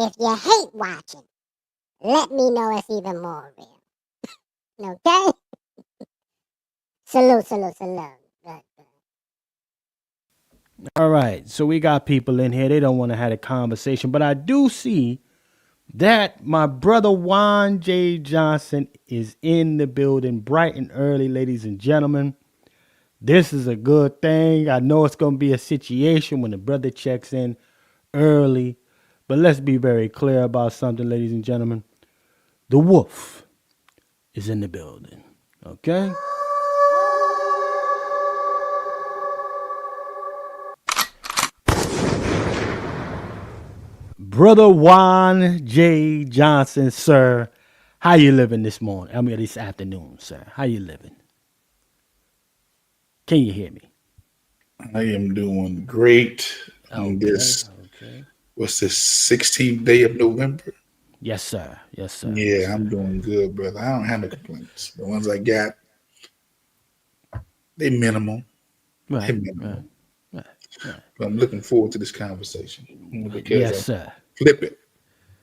If you hate watching, let me know it's even more real. Okay? Salute, salute, salute. All right, so we got people in here. They don't want to have a conversation, but I do see that my brother Juan J. Johnson is in the building bright and early, ladies and gentlemen. This is a good thing. I know it's going to be a situation when the brother checks in early, but let's be very clear about something, ladies and gentlemen. The wolf is in the building, okay? Brother Juan J. Johnson, sir, how you living this morning? I mean, this afternoon, sir. How you living? Can you hear me? I am doing great on this. Okay. What's this? 16th day of November. Yes, sir. Yes, sir. Yeah, Yes, I'm sir. doing good, brother. I don't have no complaints. The ones I got, they minimal. Right. They minimal. Right. Right. But I'm looking forward to this conversation because Yes, I sir. flip it.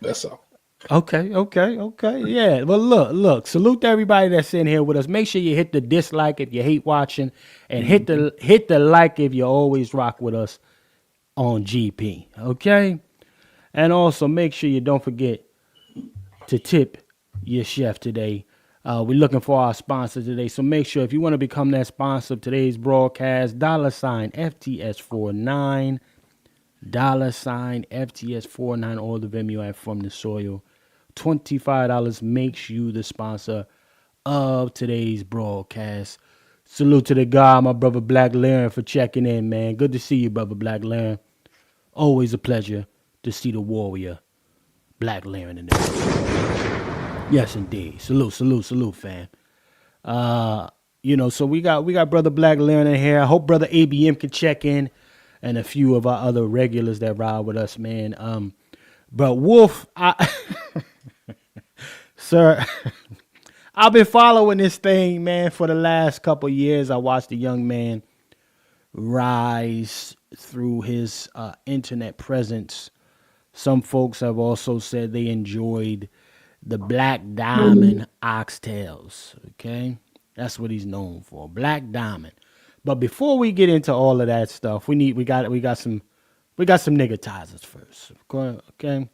That's all. Okay. Yeah. Well, look. Salute to everybody that's in here with us. Make sure you hit the dislike if you hate watching, and hit the like if you always rock with us on GP. Okay. And also make sure you don't forget to tip your chef today. We're looking for our sponsor today, so make sure if you want to become that sponsor of today's broadcast, $FTS49, $FTS49, or the Vimeo app from the soil. $25 makes you the sponsor of today's broadcast. Salute to the guy, my brother Black Laren, for checking in, man. Good to see you, brother Black Laren. Always a pleasure to see the warrior, Black Laren, in the Yes, indeed. Salute, fam. So we got brother Black Laren in here. I hope brother ABM can check in, and a few of our other regulars that ride with us, man. But Wolf, sir, I've been following this thing, man, for the last couple years. I watched the young man rise through his internet presence. Some folks have also said they enjoyed the Black Diamond oxtails. Okay, that's what he's known for, Black Diamond. But before we get into all of that stuff, we got some niggatizers first. Okay,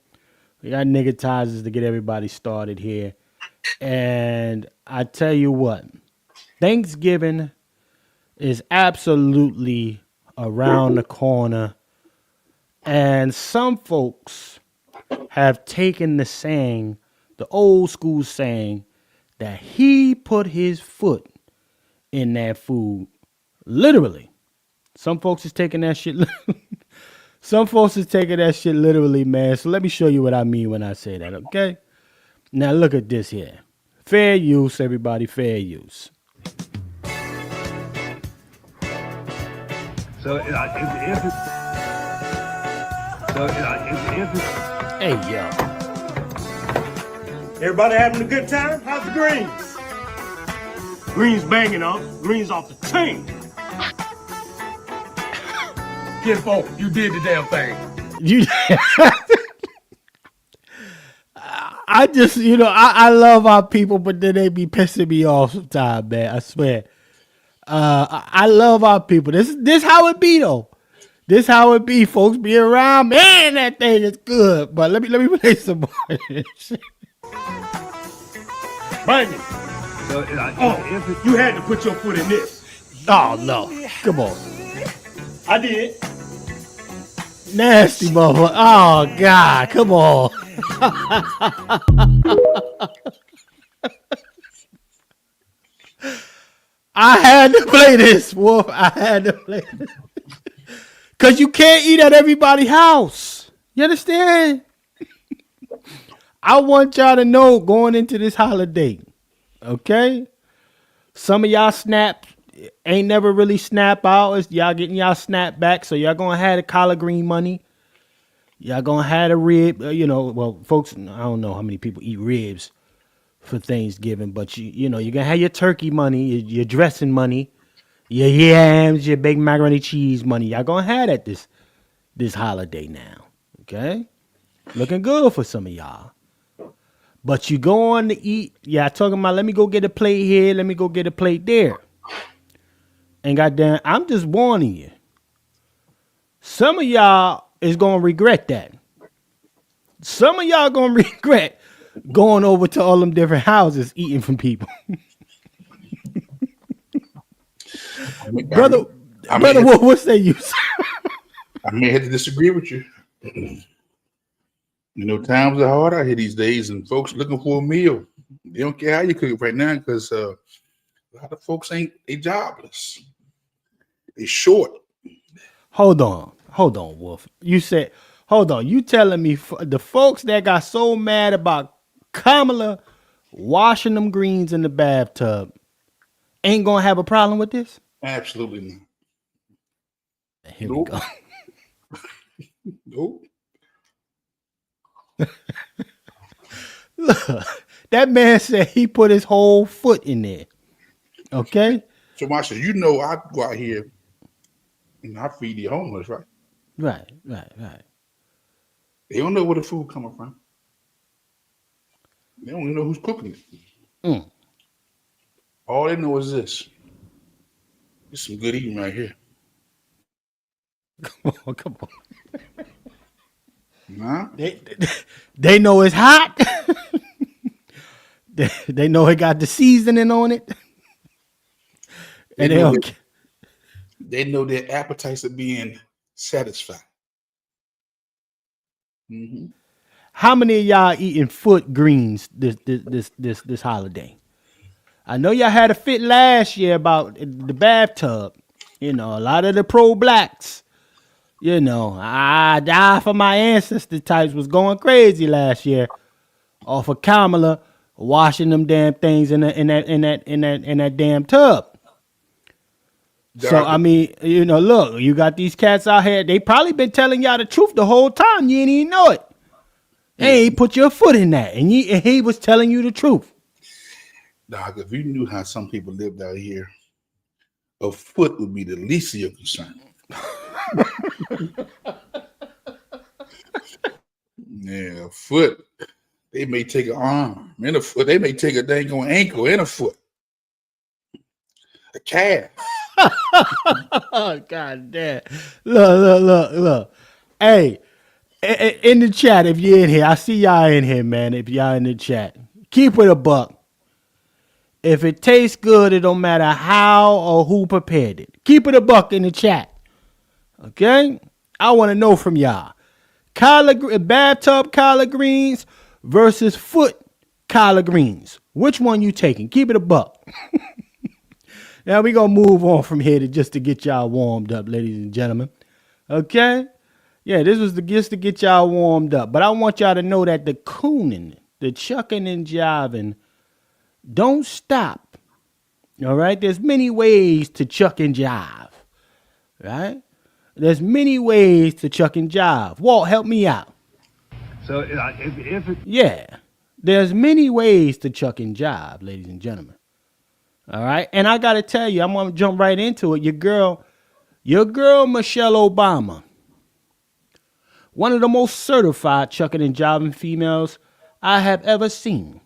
we got niggatizers to get everybody started here. And I tell you what, Thanksgiving is absolutely around the corner, and some folks have taken the old school saying, that he put his foot in that food. Literally. Some folks is taking that shit. Some folks is taking that shit literally, man. So let me show you what I mean when I say that, okay? Now look at this here. Fair use, everybody. Fair use. Hey, yo. Everybody having a good time? How's the greens? Greens banging up. Greens off the chain. Get folk, you did the damn thing. You I just, I love our people, but then they be pissing me off sometimes, man. I swear. I love our people. This how it be though. This how it be, folks. Be around, man. That thing is good. But let me play some more. Banging. Oh, you had to put your foot in this. Oh no. Come on. I did. Nasty motherfucker. Oh God. Come on. I had to play this, Wolf. I had to play this. Cause you can't eat at everybody's house. You understand? I want y'all to know going into this holiday, okay? Some of y'all snaps ain't never really snap out. It's y'all getting y'all snap back, so y'all gonna have the collard green money. Y'all gonna have the rib. Well, folks, I don't know how many people eat ribs for Thanksgiving, but you're gonna have your turkey money, your dressing money, your yams, your baked macaroni cheese money. Y'all gonna have that this holiday now, okay? Looking good for some of y'all. But you go on to eat. Yeah, talking about let me go get a plate here, let me go get a plate there. And goddamn, I'm just warning you. Some of y'all is gonna regret that. Some of y'all gonna regret going over to all them different houses eating from people. Brother, what say you? I may have to disagree with you. You know, times are hard out here these days, and folks looking for a meal. They don't care how you cook it right now because a lot of folks they jobless. They short. Hold on, Wolf. You said, hold on. You telling me the folks that got so mad about Kamala washing them greens in the bathtub ain't gonna have a problem with this? Absolutely not. Here we go. Nope. Look, that man said he put his whole foot in there. Okay? So Marsha, you know I go out here and I feed the homeless, right? Right. They don't know where the food coming from. They don't even know who's cooking it. All they know is this. It's some good eating right here. Come on. Nah. They know it's hot. they know it got the seasoning on it. And they know their appetites are being satisfied. Mm-hmm. How many of y'all eating foot greens this holiday? I know y'all had a fit last year about the bathtub. You know, a lot of the pro-blacks, you know, I die for my ancestor types was going crazy last year off of Kamala washing them damn things in that damn tub. So I mean, you know, look, you got these cats out here. They probably been telling y'all the truth the whole time. You ain't even know it. Hey, put your foot in that, and he was telling you the truth. Doc, if you knew how some people lived out here, a foot would be the least of your concern. Yeah, a foot. They may take an arm and a foot. They may take a dang on ankle and a foot. A calf. Oh, God damn. Look. Hey, in the chat, if you're in here, I see y'all in here, man. If y'all in the chat, keep it a buck. If it tastes good, it don't matter how or who prepared it. Keep it a buck in the chat. Okay? I want to know from y'all. Bathtub collard greens versus foot collard greens. Which one you taking? Keep it a buck. Now we gonna move on from here to get y'all warmed up, ladies and gentlemen. Okay? Yeah, this was just to get y'all warmed up. But I want y'all to know that the cooning, the chucking and jiving, don't stop. All right? There's many ways to chuck and jive. Right? There's many ways to chuck and jive. Walt, help me out. So if it, Yeah. There's many ways to chuck and jive, ladies and gentlemen. All right? And I got to tell you, I'm going to jump right into it. Your girl, Michelle Obama, one of the most certified chucking and jiving females I have ever seen.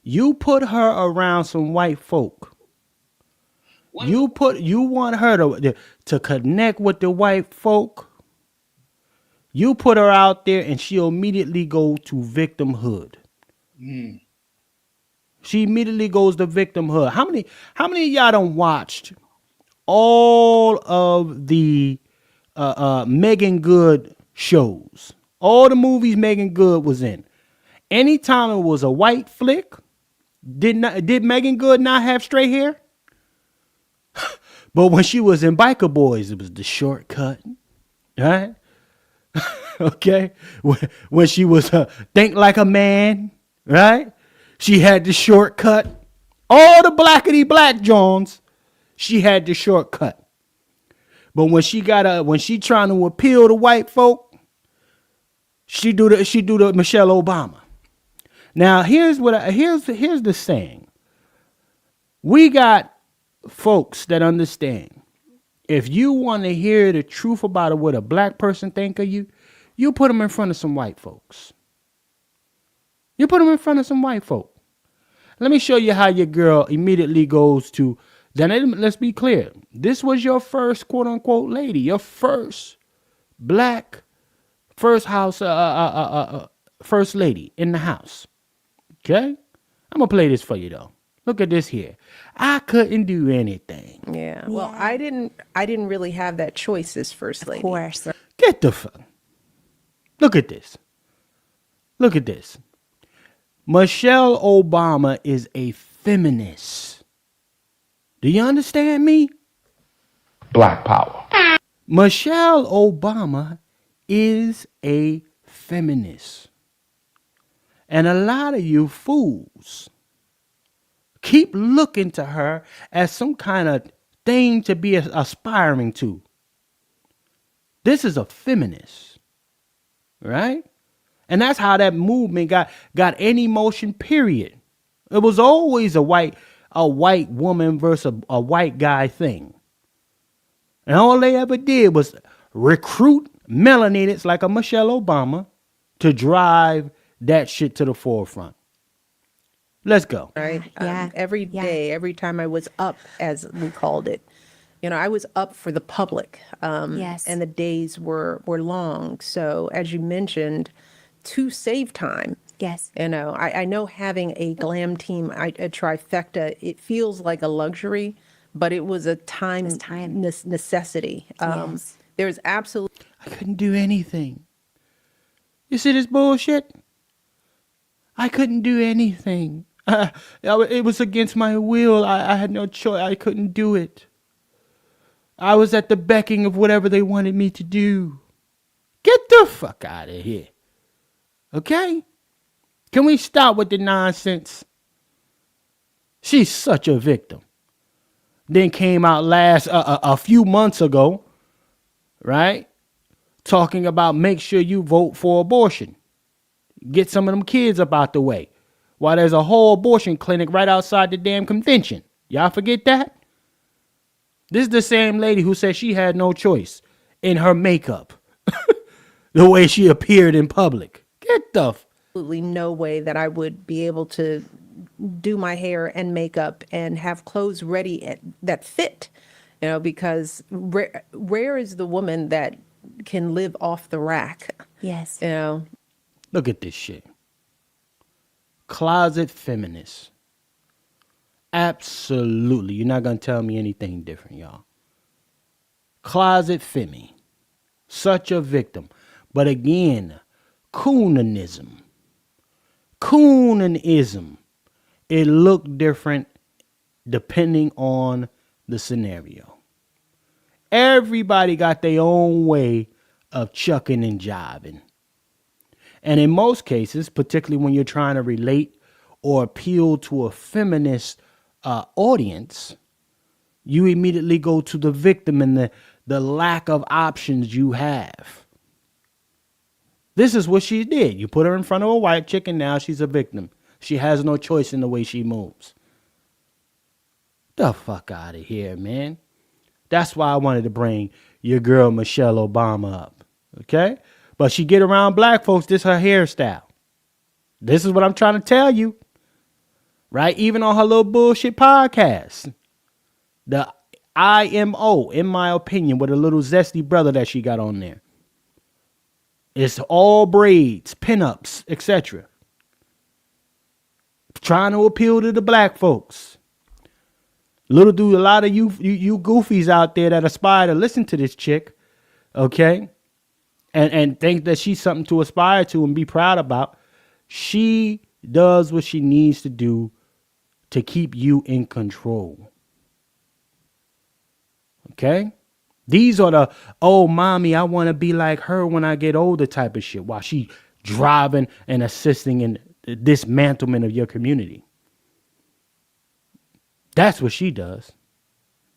You put her around some white folk. You want her to connect with the white folk. You put her out there and she'll immediately go to victimhood. She immediately goes to victimhood. How many of y'all done watched all of the Megan Good shows? All the movies Megan Good was in. Anytime it was a white flick, did Megan Good not have straight hair? But when she was in Biker Boys, it was the shortcut, right? Okay, when she was Think Like a Man, right? She had the shortcut. All the blackety black Jones, she had the shortcut. But when she trying to appeal to white folk, she do the Michelle Obama. Now here's the saying. We got folks that understand. If you want to hear the truth about what a black person think of you, You put them in front of some white folks. You put them in front of some white folk. Let me show you how your girl immediately goes to. Then let's be clear. This was your first quote unquote lady, your first black first house first lady in the house. Okay? I'm gonna play this for you though. Look at this here. I couldn't do anything. Yeah. Well, I didn't really have that choice as first lady. Of course. Get the fuck. Look at this. Look at this. Michelle Obama is a feminist. Do you understand me? Black power. Michelle Obama is a feminist. And a lot of you fools keep looking to her as some kind of thing to be aspiring to. This is a feminist, right? And that's how that movement got any motion, period. It was always a white woman versus a white guy thing. And all they ever did was recruit melanatics like a Michelle Obama to drive that shit to the forefront. Let's go. Right. Yeah. Every day, every time I was up, as we called it, I was up for the public. Yes. And the days were long. So as you mentioned, to save time. Yes. I know having a glam team, a trifecta, it feels like a luxury, but it was a time necessity. Yes. There's absolutely. I couldn't do anything. You see this bullshit? I couldn't do anything. It was against my will. I had no choice. I couldn't do it. I was at the becking of whatever they wanted me to do. Get the fuck out of here. Okay? Can we stop with the nonsense? She's such a victim. Then came out a few months ago, right? Talking about make sure you vote for abortion. Get some of them kids up out the way. While there's a whole abortion clinic right outside the damn convention. Y'all forget that? This is the same lady who said she had no choice in her makeup. The way she appeared in public. Get the Absolutely no way that I would be able to do my hair and makeup and have clothes ready that fit, because rare is the woman that can live off the rack. Yes. Look at this shit. Closet feminist. Absolutely. You're not going to tell me anything different, y'all. Closet femi. Such a victim. But again, Coonanism. Coonanism. It looked different depending on the scenario. Everybody got their own way of chucking and jiving. And in most cases, particularly when you're trying to relate or appeal to a feminist audience, you immediately go to the victim and the lack of options you have. This is what she did. You put her in front of a white chick and now she's a victim. She has no choice in the way she moves. The fuck out of here, man. That's why I wanted to bring your girl Michelle Obama up. Okay? But she get around black folks, this her hairstyle. This is what I'm trying to tell you. Right? Even on her little bullshit podcast. The IMO, in my opinion, with a little zesty brother that she got on there. It's all braids, pinups, etc. Trying to appeal to the black folks. Little do a lot of you goofies out there that aspire to listen to this chick, okay, and think that she's something to aspire to and be proud about. She does what she needs to do to keep you in control. Okay? These are the, oh, mommy, I want to be like her when I get older type of shit, while she driving and assisting in the dismantlement of your community. That's what she does.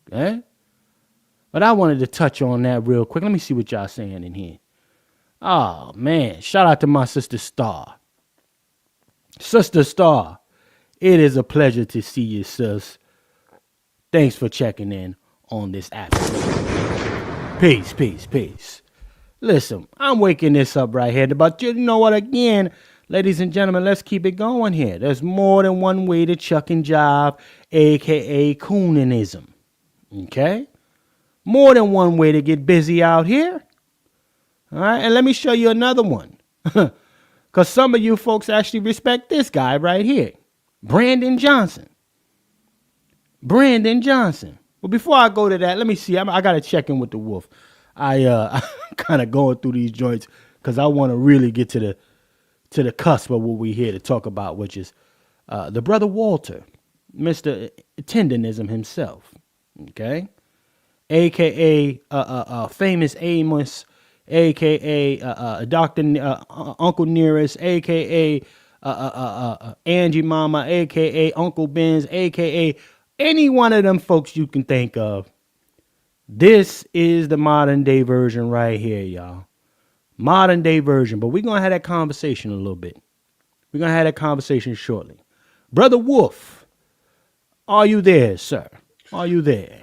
Okay? But I wanted to touch on that real quick. Let me see what y'all saying in here. Oh, man. Shout out to my sister Star. Sister Star, it is a pleasure to see you, sis. Thanks for checking in on this afternoon. Peace, peace, peace. Listen, I'm waking this up right here. But you know what? Again, ladies and gentlemen, let's keep it going here. There's more than one way to chuck and jive, aka coonanism. Okay? More than one way to get busy out here. All right, and let me show you another one. Because some of you folks actually respect this guy right here, Brandon Johnson. Brandon Johnson. Well, before I go to that, let me see. I got to check in with the wolf. I'm kind of going through these joints because I want to really get to the cusp of what we're here to talk about, which is the brother Walter, Mr. Tendonism himself. Okay? A.K.A. Famous Amos, a.k.a. Dr. Uncle Nearest, a.k.a. Angie Mama, a.k.a. Uncle Ben's, a.k.a. any one of them folks you can think of. This is the modern day version right here, y'all. Modern day version, but we're going to have that conversation a little bit. We're going to have that conversation shortly. Brother Wolf, are you there, sir? Are you there?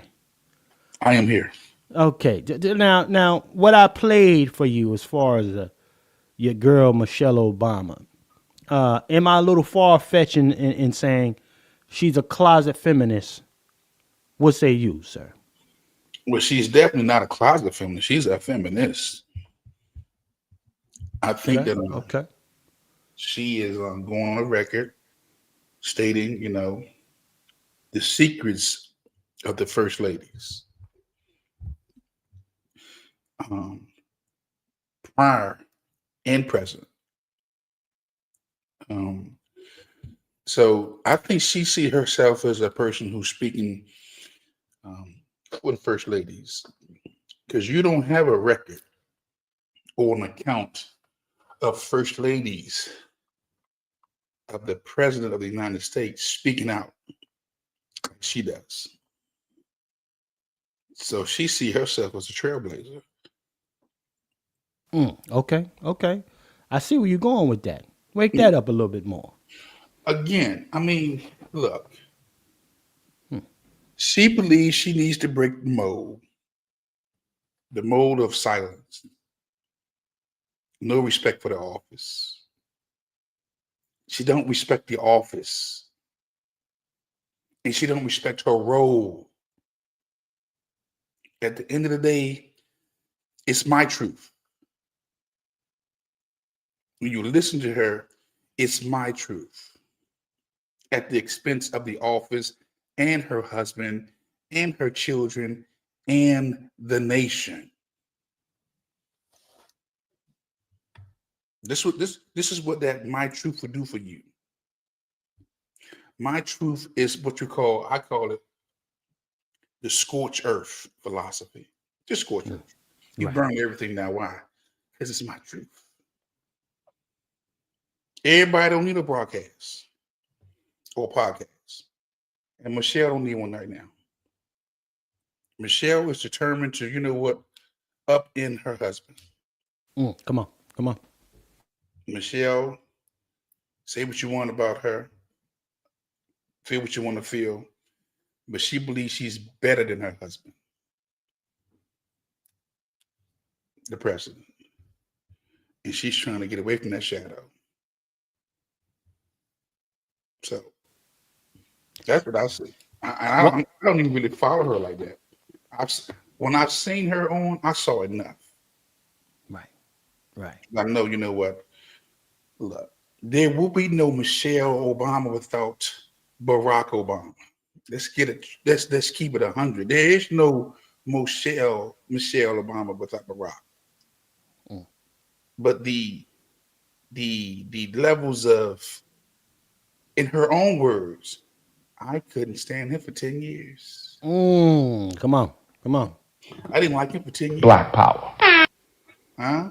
I am here. Okay. Now, what I played for you as far as your girl Michelle Obama, am I a little far-fetched in saying she's a closet feminist? What say you, sir? Well, she's definitely not a closet feminist. She's a feminist. I think that Okay. she is going on a record stating, the secrets of the first ladies. Prior and present. So I think she see herself as a person who's speaking for the first ladies, because you don't have a record or an account of first ladies of the president of the United States speaking out like she does. So she see herself as a trailblazer. Okay. I see where you're going with that. Wake that up a little bit more. Again, look, she believes she needs to break the mold of silence. No respect for the office. She don't respect the office. And she don't respect her role. At the end of the day, it's my truth. When you listen to her, it's my truth. At the expense of the office and her husband and her children and the nation. This is what that my truth would do for you. My truth is what I call it the scorched earth philosophy. Just scorched earth. You burn everything now. Why? Because it's my truth. Everybody don't need a broadcast or a podcast. And Michelle don't need one right now. Michelle is determined to, up in her husband. Come on. Michelle, say what you want about her. Feel what you want to feel. But she believes she's better than her husband, the president. And she's trying to get away from that shadow. So that's what I see. I don't even really follow her like that. When I've seen her on, I saw enough. Right. I know, you know what? Look, there will be no Michelle Obama without Barack Obama. Let's get it. Let's keep it 100. There is no Michelle Obama without Barack. But the levels of, in her own words, I couldn't stand him for 10 years. Come on. I didn't like him for 10 years. Black power. Huh?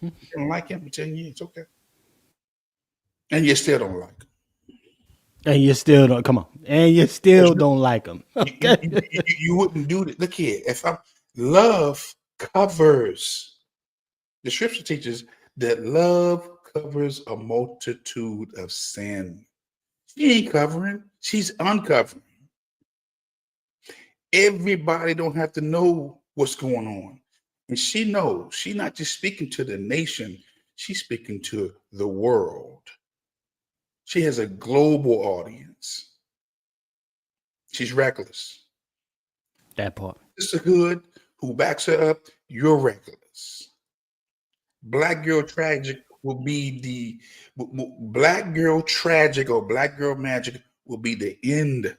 Didn't like him for 10 years. Okay. And you still don't like him. And you still don't, come on. And you still don't like him. Okay. You wouldn't do that. Look here. Love covers. The scripture teaches that love covers a multitude of sin. She ain't covering. She's uncovering. Everybody don't have to know what's going on. And she knows she's not just speaking to the nation, she's speaking to the world. She has a global audience. She's reckless. That part. Sisterhood who backs her up, you're reckless. Black Girl Tragic will be Black Girl Tragic or Black Girl Magic will be the end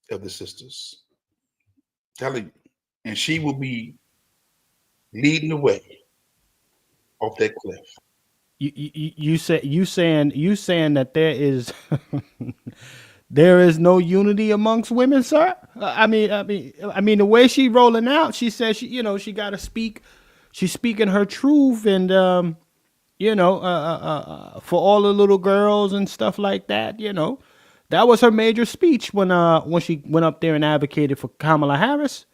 of the sisters. Telling you. And she will be leading the way off that cliff. You saying that there is there is no unity amongst women, sir? I mean, the way she rolling out, she says she got to speak. She's speaking her truth, and for all the little girls and stuff like that. That was her major speech when she went up there and advocated for Kamala Harris,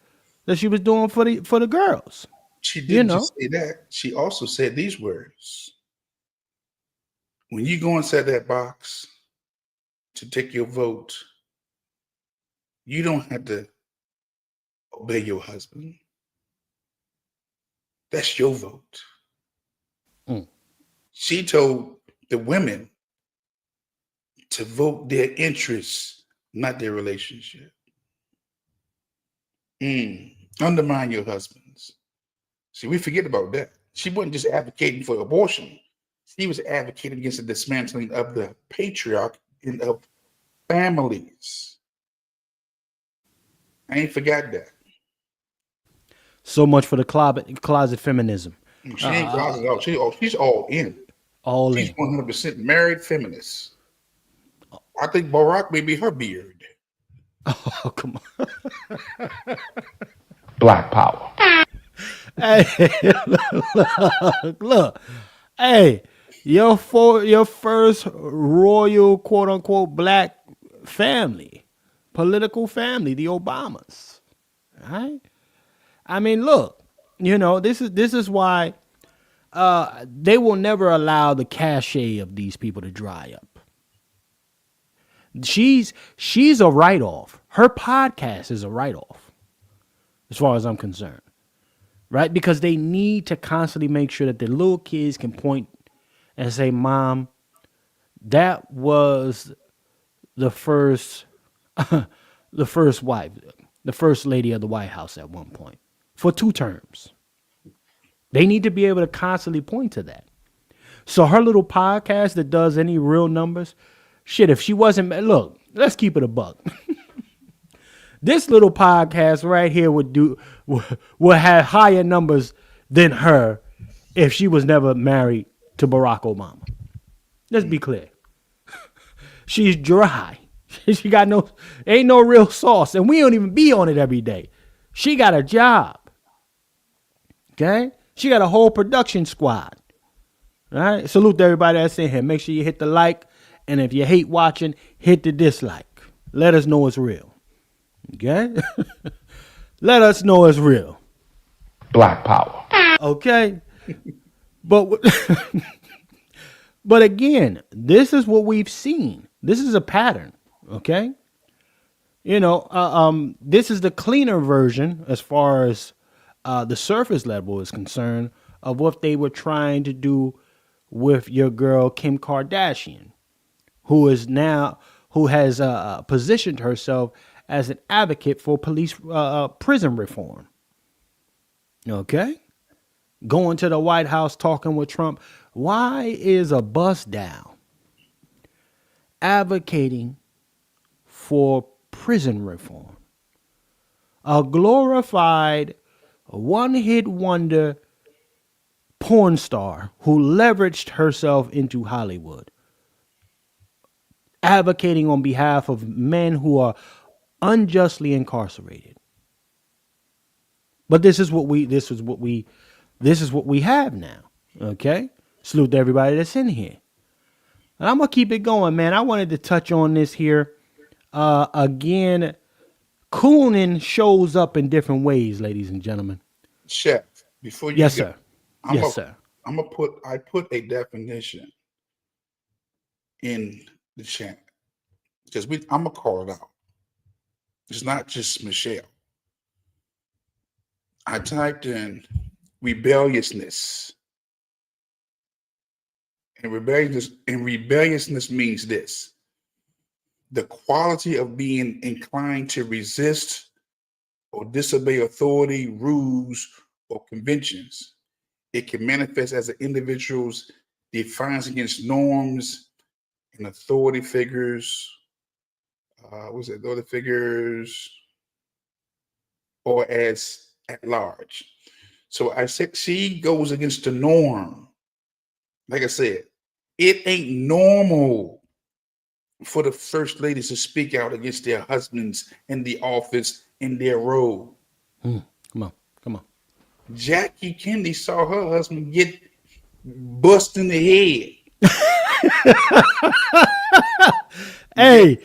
that she was doing for the girls. She didn't just say that. She also said these words. When you go inside that box to take your vote, you don't have to obey your husband. That's your vote. Mm. She told the women to vote their interests, not their relationship. Undermine your husbands. See, we forget about that. She wasn't just advocating for abortion. She was advocating against the dismantling of the patriarch and of families. I ain't forgot that. So much for the closet feminism. She ain't closet at all. She's all in. All She's in. 100% married feminist. I think Barack may be her beard. Oh, come on. Black power. Hey, look. Hey, your first royal, quote unquote, black family, political family, the Obamas. Right? I mean, look, this is why they will never allow the cachet of these people to dry up. She's a write-off. Her podcast is a write-off, as far as I'm concerned. Right? Because they need to constantly make sure that the little kids can point and say, Mom, that was the first wife, the first lady of the White House at one point for 2 terms. They need to be able to constantly point to that. So her little podcast that does any real numbers, shit, if she wasn't, look, let's keep it a buck. This little podcast right here would have higher numbers than her if she was never married to Barack Obama. Let's be clear. She's dry. She got ain't no real sauce, and we don't even be on it every day. She got a job. Okay? She got a whole production squad. All right? Salute to everybody that's in here. Make sure you hit the like, and if you hate watching, hit the dislike. Let us know it's real. Okay? Let us know it's real. Black power. Okay? But again, this is what we've seen. This is a pattern. Okay? This is the cleaner version as far as the surface level is concerned of what they were trying to do with your girl Kim Kardashian, who has positioned herself as an advocate for prison reform. Okay? Going to the White House, talking with Trump. Why is a bust down advocating for prison reform? A glorified one-hit wonder porn star who leveraged herself into Hollywood, advocating on behalf of men who are unjustly incarcerated. But this is what we have now. Okay? Salute to everybody that's in here. And I'm gonna keep it going, man. I wanted to touch on this here. Again, cooning shows up in different ways, ladies and gentlemen. Chef, before you Yes, go, sir. Yes, sir. I put a definition in the chat because I'm gonna call it out. It's not just Michelle. I typed in rebelliousness. And rebelliousness means this: the quality of being inclined to resist or disobey authority, rules, or conventions. It can manifest as an individual's defiance against norms and authority figures. Authority figures, or as at large. So I said she goes against the norm. Like I said, it ain't normal for the first ladies to speak out against their husbands in the office, in their role. Come on, come on. Jackie Kennedy saw her husband get bust in the head. Hey,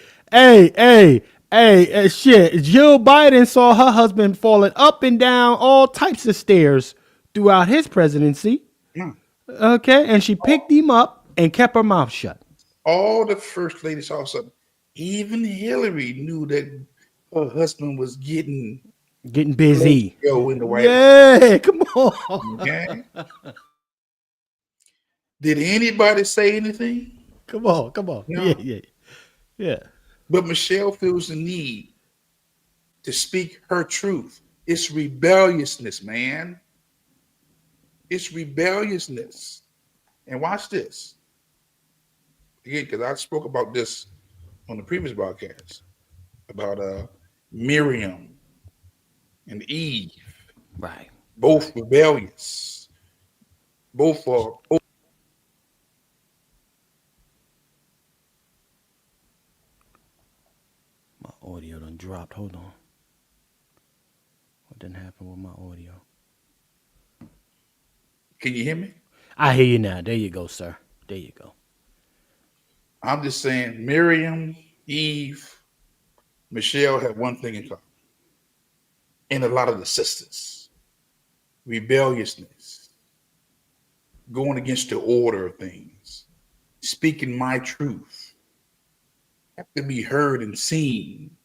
shit. Jill Biden saw her husband falling up and down all types of stairs throughout his presidency. Yeah. Okay, and she picked him up and kept her mouth shut. All the first ladies saw something. Even Hillary knew that her husband was getting Busy. go in the White House. Yeah, come on. Okay. Did anybody say anything? Come on. No. Yeah. But Michelle feels the need to speak her truth. It's rebelliousness, man. It's rebelliousness. And watch this. Again, because I spoke about this on the previous broadcast about Miriam and Eve. Right. Both rebellious. Both are. My audio done dropped. Hold on. What didn't happen with my audio? Can you hear me? I hear you now. There you go, sir. There you go. I'm just saying Miriam, Eve, Michelle have one thing in common. And a lot of the sisters. Rebelliousness. Going against the order of things. Speaking my truth. Have to be heard and seen.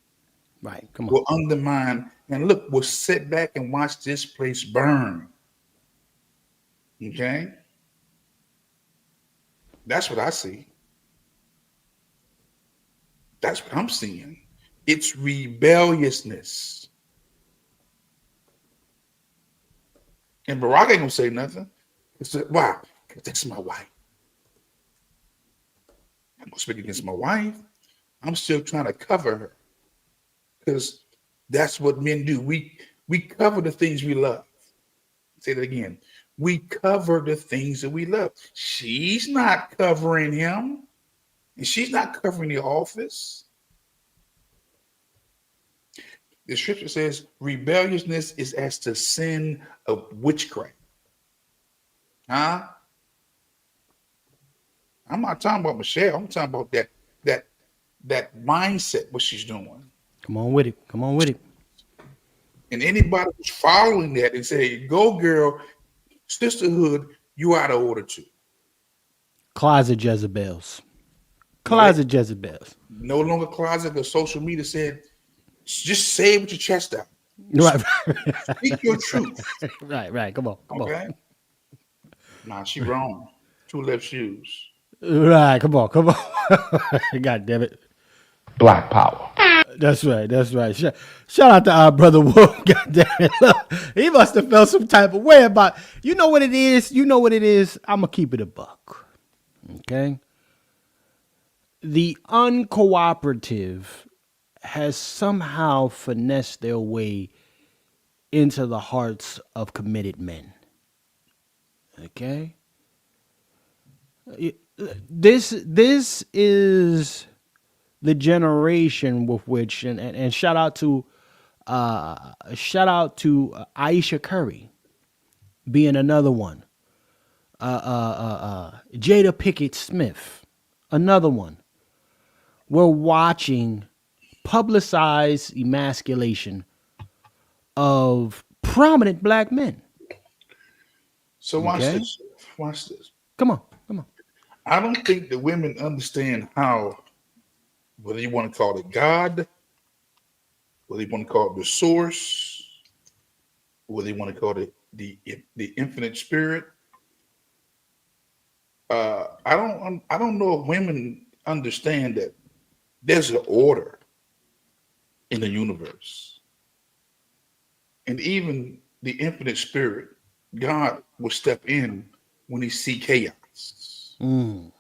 Right. Come on. Will undermine, and look, we'll sit back and watch this place burn. Okay? That's what I see. That's what I'm seeing. It's rebelliousness. And Barack ain't gonna say nothing. It's why? Because that's my wife. I'm gonna speak against my wife. I'm still trying to cover her. Because that's what men do. We cover the things we love. Say that again. We cover the things that we love. She's not covering him. And she's not covering the office. The scripture says rebelliousness is as the sin of witchcraft. Huh? I'm not talking about Michelle. I'm talking about that mindset, what she's doing. Come on with it. And anybody who's following that and say, go girl, sisterhood, you out of order too. Closet Jezebels. Jezebels. No longer closet, because social media said, just say it with your chest out. Right. Speak your truth. Right. Come on. Okay? Nah, she wrong. 2 left shoes. Right. Come on. God damn it. Black power. That's right. Shout out to our brother Wolf. God damn it. Look, he must have felt some type of way about, you know what it is? I'm going to keep it a buck. Okay? The uncooperative has somehow finessed their way into the hearts of committed men. Okay? This is the generation with which, and shout out to Aisha Curry being another one. Jada Pickett Smith, another one. We're watching publicized emasculation of prominent black men. So watch Okay. this. Watch this. Come on. I don't think the women understand how, whether you want to call it God, whether you want to call it the source, whether you want to call it the infinite spirit. I don't know if women understand that there's an order in the universe, and even the infinite spirit, God will step in when He see chaos. Mm.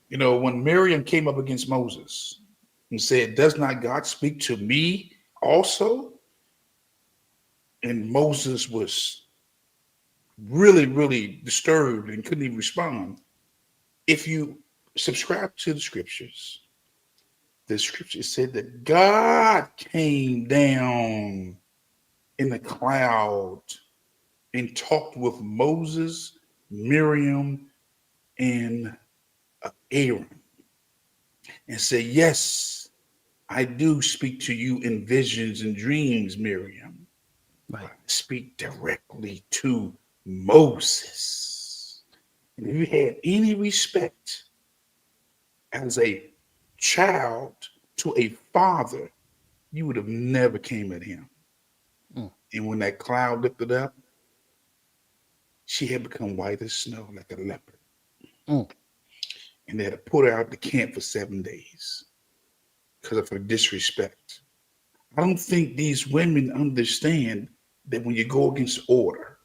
You know, when Miriam came up against Moses and said, "Does not God speak to me also?" And Moses was really, really disturbed and couldn't even respond. If you subscribe to the scripture said that God came down in the cloud and talked with Moses, Miriam, and Aaron and said, "Yes, I do speak to you in visions and dreams, Miriam. Right. Speak directly to Moses." And if you had any respect as a child to a father, you would have never came at him. Mm. And when that cloud lifted up, she had become white as snow, like a leopard. Mm. And they had to put her out the camp for 7 days because of her disrespect. I don't think these women understand that when you go against order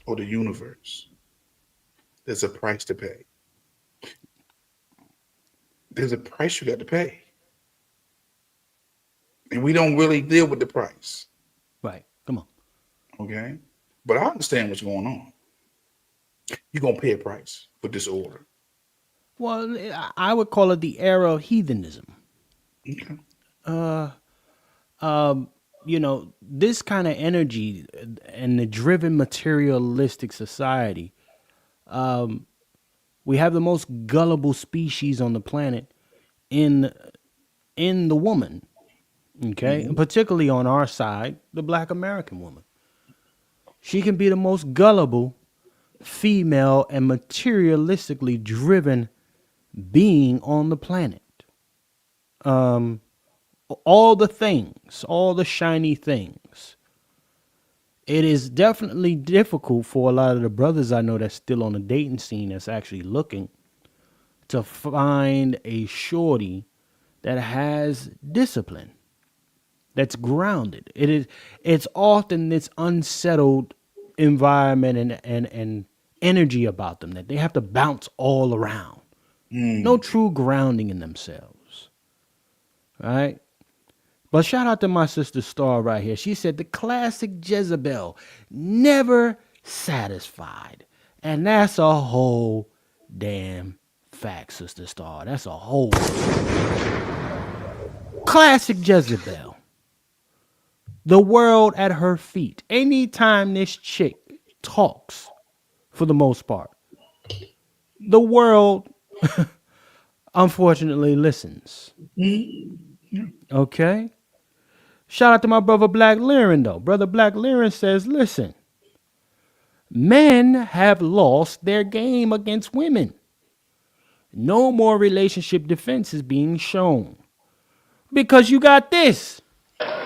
or the universe, there's a price to pay. There's a price you got to pay. And we don't really deal with the price. Right. Come on. Okay. But I understand what's going on. You're going to pay a price for disorder. Well, I would call it the era of heathenism. Okay. You know, this kind of energy and the driven materialistic society, we have the most gullible species on the planet in the woman. Okay, and particularly on our side, the Black American woman. She can be the most gullible female and materialistically driven being on the planet. All the things, all the shiny things. It is definitely difficult for a lot of the brothers I know that's still on the dating scene that's actually looking to find a shorty that has discipline, that's grounded. It's often this unsettled environment and energy about them that they have to bounce all around. No true grounding in themselves. Right? But shout out to my sister Star right here. She said the classic Jezebel, never satisfied. And that's a whole damn fact, Sister Star. That's a whole classic Jezebel. The world at her feet. Anytime this chick talks, for the most part, the world unfortunately listens. Okay? Shout out to my brother Black Lyran, though. Brother Black Lyran says, listen, men have lost their game against women. No more relationship defense is being shown. Because you got this.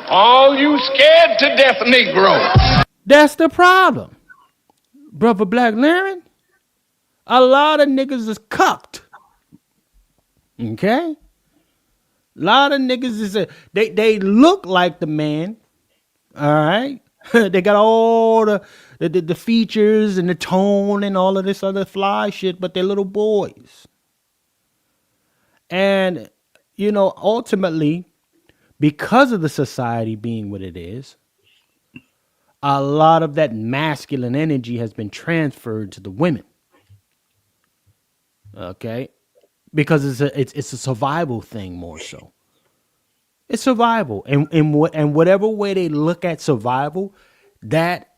All you scared to death Negro. That's the problem. Brother Black Lyran, a lot of niggas is cucked. Okay? A lot of niggas is they look like the man. All right? They got all the features and the tone and all of this other fly shit, but they're little boys. And you know, ultimately, because of the society being what it is, a lot of that masculine energy has been transferred to the women. Okay? Because it's a survival thing more so. It's survival. And whatever way they look at survival, that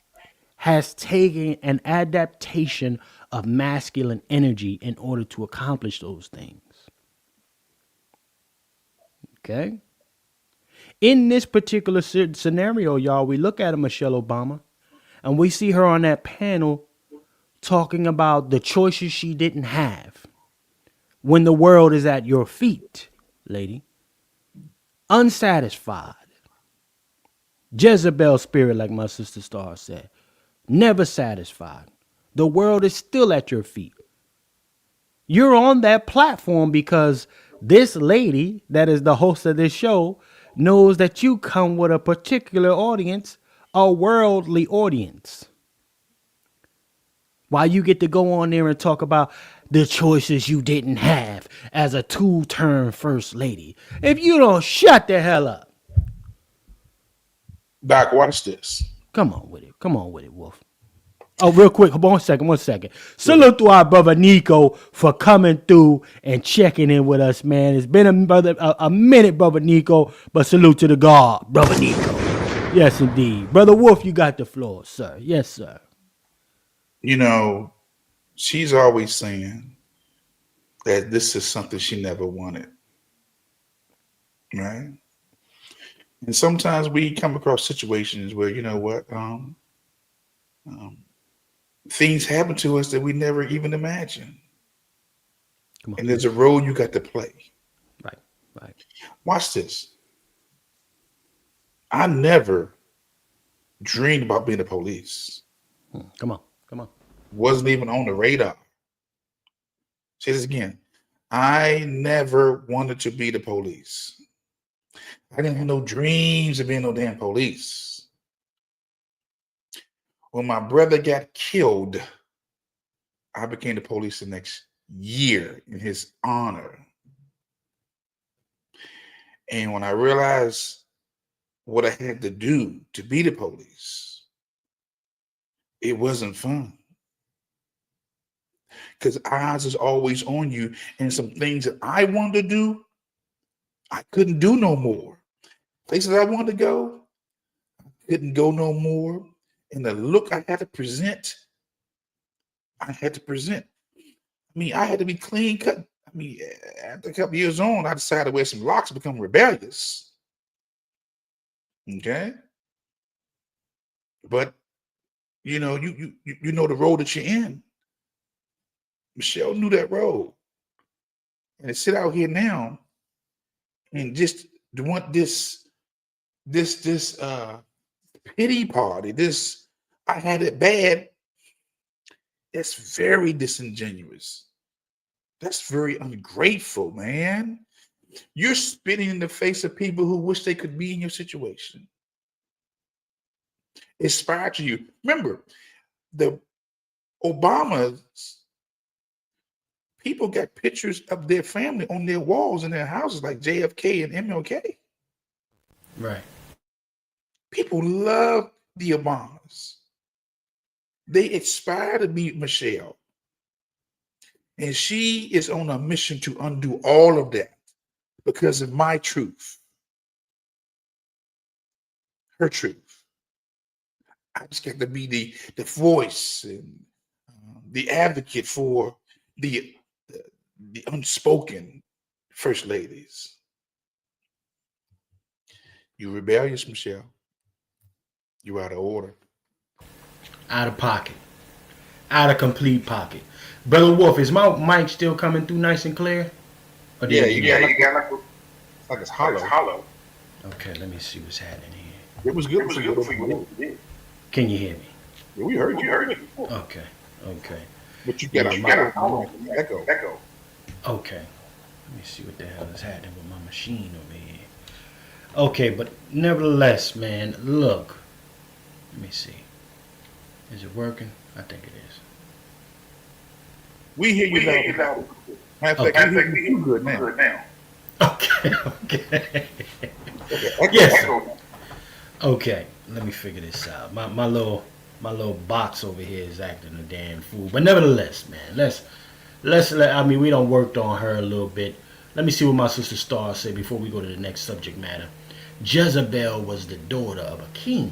has taken an adaptation of masculine energy in order to accomplish those things. Okay? In this particular scenario, y'all, we look at a Michelle Obama and we see her on that panel talking about the choices she didn't have when the world is at your feet, lady. Unsatisfied. Jezebel spirit, like my sister Star said. never satisfied. The world is still at your feet. You're on that platform because this lady that is the host of this show knows that you come with a particular audience, a worldly audience. Why you get to go on there and talk about the choices you didn't have as a two-term first lady. If you don't shut the hell up. Doc, watch this. Come on with it. Come on with it, Wolf. Oh, real quick. Hold on 1 second. Salute to our brother Nico for coming through and checking in with us, man. It's been a minute, brother Nico, but salute to the God, brother Nico. Yes, indeed. Brother Wolf, you got the floor, sir. Yes, sir. You know, she's always saying that this is something she never wanted, right? And sometimes we come across situations where, you know what, things happen to us that we never even imagined. Come on. And there's a role you got to play. Right. Watch this. I never dreamed about being the police. Come on. Wasn't even on the radar. Say this again. I never wanted to be the police. I didn't have no dreams of being no damn police. When my brother got killed, I became the police the next year in his honor. And when I realized what I had to do to be the police, it wasn't fun. Because eyes is always on you, and some things that I wanted to do, I couldn't do no more. Places I wanted to go, I couldn't go no more. And the look I had to present, I had to present. I mean, I had to be clean cut. I mean, after a couple years on, I decided to wear some locks and become rebellious. Okay? But, you know, you know the road that you're in. Michelle knew that road. And to sit out here now and just to want this pity party, this I had it bad, that's very disingenuous. That's very ungrateful, man. You're spitting in the face of people who wish they could be in your situation. Aspire to you. Remember, the Obamas, people got pictures of their family on their walls in their houses, like JFK and MLK. Right. People love the Obamas. They aspire to be Michelle. And she is on a mission to undo all of that because of my truth. Her truth. I just got to be the voice and the advocate for the unspoken first ladies. You rebellious, Michelle. You out of order. Out of pocket. Out of complete pocket. Brother Wolf, is my mic still coming through nice and clear? Or Yeah, did you got like it's hollow. Okay, let me see what's happening here. It was good for you. Can you hear me? Yeah, we heard you. Okay. But you got a echo. Okay. Let me see what the hell is happening with my machine over here. Okay, but nevertheless, man, look. Let me see. Is it working? I think it is. We hear you loud. Matter of fact, we hear you good now. Okay. Yes. Okay, let me figure this out. My little box over here is acting a damn fool. But nevertheless, man, we done worked on her a little bit. Let me see what my sister Star said before we go to the next subject matter. Jezebel was the daughter of a king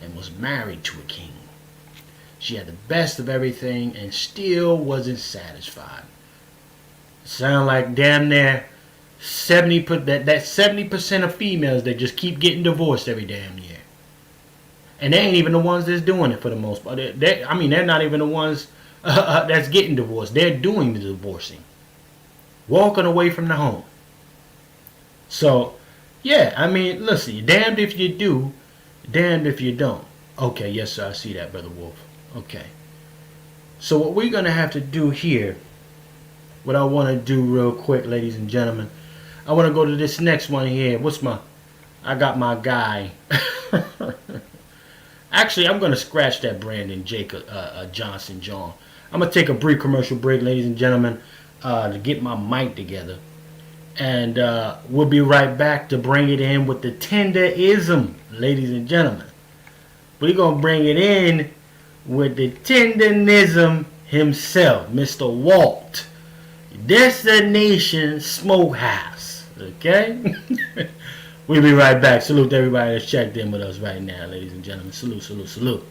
and was married to a king. She had the best of everything and still wasn't satisfied. Sound like damn near 70% of females that just keep getting divorced every damn year. And they ain't even the ones that's doing it for the most part. They're not even the ones that's getting divorced. They're doing the divorcing. Walking away from the home. So, yeah, I mean, listen, you're damned if you do, damned if you don't. Okay, yes, sir. I see that, Brother Wolf. Okay. So what we're going to have to do here, what I want to do real quick, ladies and gentlemen, I want to go to this next one here. I got my guy. Actually, I'm going to scratch that Brandon Jacob Johnson John. I'm going to take a brief commercial break, ladies and gentlemen, to get my mic together. And we'll be right back to bring it in with the tenderism, ladies and gentlemen. We're going to bring it in with the tenderism himself, Mr. Walt. Destination Smokehouse. Okay? We'll be right back. Salute to everybody that's checked in with us right now, ladies and gentlemen. Salute, salute, salute.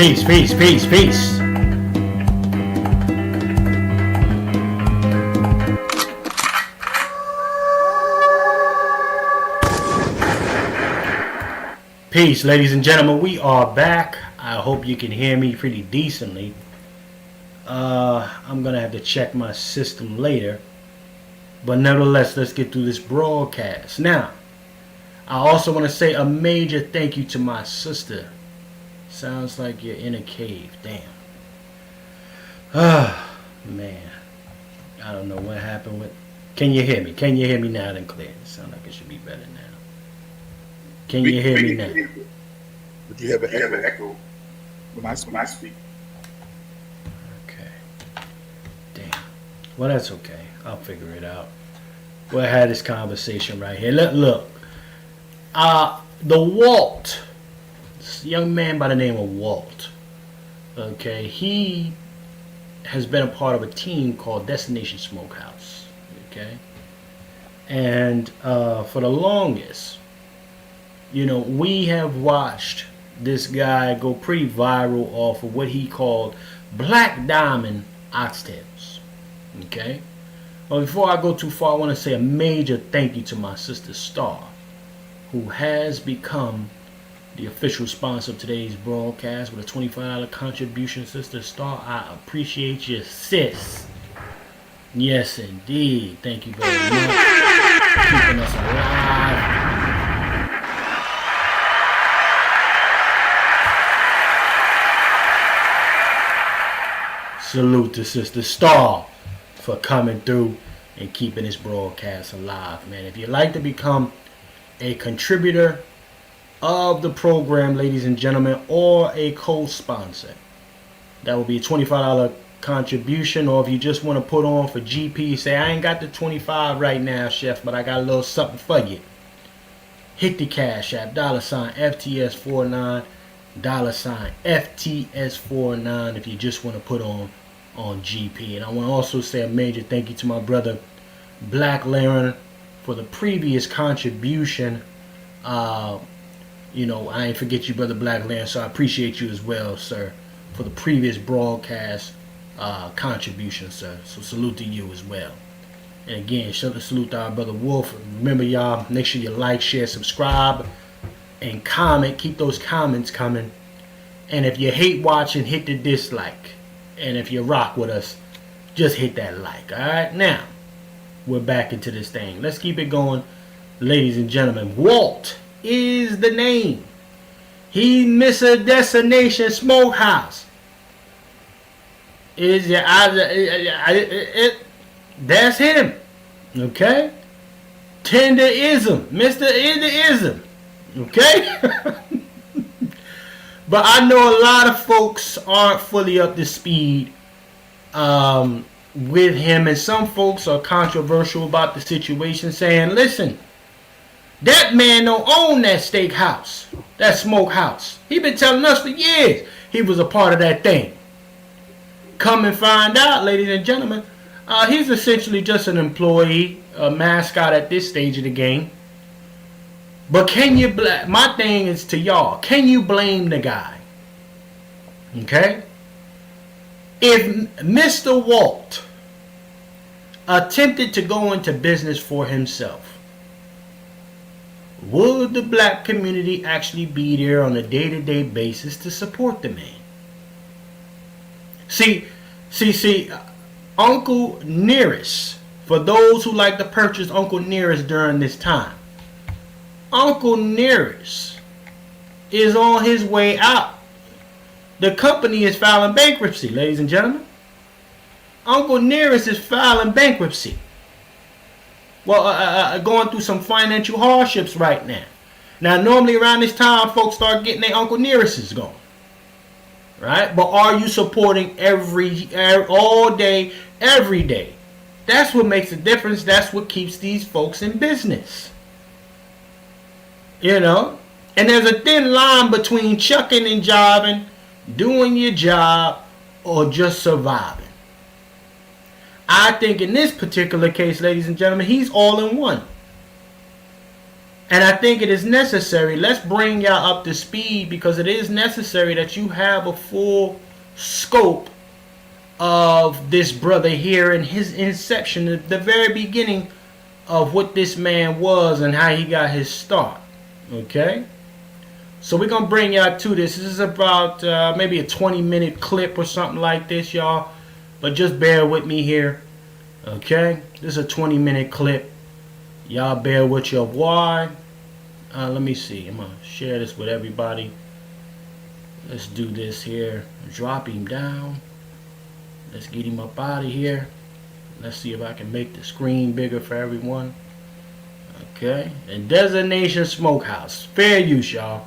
Peace, peace, peace, peace. Peace, ladies and gentlemen. We are back. I hope you can hear me pretty decently. I'm gonna have to check my system later, but nevertheless, let's get through this broadcast. Now, I also want to say a major thank you to my sister. Sounds like you're in a cave. Damn. Ah, man. I don't know what happened with. Can you hear me? Can you hear me now and clear? It sounds like it should be better now. Can you hear me now? But you have an echo when I speak. Okay. Damn. Well, that's okay. I'll figure it out. We'll have this conversation right here. Look. The Walt. This young man by the name of Walt. Okay. He has been a part of a team called Destination Smokehouse. Okay. And for the longest, you know, we have watched this guy go pretty viral off of what he called Black Diamond oxtails. Okay? Well, before I go too far, I want to say a major thank you to my sister Star, who has become the official sponsor of today's broadcast with a $25 contribution. Sister Star, I appreciate you, sis. Yes, indeed. Thank you very much for keeping us alive. Salute to Sister Star for coming through and keeping this broadcast alive, man. If you'd like to become a contributor of the program, ladies and gentlemen, or a co-sponsor, that will be a $25 contribution. Or if you just want to put on for GP, say, I ain't got the 25 right now, chef, but I got a little something for you. Hit the Cash App, $FTS49, $FTS49 if you just want to put on GP. And I want to also say a major thank you to my brother Black Laren for the previous contribution. You know, I ain't forget you, brother Black Laren, so I appreciate you as well, sir, for the previous broadcast contribution, sir. So salute to you as well. And again, salute to our brother Wolf. Remember, y'all, make sure you like, share, subscribe, and comment. Keep those comments coming. And if you hate watching, hit the dislike. And if you rock with us, just hit that like. Alright, now we're back into this thing. Let's keep it going, ladies and gentlemen. Walt is the name. He Mr. Destination Smokehouse. That's him. Okay? Tenderism. Mr. Tenderism. Okay? But I know a lot of folks aren't fully up to speed with him, and some folks are controversial about the situation, saying, listen, that man don't own that steakhouse, that smokehouse. He been telling us for years he was a part of that thing. Come and find out, ladies and gentlemen, he's essentially just an employee, a mascot at this stage of the game. But can you my thing is to y'all, can you blame the guy? Okay? If Mr. Walt attempted to go into business for himself, would the black community actually be there on a day-to-day basis to support the man? See, Uncle Nearest, for those who like to purchase Uncle Nearest during this time, Uncle Nearest is on his way out. The company is filing bankruptcy, ladies and gentlemen. Uncle Nearest is filing bankruptcy. Well, going through some financial hardships right now. Now, normally around this time, folks start getting their Uncle Nearests going. Right? But are you supporting all day, every day? That's what makes a difference. That's what keeps these folks in business. You know? And there's a thin line between chucking and jiving, doing your job, or just surviving. I think in this particular case, ladies and gentlemen, he's all in one. And I think it is necessary. Let's bring y'all up to speed because it is necessary that you have a full scope of this brother here and his inception, the very beginning of what this man was and how he got his start. Okay? So we're going to bring y'all to this. This is about maybe a 20-minute clip or something like this, y'all. But just bear with me here. Okay? This is a 20-minute clip. Y'all bear with your boy. Let me see. I'm going to share this with everybody. Let's do this here. Drop him down. Let's get him up out of here. Let's see if I can make the screen bigger for everyone. Okay. And Destination Smokehouse. Fair use, y'all.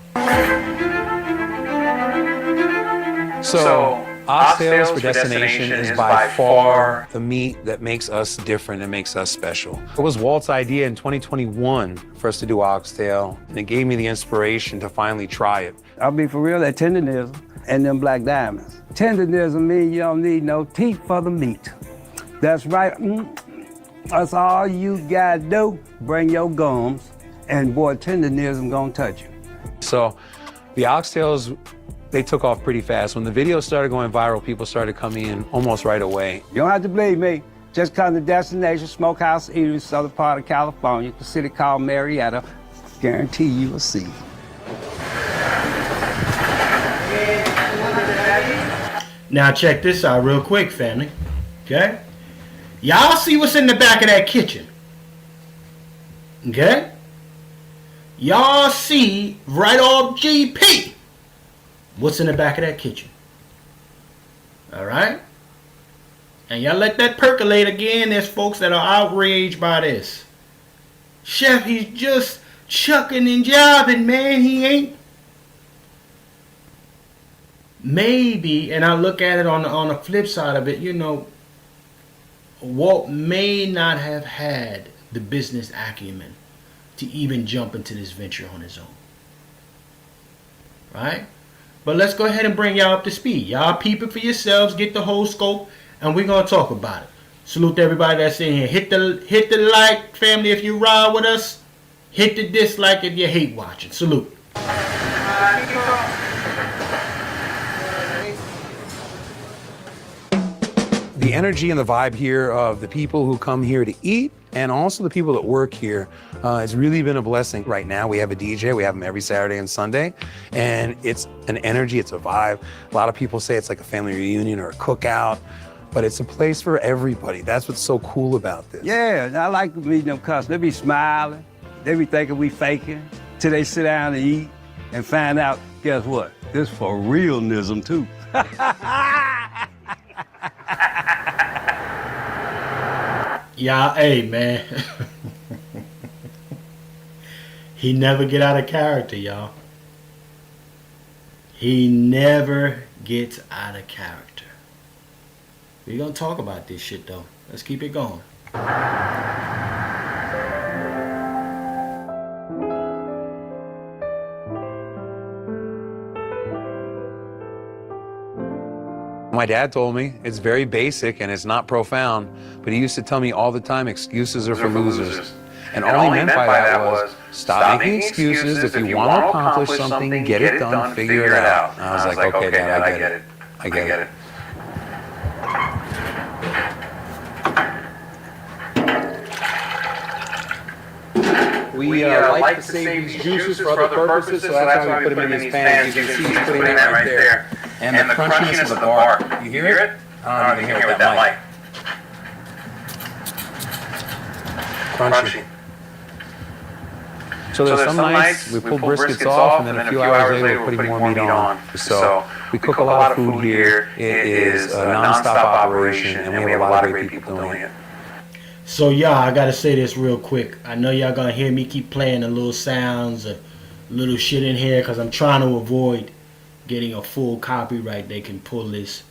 So, Oxtails for Destination is by far the meat that makes us different and makes us special. It was Walt's idea in 2021 for us to do oxtail, and it gave me the inspiration to finally try it. I'll be for real, that tenderism and them black diamonds. Tenderism means you don't need no teeth for the meat. That's right. That's all you gotta do. Bring your gums, and boy, tenderism gonna touch you. So the oxtails, they took off pretty fast. When the video started going viral, people started coming in almost right away. You don't have to believe me. Just come to Destination Smokehouse Eatery, southern part of California, the city called Marietta. Guarantee you will see. Now check this out real quick, family. Okay? Y'all see what's in the back of that kitchen. Okay? Y'all see right off GP what's in the back of that kitchen. Alright? And y'all let that percolate again. There's folks that are outraged by this. Chef, he's just chucking and jiving, man. He ain't. Maybe, and I look at it on the flip side of it, you know, Walt may not have had the business acumen to even jump into this venture on his own. Right? But let's go ahead and bring y'all up to speed. Y'all peep it for yourselves, get the whole scope, and we're going to talk about it. Salute to everybody that's in here. Hit the like, family, if you ride with us. Hit the dislike if you hate watching. Salute. The energy and the vibe here of the people who come here to eat and also the people that work here has really been a blessing. Right now we have a DJ, we have him every Saturday and Sunday, and it's an energy, it's a vibe. A lot of people say it's like a family reunion or a cookout, but it's a place for everybody. That's what's so cool about this. Yeah, I like meeting them customers. They be smiling, they be thinking we faking, till they sit down and eat and find out, guess what? This for realnism too. Yeah, hey, man. He never get out of character, y'all. He never gets out of character. We're going to talk about this shit, though. Let's keep it going. My dad told me it's very basic and it's not profound, but he used to tell me all the time, excuses are for losers. And all he meant by that was, stop making excuses. If you want to accomplish something, get it done, figure it out. And I was like, okay, Dad, I get it. I get it. We like to save these juices for other purposes, so that's why we put them in these pans. You can see he's putting that right there. And the crunchiness of the bark. You hear it? I don't even hear it with that mic. Crunchy. So there's some nights we pull briskets off, and then a few hours later we're putting more meat on. So we cook a lot of food here. It is a non-stop operation, and we have a lot of great people doing it. So, y'all, I got to say this real quick. I know y'all going to hear me keep playing the little sounds, little shit in here, because I'm trying to avoid getting a full copyright. They can pull this.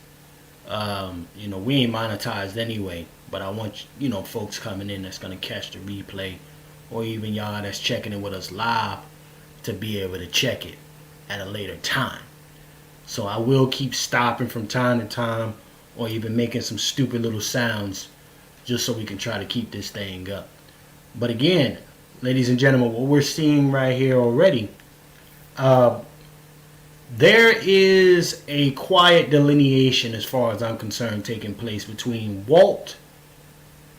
You know, we ain't monetized anyway, but I want, you know, folks coming in that's going to catch the replay, or even y'all that's checking in with us live to be able to check it at a later time. So I will keep stopping from time to time, or even making some stupid little sounds, just so we can try to keep this thing up. But again, ladies and gentlemen, what we're seeing right here already, there is a quiet delineation, as far as I'm concerned, taking place between Walt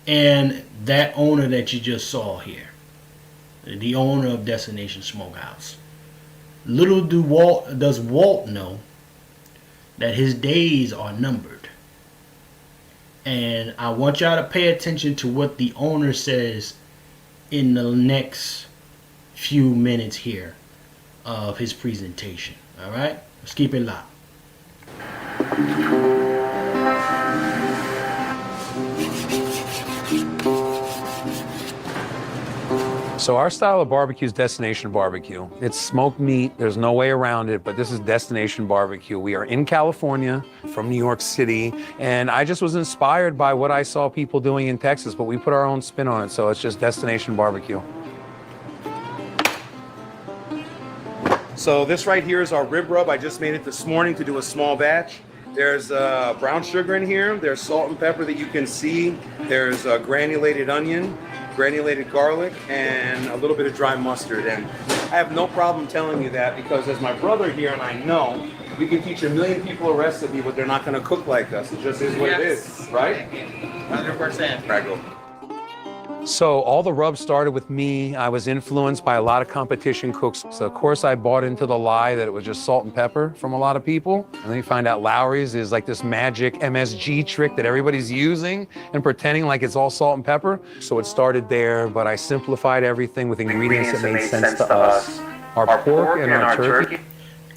and that owner that you just saw here, the owner of Destination Smokehouse. Little does Walt know that his days are numbered. And I want y'all to pay attention to what the owner says in the next few minutes here of his presentation. All right? Let's keep it locked. So our style of barbecue is Destination Barbecue. It's smoked meat. There's no way around it, but this is Destination Barbecue. We are in California from New York City, and I just was inspired by what I saw people doing in Texas, but we put our own spin on it, so it's just Destination Barbecue. So this right here is our rib rub. I just made it this morning to do a small batch. There's brown sugar in here. There's salt and pepper that you can see. There's granulated onion, granulated garlic, and a little bit of dry mustard. And I have no problem telling you that, because as my brother here and I know, we can teach a million people a recipe, but they're not going to cook like us. It just is what it is, right? 100%. Prego. So all the rub started with me. I was influenced by a lot of competition cooks. So of course I bought into the lie that it was just salt and pepper from a lot of people. And then you find out Lawry's is like this magic MSG trick that everybody's using and pretending like it's all salt and pepper. So it started there, but I simplified everything with ingredients that made sense to us. Our pork and our turkey.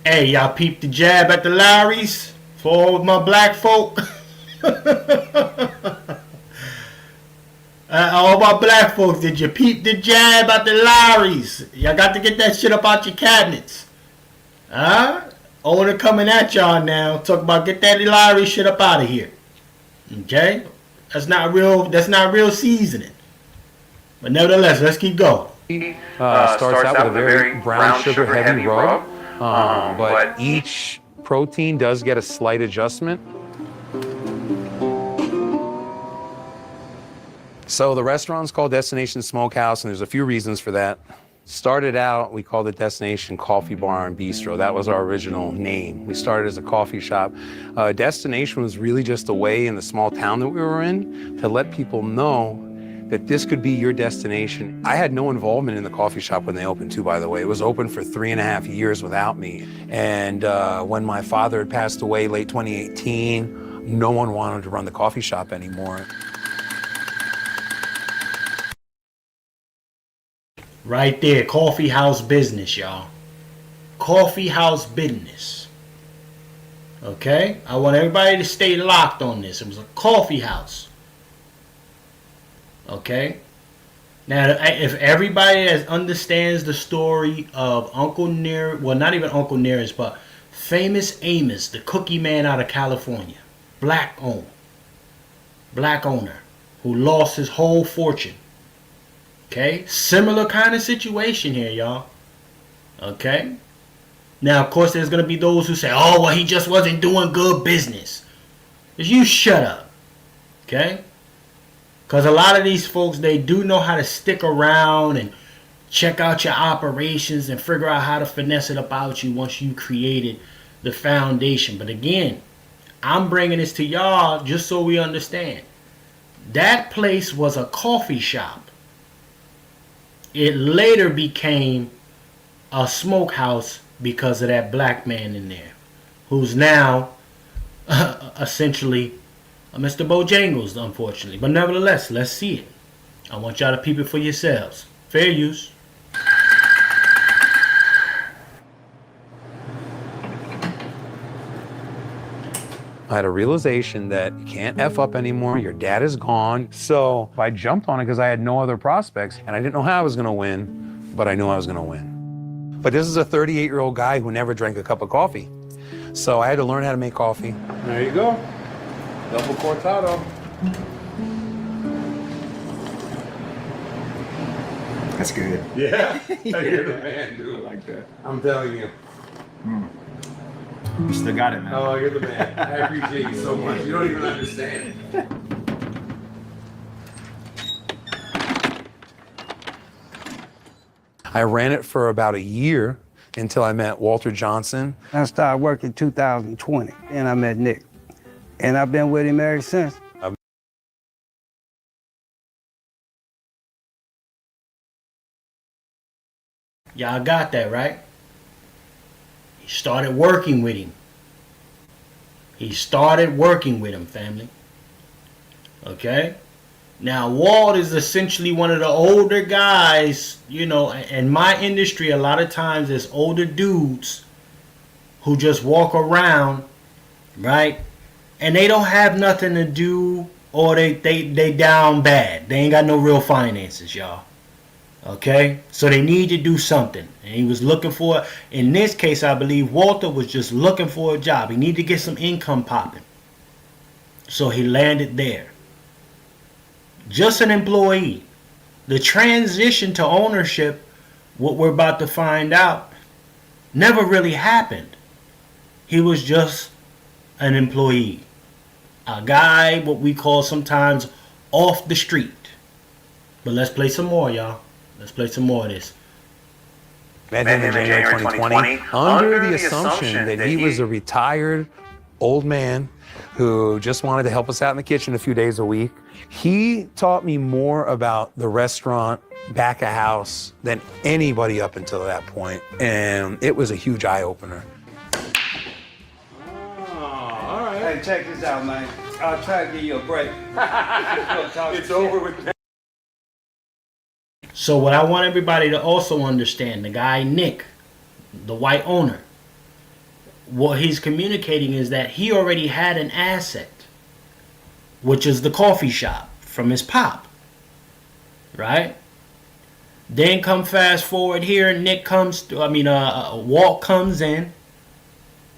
Hey, y'all peep the jab at the Lawry's for all of my black folk. All my black folks, did you peep the jab at the Lawry's? Y'all got to get that shit up out your cabinets. Huh? Owner coming at y'all now. Talk about get that Lawry shit up out of here. Okay? That's not real seasoning. But nevertheless, let's keep going. Starts out with a very brown sugar heavy rub. But each protein does get a slight adjustment. So the restaurant's called Destination Smokehouse, and there's a few reasons for that. Started out, we called it Destination Coffee Bar and Bistro. That was our original name. We started as a coffee shop. Destination was really just a way in the small town that we were in to let people know that this could be your destination. I had no involvement in the coffee shop when they opened too, by the way. It was open for 3.5 years without me. And when my father had passed away late 2018, no one wanted to run the coffee shop anymore. Right there, coffee house business, y'all. Coffee house business. Okay? I want everybody to stay locked on this. It was a coffee house. Okay? Now, if everybody that understands the story of Uncle Near, well, not even Uncle Nearest, but Famous Amos, the cookie man out of California, black owner, who lost his whole fortune. Okay, similar kind of situation here, y'all. Okay, now of course there's gonna be those who say, "Oh, well, he just wasn't doing good business." Just you shut up, okay? Because a lot of these folks, they do know how to stick around and check out your operations and figure out how to finesse it about you once you created the foundation. But again, I'm bringing this to y'all just so we understand. That place was a coffee shop. It later became a smokehouse because of that black man in there, who's now essentially Mr. Bojangles, unfortunately. But nevertheless, let's see it. I want y'all to peep it for yourselves. Fair use. I had a realization that you can't F up anymore. Your dad is gone. So I jumped on it because I had no other prospects and I didn't know how I was going to win, but I knew I was going to win. But this is a 38-year-old guy who never drank a cup of coffee. So I had to learn how to make coffee. There you go. Double cortado. That's good. Yeah. You're the man, dude. Like that. I'm telling you. You still got it, man. Oh, you're the man. I appreciate you so much. You don't even understand. I ran it for about a year until I met Walter Johnson. I started working 2020, and I met Nick. And I've been with him ever since. Y'all got that, right? He started working with him. He started working with him, family. Okay? Now, Walt is essentially one of the older guys, you know, in my industry, a lot of times there's older dudes who just walk around, right? And they don't have nothing to do, or they down bad. They ain't got no real finances, y'all. Okay? So they need to do something. And he was looking for, in this case, I believe Walter was just looking for a job. He needed to get some income popping. So he landed there. Just an employee. The transition to ownership, what we're about to find out, never really happened. He was just an employee. A guy, what we call sometimes off the street. But let's play some more, y'all. Let's play some more of this. Met him in January 2020 under the assumption that he was a retired old man who just wanted to help us out in the kitchen a few days a week. He taught me more about the restaurant back of house than anybody up until that point, and it was a huge eye-opener. Hey, check this out, man. I'll try to give you a break. It's over with that. So what I want everybody to also understand, the guy Nick, the white owner, what he's communicating is that he already had an asset, which is the coffee shop from his pop, right? Then come fast forward here, Nick comes, Walt comes in.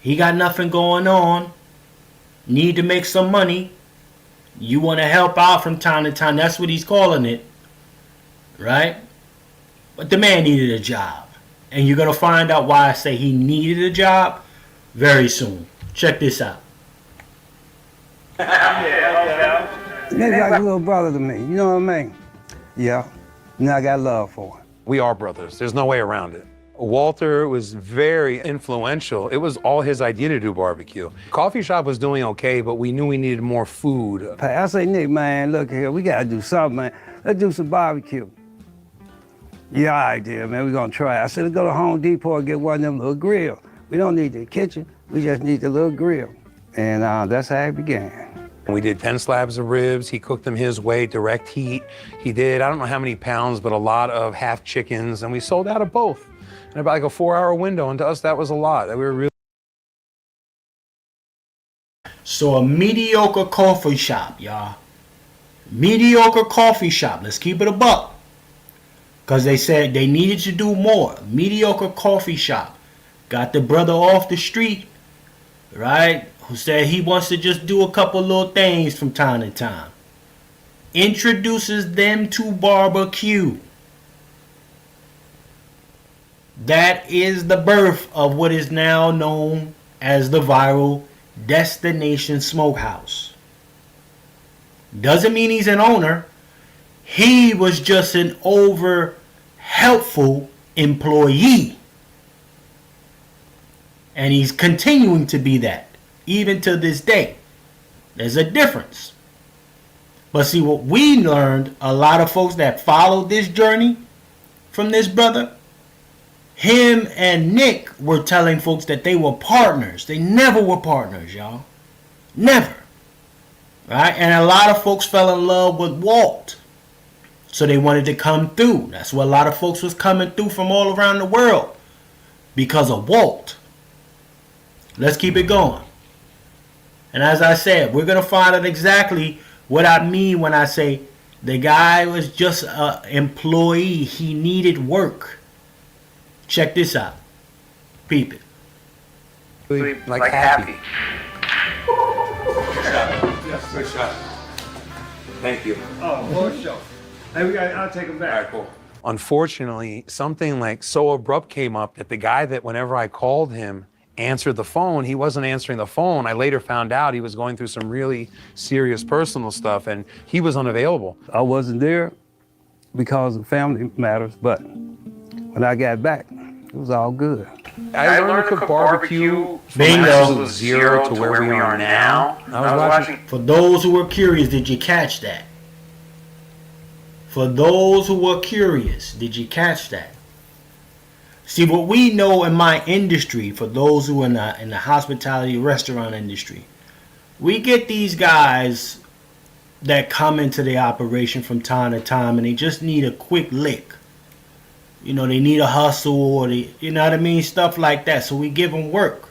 He got nothing going on. Need to make some money. You want to help out from time to time. That's what he's calling it. Right? But the man needed a job. And you're going to find out why I say he needed a job very soon. Check this out. Nick's like a little brother to me, you know what I mean? Yeah, and I got love for him. We are brothers. There's no way around it. Walter was very influential. It was all his idea to do barbecue. Coffee shop was doing okay, but we knew we needed more food. I say, Nick, man, look here, we gotta do something, man. Let's do some barbecue. Yeah, idea, man, we're gonna try. I said, let's go to Home Depot and get one of them little grills. We don't need the kitchen, we just need the little grill. And that's how it began. We did 10 slabs of ribs. He cooked them his way, direct heat. He did, I don't know how many pounds, but a lot of half chickens, and we sold out of both in about like a 4-hour window, and to us, that was a lot. We were really. So a mediocre coffee shop, y'all. Mediocre coffee shop. Let's keep it a buck. Because they said they needed to do more. Mediocre coffee shop. Got the brother off the street, right? Who said he wants to just do a couple little things from time to time. Introduces them to barbecue. That is the birth of what is now known as the viral Destination Smokehouse. Doesn't mean he's an owner. He was just an over helpful employee. And he's continuing to be that, even to this day. There's a difference. But see, what we learned, a lot of folks that followed this journey from this brother, him and Nick were telling folks that they were partners. They never were partners, y'all. Never. Right? And a lot of folks fell in love with Walt. So they wanted to come through. That's what a lot of folks was coming through from all around the world. Because of Walt. Let's keep it going. And as I said, we're going to find out exactly what I mean when I say the guy was just an employee. He needed work. Check this out. Peep it. Like happy. Good shot. Thank you. Oh, for sure. Hey, I'll take him back. All right, cool. Unfortunately, something like so abrupt came up that the guy that whenever I called him answered the phone, he wasn't answering the phone. I later found out he was going through some really serious personal stuff and he was unavailable. I wasn't there because of family matters, but When I got back, it was all good. I learned to cook barbecue from Bingo. absolute zero to where we are now. I was watching. For those who were curious, did you catch that? For those who were curious, did you catch that? See, what we know in my industry, for those who are in the hospitality restaurant industry, we get these guys that come into the operation from time to time and they just need a quick lick. You know, they need a hustle or they, you know what I mean? Stuff like that. So we give them work,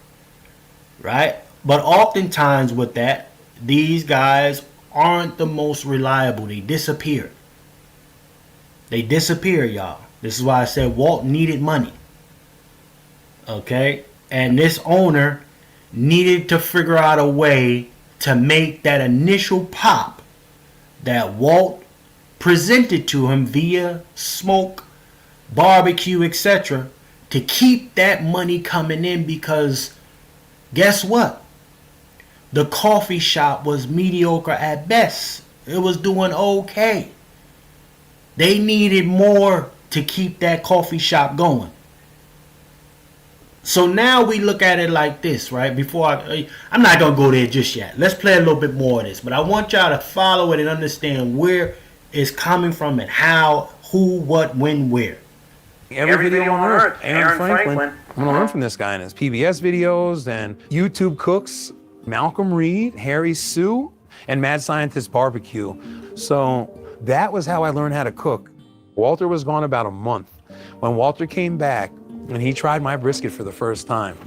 right? But oftentimes with that, these guys aren't the most reliable. They disappear. They disappear, y'all. This is why I said Walt needed money. Okay? And this owner needed to figure out a way to make that initial pop that Walt presented to him via smoke, barbecue, etc., to keep that money coming in, because guess what? The coffee shop was mediocre at best. It was doing okay. They needed more to keep that coffee shop going. So now we look at it like this, right? I'm not going to go there just yet. Let's play a little bit more of this. But I want y'all to follow it and understand where it's coming from and how, who, what, when, where. Every video on earth, Aaron Franklin. I'm going to learn from this guy in his PBS videos and YouTube cooks, Malcolm Reed, Harry Sue, and Mad Scientist Barbecue. So that was how I learned how to cook. Walter was gone about a month. When Walter came back and he tried my brisket for the first time,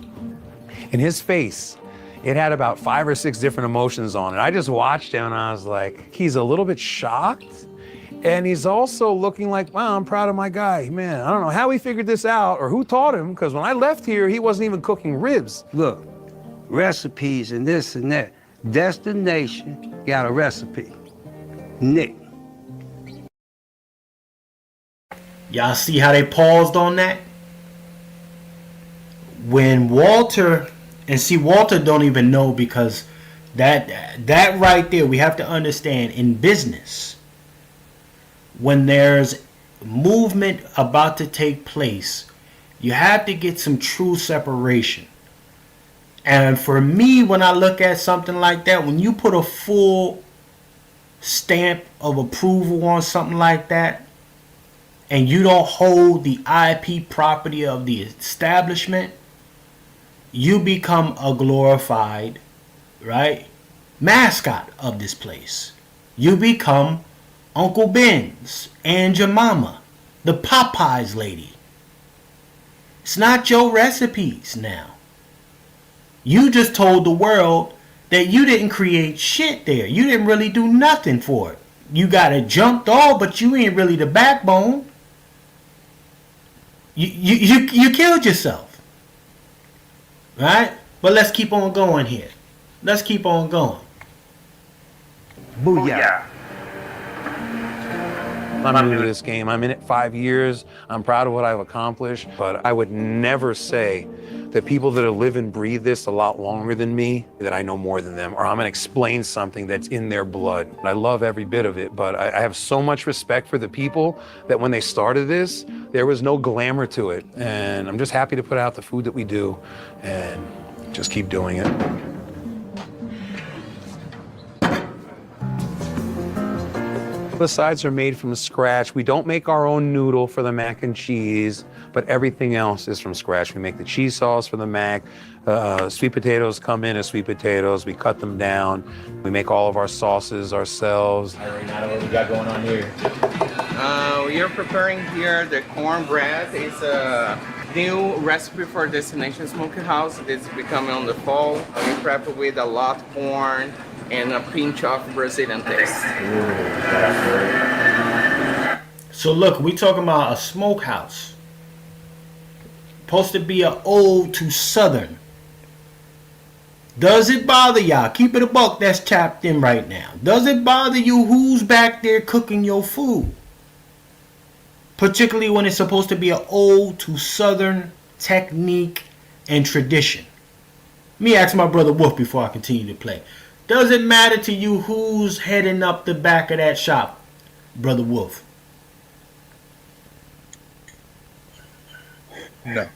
in his face, it had about 5 or 6 different emotions on it. I just watched him and I was like, he's a little bit shocked. And he's also looking like, wow, I'm proud of my guy. Man, I don't know how he figured this out or who taught him, because when I left here, he wasn't even cooking ribs. Look, recipes and this and that. Destination got a recipe. Nick. Y'all see how they paused on that? When Walter, and see, Walter don't even know, because that right there, we have to understand, in business, when there's movement about to take place, you have to get some true separation. And for me, when I look at something like that, when you put a full stamp of approval on something like that, and you don't hold the IP property of the establishment, you become a glorified, right, mascot of this place. You become Uncle Ben's, Aunt Jemima, the Popeyes lady. It's not your recipes now. You just told the world that you didn't create shit there. You didn't really do nothing for it. You got it jumped off, but you ain't really the backbone. You killed yourself. Right? But let's keep on going here. Let's keep on going. Booyah. I'm new to this game. I'm in it 5 years. I'm proud of what I've accomplished, but I would never say that people that live and breathe this a lot longer than me, that I know more than them, or I'm gonna explain something that's in their blood. I love every bit of it, but I have so much respect for the people that when they started this, there was no glamour to it. And I'm just happy to put out the food that we do and just keep doing it. The sides are made from scratch. We don't make our own noodle for the mac and cheese, but everything else is from scratch. We make the cheese sauce for the mac. Sweet potatoes come in as sweet potatoes. We cut them down. We make all of our sauces ourselves. All right, Renato, what we got going on here? We are preparing here the cornbread. It's a new recipe for Destination Smokehouse. It's becoming on the fall. We prep it with a lot of corn and a pinch of Brazilian taste. So look, we talking about a smokehouse. Supposed to be an ode to Southern. Does it bother y'all? Keep it a buck that's tapped in right now. Does it bother you who's back there cooking your food? Particularly when it's supposed to be an ode to Southern technique and tradition. Let me ask my brother Wolf before I continue to play. Does it matter to you who's heading up the back of that shop, Brother Wolf? No.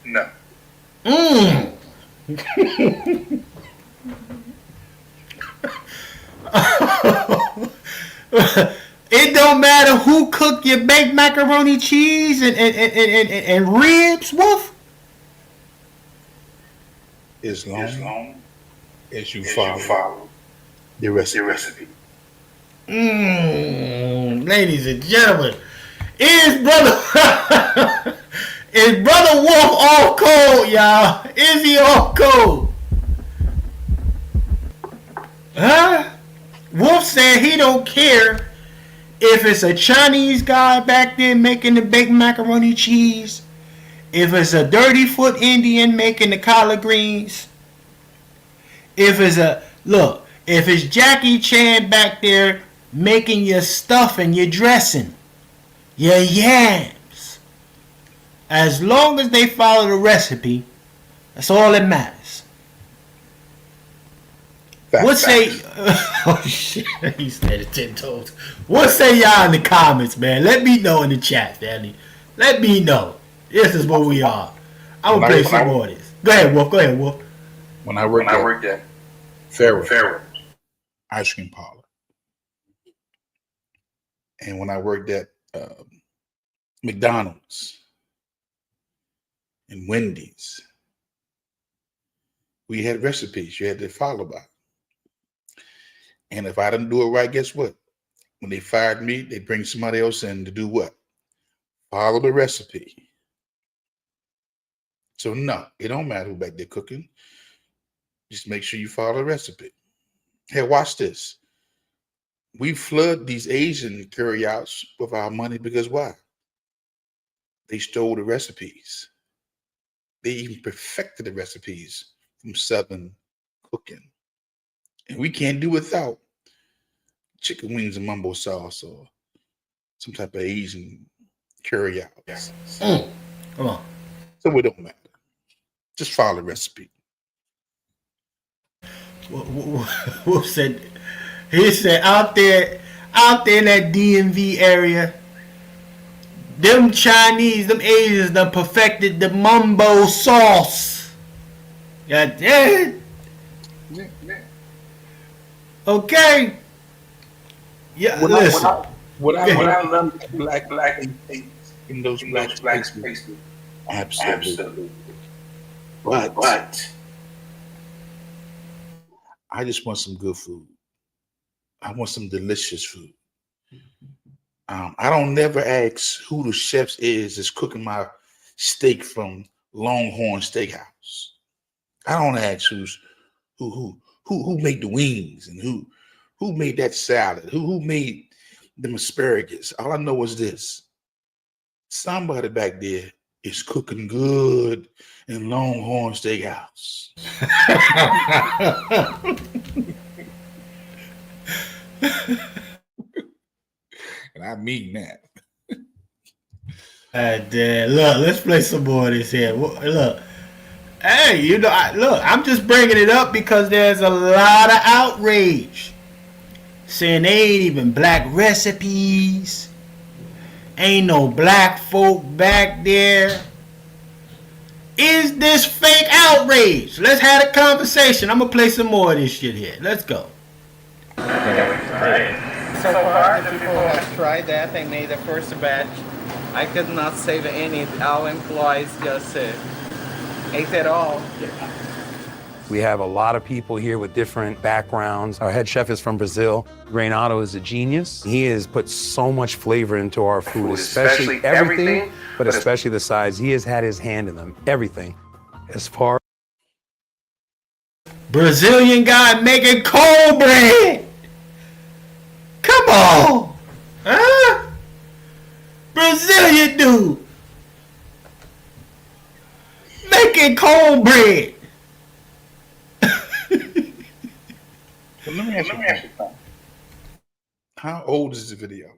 Mmm. It don't matter who cooked your baked macaroni cheese and ribs, Wolf. As long as you follow the recipe. Ladies and gentlemen, is brother is brother Wolf off cold, y'all? Is he off cold? Huh? Wolf said he don't care if it's a Chinese guy back there making the baked macaroni cheese, if it's a dirty foot Indian making the collard greens, if it's Jackie Chan back there making your stuffing, your dressing, your yams. As long as they follow the recipe, that's all that matters. What say? Oh shit! He said it 10 toes. What say y'all in the comments, man? Let me know in the chat, Danny. Let me know. This is what we are. I'm gonna play some more of this. Go ahead, Wolf. When I worked at Farrell ice cream parlor, and when I worked at McDonald's and Wendy's, we had recipes you had to follow by. And if I didn't do it right, guess what? When they fired me, they'd bring somebody else in to do what? Follow the recipe. So no, it don't matter who back there cooking. Just make sure you follow the recipe. Hey, watch this. We flood these Asian carryouts with our money because why? They stole the recipes. They even perfected the recipes from Southern cooking. And we can't do without chicken wings and mumbo sauce or some type of Asian curry out. Come on. So it don't matter. Just follow the recipe. Wolf said, he said out there in that DMV area, them Chinese, them Asians done perfected the mumbo sauce. God damn. Okay. Yeah, listen. What I love black in those black spaces. Absolutely. But I just want some good food. I want some delicious food. I don't never ask who the chef is that's cooking my steak from Longhorn Steakhouse. I don't ask who made the wings and who made that salad, who made them asparagus. All I know is this: somebody back there is cooking good in Longhorn Steakhouse. And I mean that. Look, let's play some more of this here. Look, hey, I'm just bringing it up because there's a lot of outrage saying they ain't even black recipes. Ain't no black folk back there. Is this fake outrage? Let's have a conversation. I'm gonna play some more of this shit here. Let's go. So far, the people have tried that. They made the first batch. I could not save any. Our employees just ate it all. We have a lot of people here with different backgrounds. Our head chef is from Brazil. Renato is a genius. He has put so much flavor into our food, especially everything, but especially the sides. He has had his hand in them, everything. As far Brazilian guy making cold bread. Come on. Huh? Brazilian dude making cold bread. Let me ask you something. How old is the video?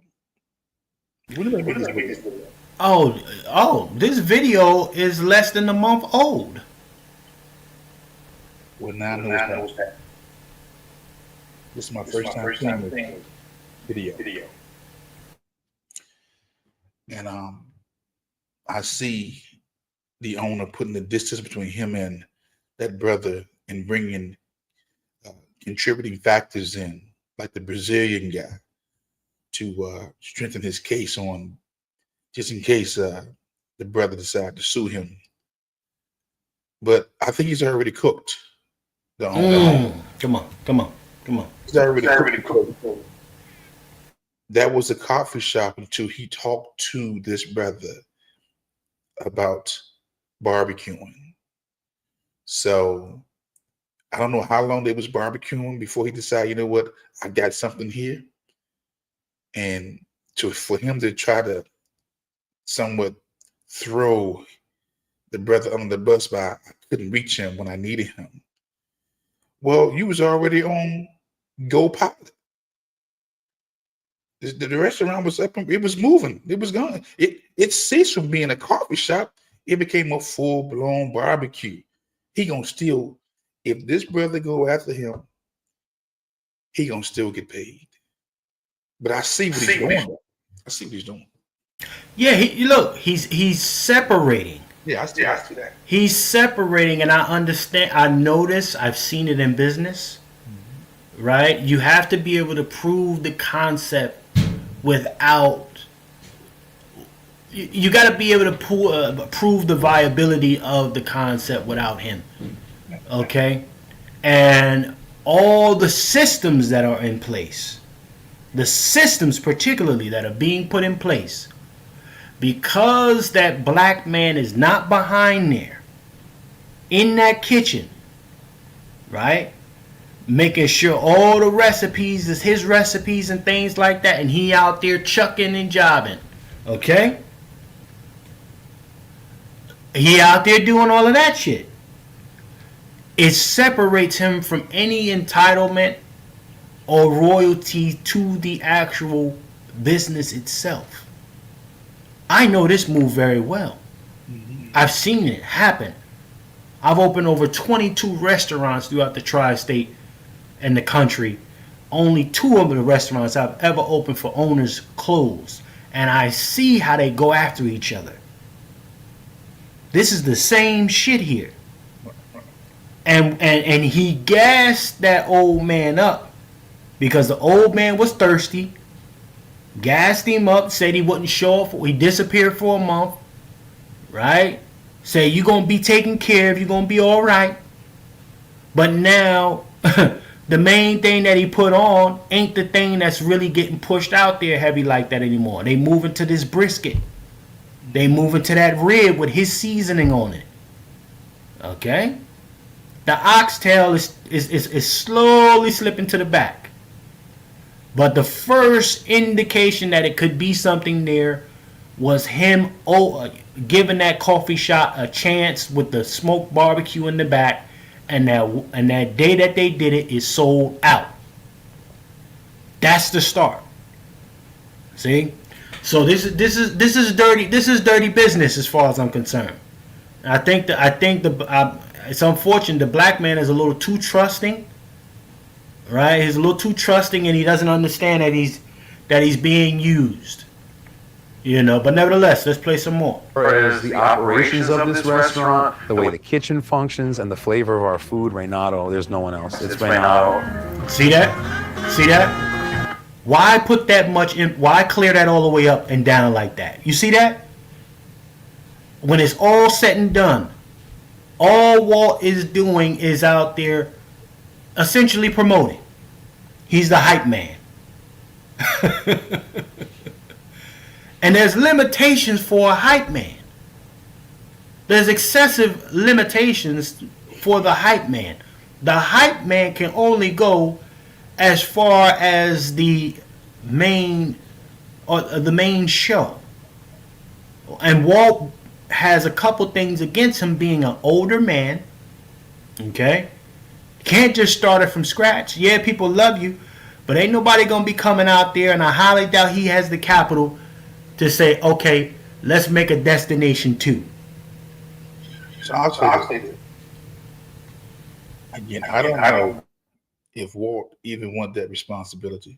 When did I make this video? Oh, this video is less than a month old. Well, now I know that. This is my first time seeing this video. And I see the owner putting the distance between him and that brother and bringing contributing factors in, like the Brazilian guy, to strengthen his case on, just in case the brother decided to sue him. But I think he's already cooked. The owner. Come on. He's already cooked. That was a coffee shop until he talked to this brother about barbecuing. So I don't know how long they was barbecuing before he decided, you know what, I got something here. And for him to try to somewhat throw the brother under the bus by I couldn't reach him when I needed him. Well, you was already on Go Pilot. The restaurant was up and it was moving. It was going. It ceased from being a coffee shop. It became a full-blown barbecue. He gonna still, if this brother go after him, he gonna still get paid. But I see what he's doing. I see what he's doing. Yeah, he's separating. Yeah, I see that. He's separating, and I understand. I notice. I've seen it in business. Right? You have to be able to prove the concept without. You got to be able to prove the viability of the concept without him. Okay? And all the systems that are in place, the systems particularly that are being put in place, because that black man is not behind there in that kitchen, right? Making sure all the recipes is his recipes and things like that, and he out there chucking and jobbing, okay? He out there doing all of that shit. It separates him from any entitlement or royalty to the actual business itself. I know this move very well. I've seen it happen. I've opened over 22 restaurants throughout the tri-state and the country. Only 2 of the restaurants I've ever opened for owners closed. And I see how they go after each other. This is the same shit here. And he gassed that old man up because the old man was thirsty. Gassed him up, said he wouldn't show up. He disappeared for a month, right? Say you're going to be taken care of. You're going to be all right. But now the main thing that he put on ain't the thing that's really getting pushed out there heavy like that anymore. They moving to this brisket. They moving to that rib with his seasoning on it. Okay? The oxtail is slowly slipping to the back. But the first indication that it could be something there was him giving that coffee shop a chance with the smoked barbecue in the back, and that day that they did it is sold out. That's the start. See, so this is dirty business as far as I'm concerned. I think it's unfortunate the black man is a little too trusting. Right, he's a little too trusting, and he doesn't understand that he's being used. You know, but nevertheless, let's play some more. As the operations of this restaurant, the way the kitchen functions, and the flavor of our food, Renato, there's no one else. It's Renato. See that? See that? Why put that much in? Why clear that all the way up and down like that? You see that? When it's all said and done, all Walt is doing is out there essentially promoting. He's the hype man. And there's limitations for a hype man. There's excessive limitations for the hype man. The hype man can only go as far as the main show. And Walt has a couple things against him being an older man. Okay? Can't just start it from scratch. Yeah, people love you, but ain't nobody gonna be coming out there, and I highly doubt he has the capital to say, okay, let's make a destination 2. So I'll say this. Again, I don't know if Walt even want that responsibility.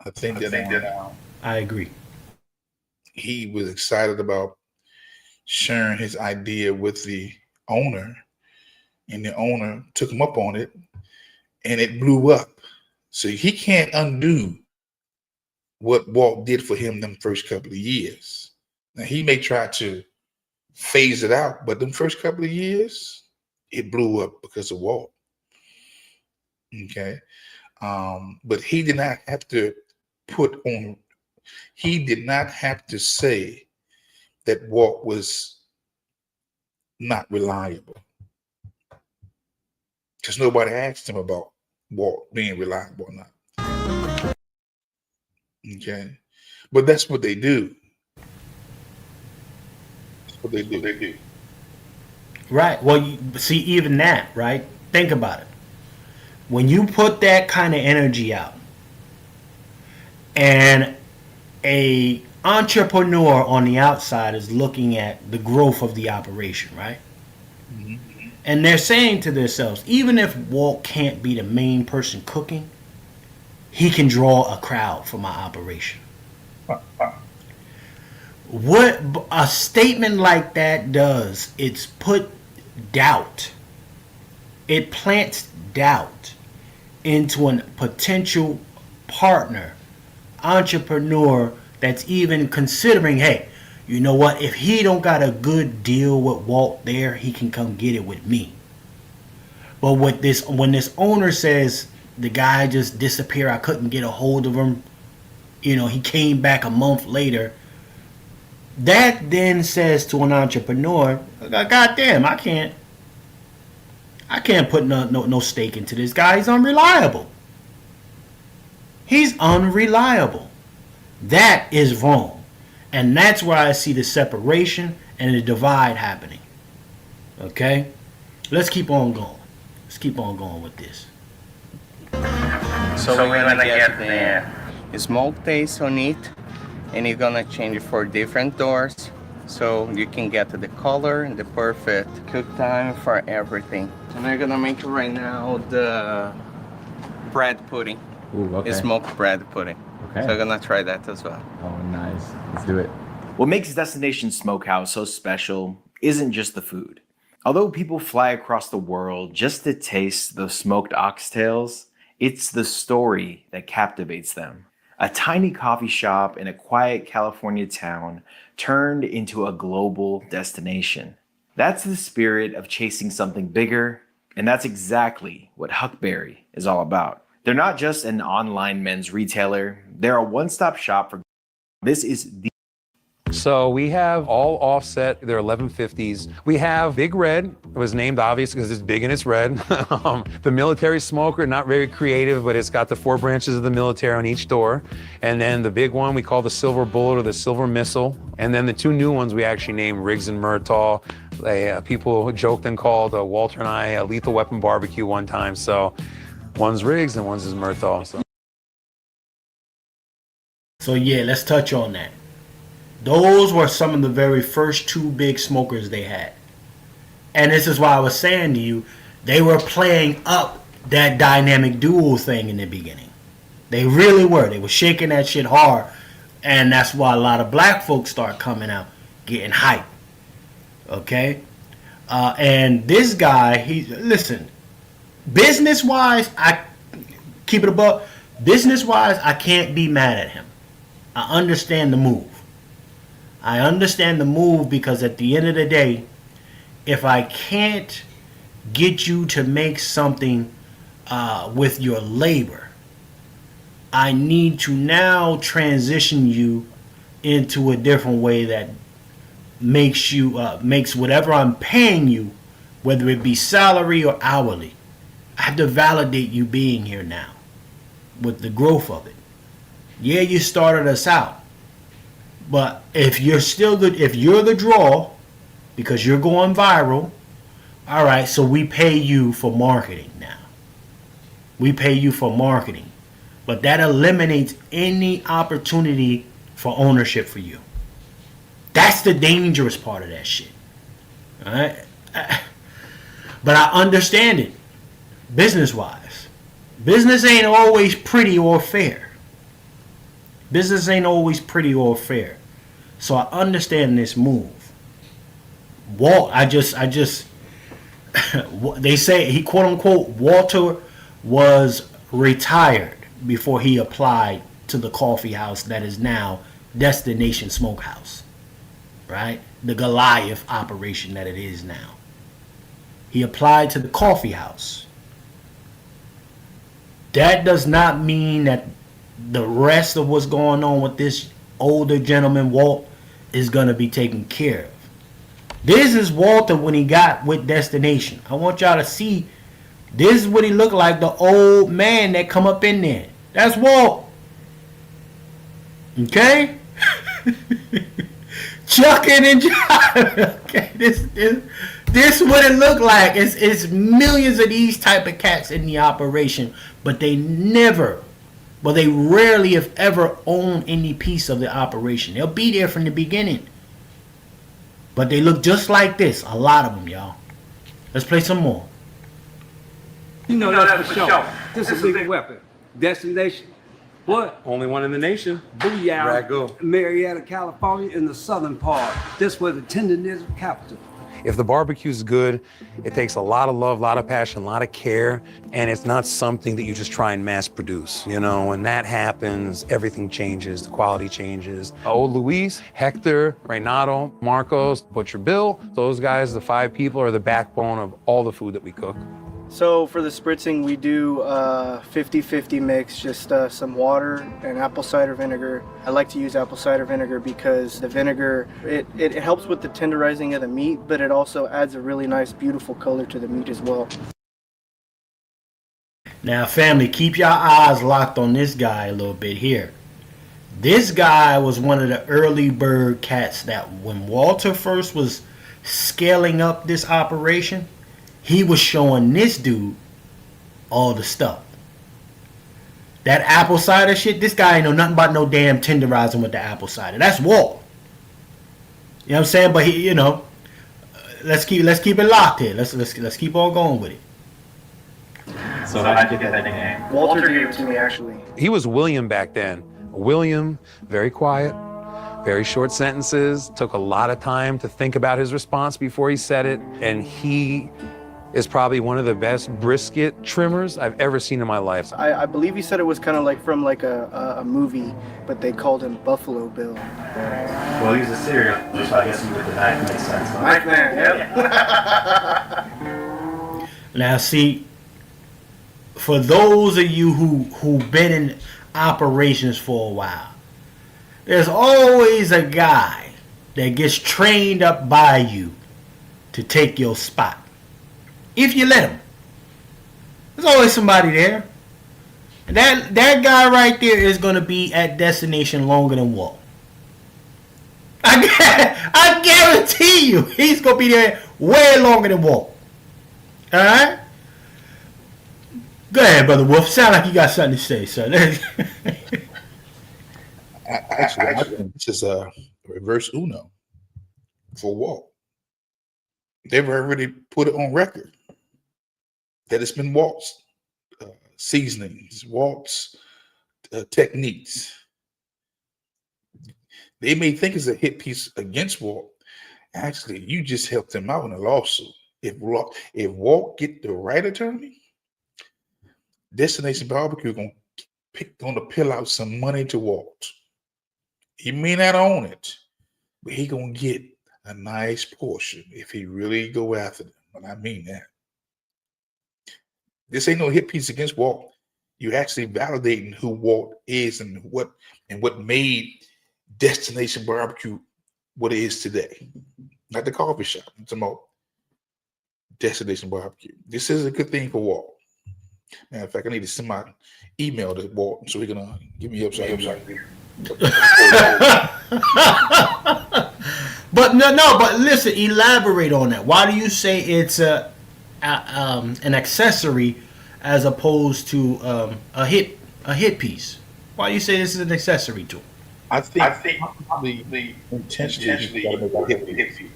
I think that I agree. he was excited about sharing his idea with the owner, and the owner took him up on it, and it blew up. So he can't undo what Walt did for him them first couple of years. Now he may try to phase it out, but them first couple of years, it blew up because of Walt. Okay. But he did not have to say that Walt was not reliable, because nobody asked him about Walt being reliable or not. Okay. But that's what they do. That's what they do. Right. Well, see, even that, right? Think about it. When you put that kind of energy out, and a entrepreneur on the outside is looking at the growth of the operation, right? Mm-hmm. And they're saying to themselves, even if Walt can't be the main person cooking, he can draw a crowd for my operation. What a statement like that does, it's put doubt. It plants doubt into a potential partner, entrepreneur that's even considering, hey, you know what? If he don't got a good deal with Walt there, he can come get it with me. But when this owner says the guy just disappeared, I couldn't get a hold of him, he came back a month later, that then says to an entrepreneur, God damn, I can't put no stake into this guy. He's unreliable. He's unreliable. That is wrong. And that's where I see the separation and the divide happening. Okay? Let's keep on going. Let's keep on going with this. So we're gonna get the smoke taste on it, and you're gonna change it for different doors, so you can get the color and the perfect cook time for everything. And we're gonna make right now the bread pudding. Ooh, okay. Smoked bread pudding. Okay. So we're gonna try that as well. Oh, nice. Let's do it. What makes Destination Smokehouse so special isn't just the food. Although people fly across the world just to taste those smoked oxtails, it's the story that captivates them. A tiny coffee shop in a quiet California town turned into a global destination. That's the spirit of chasing something bigger, and that's exactly what Huckberry is all about. They're not just an online men's retailer, they're a one-stop shop for. This is the. So we have all offset, they're 1150s. We have Big Red, it was named obvious because it's big and it's red. The military smoker, not very creative, but it's got the 4 branches of the military on each door. And then the big one we call the Silver Bullet or the Silver Missile. And then the 2 new ones we actually named Riggs and Murtaugh. People joked and called Walter and I a lethal weapon barbecue one time. So one's Riggs and one's is Murtaugh. So yeah, let's touch on that. Those were some of the very first 2 big smokers they had. And this is why I was saying to you, they were playing up that dynamic duo thing in the beginning. They really were. They were shaking that shit hard. And that's why a lot of black folks start coming out, getting hyped. Okay? And this guy, listen, business-wise, I keep it above. Business-wise, I can't be mad at him. I understand the move. I understand the move because at the end of the day, if I can't get you to make something with your labor, I need to now transition you into a different way that makes whatever I'm paying you, whether it be salary or hourly, I have to validate you being here now with the growth of it. Yeah, you started us out. But if you're the draw, because you're going viral, all right, so we pay you for marketing now. We pay you for marketing. But that eliminates any opportunity for ownership for you. That's the dangerous part of that shit. All right? But I understand it, business-wise. Business ain't always pretty or fair. Business ain't always pretty or fair. So I understand this move. Walt, they say he quote unquote Walter was retired before he applied to the coffee house that is now Destination Smokehouse, right? The Goliath operation that it is now. He applied to the coffee house. That does not mean that the rest of what's going on with this older gentleman, Walt, is going to be taken care of. This is Walter when he got with Destination. I want y'all to see. This is what he looked like, the old man that come up in there. That's Walt. Okay? Chucking and jiving. Okay, this is what it looked like. It's millions of these type of cats in the operation, but they rarely if ever own any piece of the operation. They'll be there from the beginning. But they look just like this. A lot of them, y'all. Let's play some more. You know that's for sure. This is a big weapon. Destination. What? Only one in the nation. Booyah. Ragu. Marietta, California, in the southern part. This was the tenderism capital. If the barbecue is good, it takes a lot of love, a lot of passion, a lot of care, and it's not something that you just try and mass produce. You know, when that happens, everything changes, the quality changes. Old Luis, Hector, Renato, Marcos, Butcher Bill, those guys, the 5 people, are the backbone of all the food that we cook. So for the spritzing, we do 50-50 mix, just some water and apple cider vinegar. I like to use apple cider vinegar because the vinegar, it helps with the tenderizing of the meat, but it also adds a really nice, beautiful color to the meat as well. Now, family, keep your eyes locked on this guy a little bit here. This guy was one of the early bird cats that when Walter first was scaling up this operation, he was showing this dude all the stuff. That apple cider shit, this guy ain't know nothing about no damn tenderizing with the apple cider. That's Walt. You know what I'm saying? But he, let's keep it locked here. Let's keep on going with it. So how did you get that name? Walter gave it to me, actually. He was William back then. William, very quiet, very short sentences, took a lot of time to think about his response before he said it, and he is probably one of the best brisket trimmers I've ever seen in my life. I believe he said it was kind of like from like a movie, but they called him Buffalo Bill. Well, he's a serial, so I guess you with the knife makes sense. Huh? Knife man, yep. Now, see, for those of you who've been in operations for a while, there's always a guy that gets trained up by you to take your spot. If you let him. There's always somebody there. And that guy right there is going to be at Destination longer than Walt. I guarantee you he's going to be there way longer than Walt. Alright? Go ahead, Brother Wolf. Sound like you got something to say, sir. Actually, I think this is a reverse Uno for Walt. They've already put it on record that it's been Walt's seasonings, Walt's techniques. They may think it's a hit piece against Walt. Actually, you just helped him out in a lawsuit. If Walt get the right attorney, Destination Barbecue gonna pill out some money to Walt. He may not own it, but he gonna get a nice portion if he really go after them. And I mean that. This ain't no hit piece against Walt. You're actually validating who Walt is and what made Destination Barbecue what it is today. Not the coffee shop. I'm talking about Destination Barbecue. This is a good thing for Walt. Matter of fact, I need to send my email to Walt so he's gonna give me upside. But but listen, elaborate on that. Why do you say it's an accessory as opposed to a hit piece? Why do you say this is an accessory to it? I think the intentionally got to make a hit piece.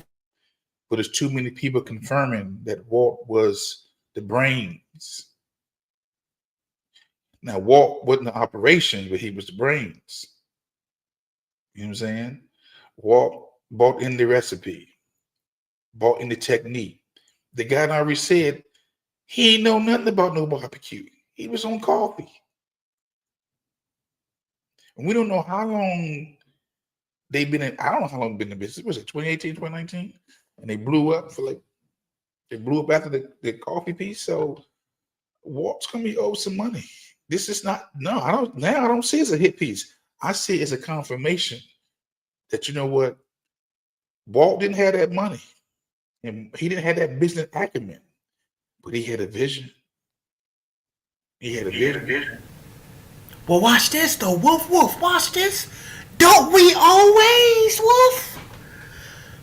But there's too many people confirming that Walt was the brains. Now, Walt wasn't the operation, but he was the brains. You know what I'm saying? Walt bought in the recipe. bought into technique. The guy already said he ain't know nothing about no barbecue. He was on coffee. And we don't know how long they've been in, I don't know how long they've been in business. Was it 2018, 2019? And they blew up after the coffee piece. So Walt's gonna be owed some money. This is not, I don't see it as a hit piece. I see it as a confirmation that, you know what, Walt didn't have that money and he didn't have that business acumen, but he had a vision. He had a vision. Well, watch this though, Wolf, watch this. Don't we always, Wolf?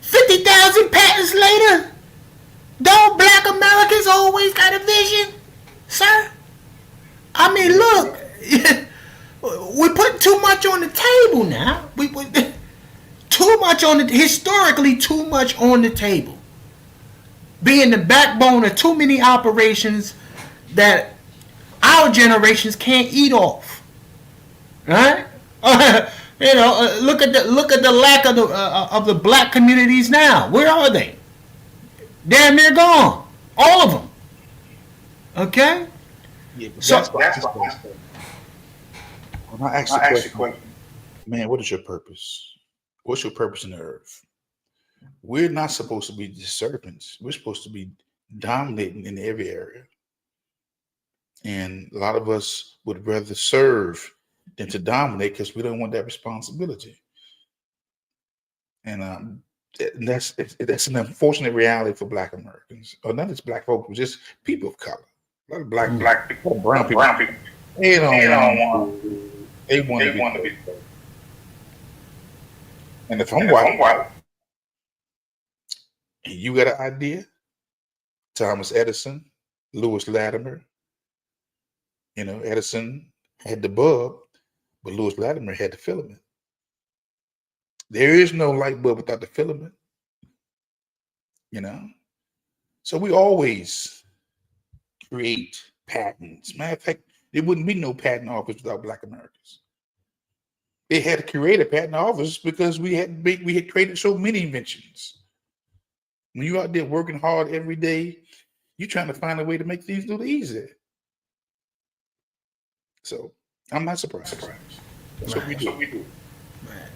50,000 patents later, don't black Americans always got a vision, sir? I mean, look, we're putting too much on the table now. We too much historically too much on the table. Being the backbone of too many operations that our generations can't eat off. Right? Look at the lack of the black communities now. Where are they? Damn near gone. All of them. Okay? Yeah, but So- that's when I ask the question, man, what is your purpose? What's your purpose in the earth? We're not supposed to be the serpents. We're supposed to be dominating in every area. And a lot of us would rather serve than to dominate because we don't want that responsibility. And that's an unfortunate reality for Black Americans, or not just Black folks, but just people of color. A lot of black people, brown people. They want to be. And if I'm white, and you got an idea, Thomas Edison, Lewis Latimer, Edison had the bulb, but Lewis Latimer had the filament. There is no light bulb without the filament, So we always create patents. Matter of fact, there wouldn't be no patent office without Black Americans. They had to create a patent office because we had created so many inventions. When you're out there working hard every day, you're trying to find a way to make things a little easier. So I'm not surprised. That's what we do. Man.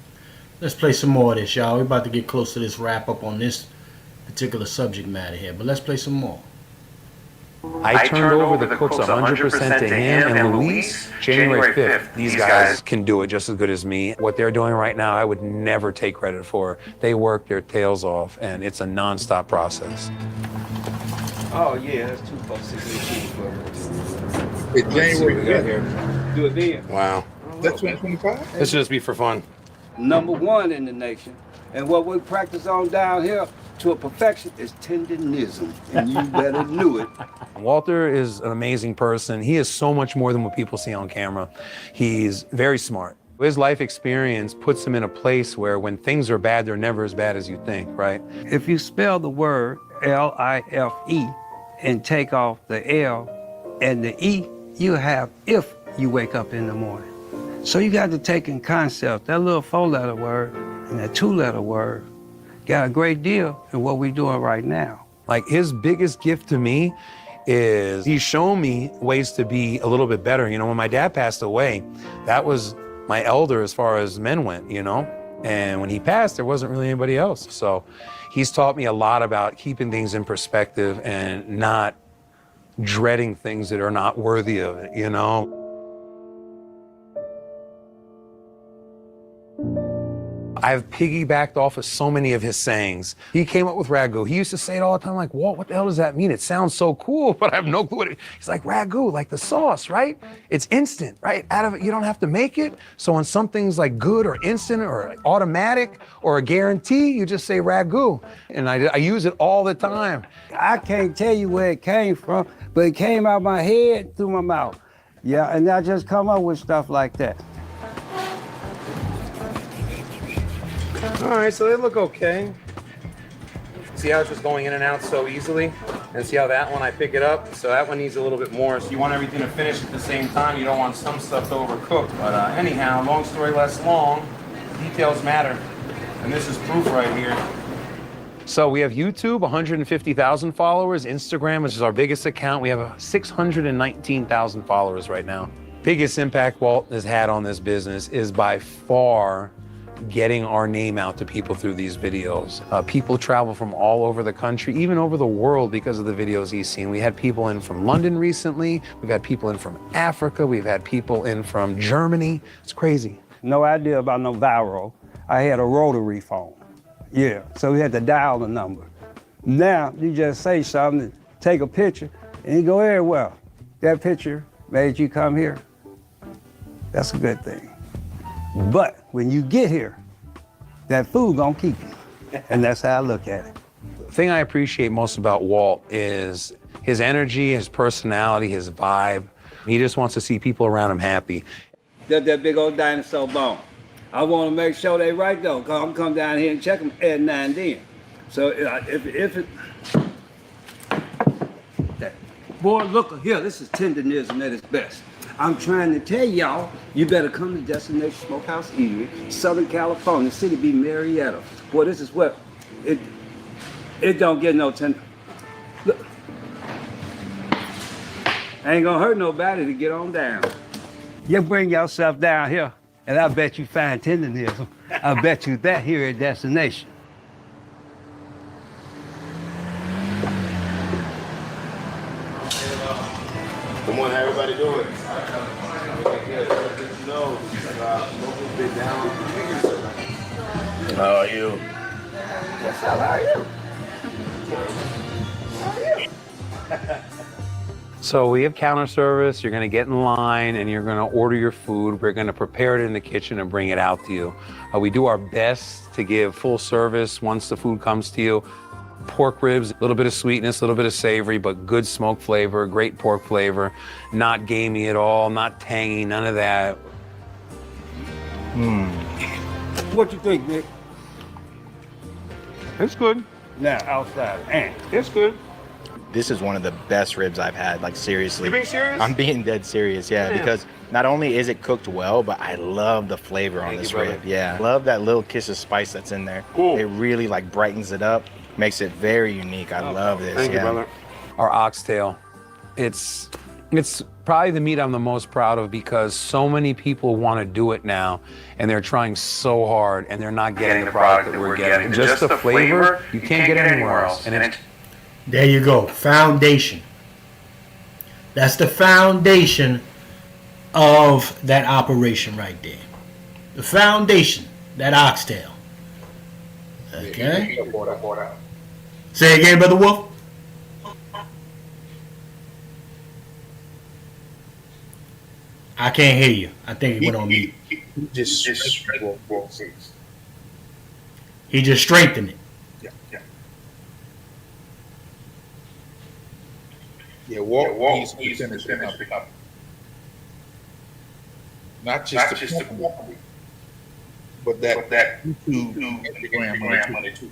Let's play some more of this, y'all. We're about to get close to this wrap up on this particular subject matter here, but let's play some more. I turned over the cooks 100% to him and Luis January 5th. These guys can do it just as good as me. What they're doing right now, I would never take credit for. They work their tails off, and it's a nonstop process. Oh, yeah, that's 2 for 6. It's January 5th. Do it then. Wow. That's 2025? This should just be for fun. #1 in the nation. And what we practice on down here to a perfection is tenderism. And you better knew it. Walter is an amazing person. He is so much more than what people see on camera. He's very smart. His life experience puts him in a place where when things are bad, they're never as bad as you think, right? If you spell the word L-I-F-E and take off the L and the E, you have if you wake up in the morning. So you got to take in concept that little 4-letter word and that 2-letter word got a great deal in what we're doing right now. Like, his biggest gift to me is he's shown me ways to be a little bit better. When my dad passed away, that was my elder as far as men went, And when he passed, there wasn't really anybody else. So he's taught me a lot about keeping things in perspective and not dreading things that are not worthy of it, I've piggybacked off of so many of his sayings. He came up with ragu. He used to say it all the time, like, Walt, what the hell does that mean? It sounds so cool, but I have no clue what it. He's like, ragu, like the sauce, right? It's instant, right? Out of it, you don't have to make it. So when something's like good or instant or like automatic or a guarantee, you just say ragu. And I use it all the time. I can't tell you where it came from, but it came out my head through my mouth. Yeah, and I just come up with stuff like that. All right, so they look okay. See how it's just going in and out so easily? And see how that one, I pick it up? So that one needs a little bit more. So you want everything to finish at the same time. You don't want some stuff to overcook. But anyhow, long story less long, details matter. And this is proof right here. So we have YouTube, 150,000 followers. Instagram, which is our biggest account, we have 619,000 followers right now. Biggest impact Walt has had on this business is by far getting our name out to people through these videos. People travel from all over the country, even over the world, because of the videos he's seen. We had people in from London recently. We've had people in from Africa. We've had people in from Germany. It's crazy. No idea about no viral. I had a rotary phone. Yeah, so we had to dial the number. Now, you just say something, take a picture, and you go everywhere. That picture made you come here. That's a good thing. But when you get here, that food gonna keep you. And that's how I look at it. The thing I appreciate most about Walt is his energy, his personality, his vibe. He just wants to see people around him happy. That big old dinosaur bone. I want to make sure they right though, cause I'm come down here and check them at 9 and then. So if it, boy, look here, this is tenderism at its best. I'm trying to tell y'all, you better come to Destination Smokehouse Eatery, Southern California, city be Marietta. Boy, this is what it don't get no tender. Look, ain't gonna hurt nobody to get on down. You bring yourself down here, and I bet you find tenderism. I bet you that here at Destination. Come on, how everybody doing? How are you? Yes, how are you? So we have counter service. You're gonna get in line and you're gonna order your food. We're gonna prepare it in the kitchen and bring it out to you. We do our best to give full service once the food comes to you. Pork ribs, a little bit of sweetness, a little bit of savory, but good smoke flavor, great pork flavor, not gamey at all, not tangy, none of that. What you think, Nick? It's good. Now, outside, and it's good. This is one of the best ribs I've had, like seriously. You being serious? I'm being dead serious, yeah, Damn. because not only is it cooked well, but I love the flavor on Thank this you, brother. rib. Yeah, love that little kiss of spice that's in there. Cool. It really like brightens it up, makes it very unique. I love this. Thank you, brother. Our oxtail, it's probably the meat I'm the most proud of because so many people want to do it now, and they're trying so hard, and they're not getting the product that we're getting. Just the flavor, you can't get anywhere else. And it's There you go. Foundation. That's the foundation of that operation right there. The foundation, that oxtail. Okay? Say again, Brother Wolf. I can't hear you. I think he went on mute. He just strengthened it. Yeah, Walt needs to finish up. Not just the quality, but that YouTube, Instagram money too.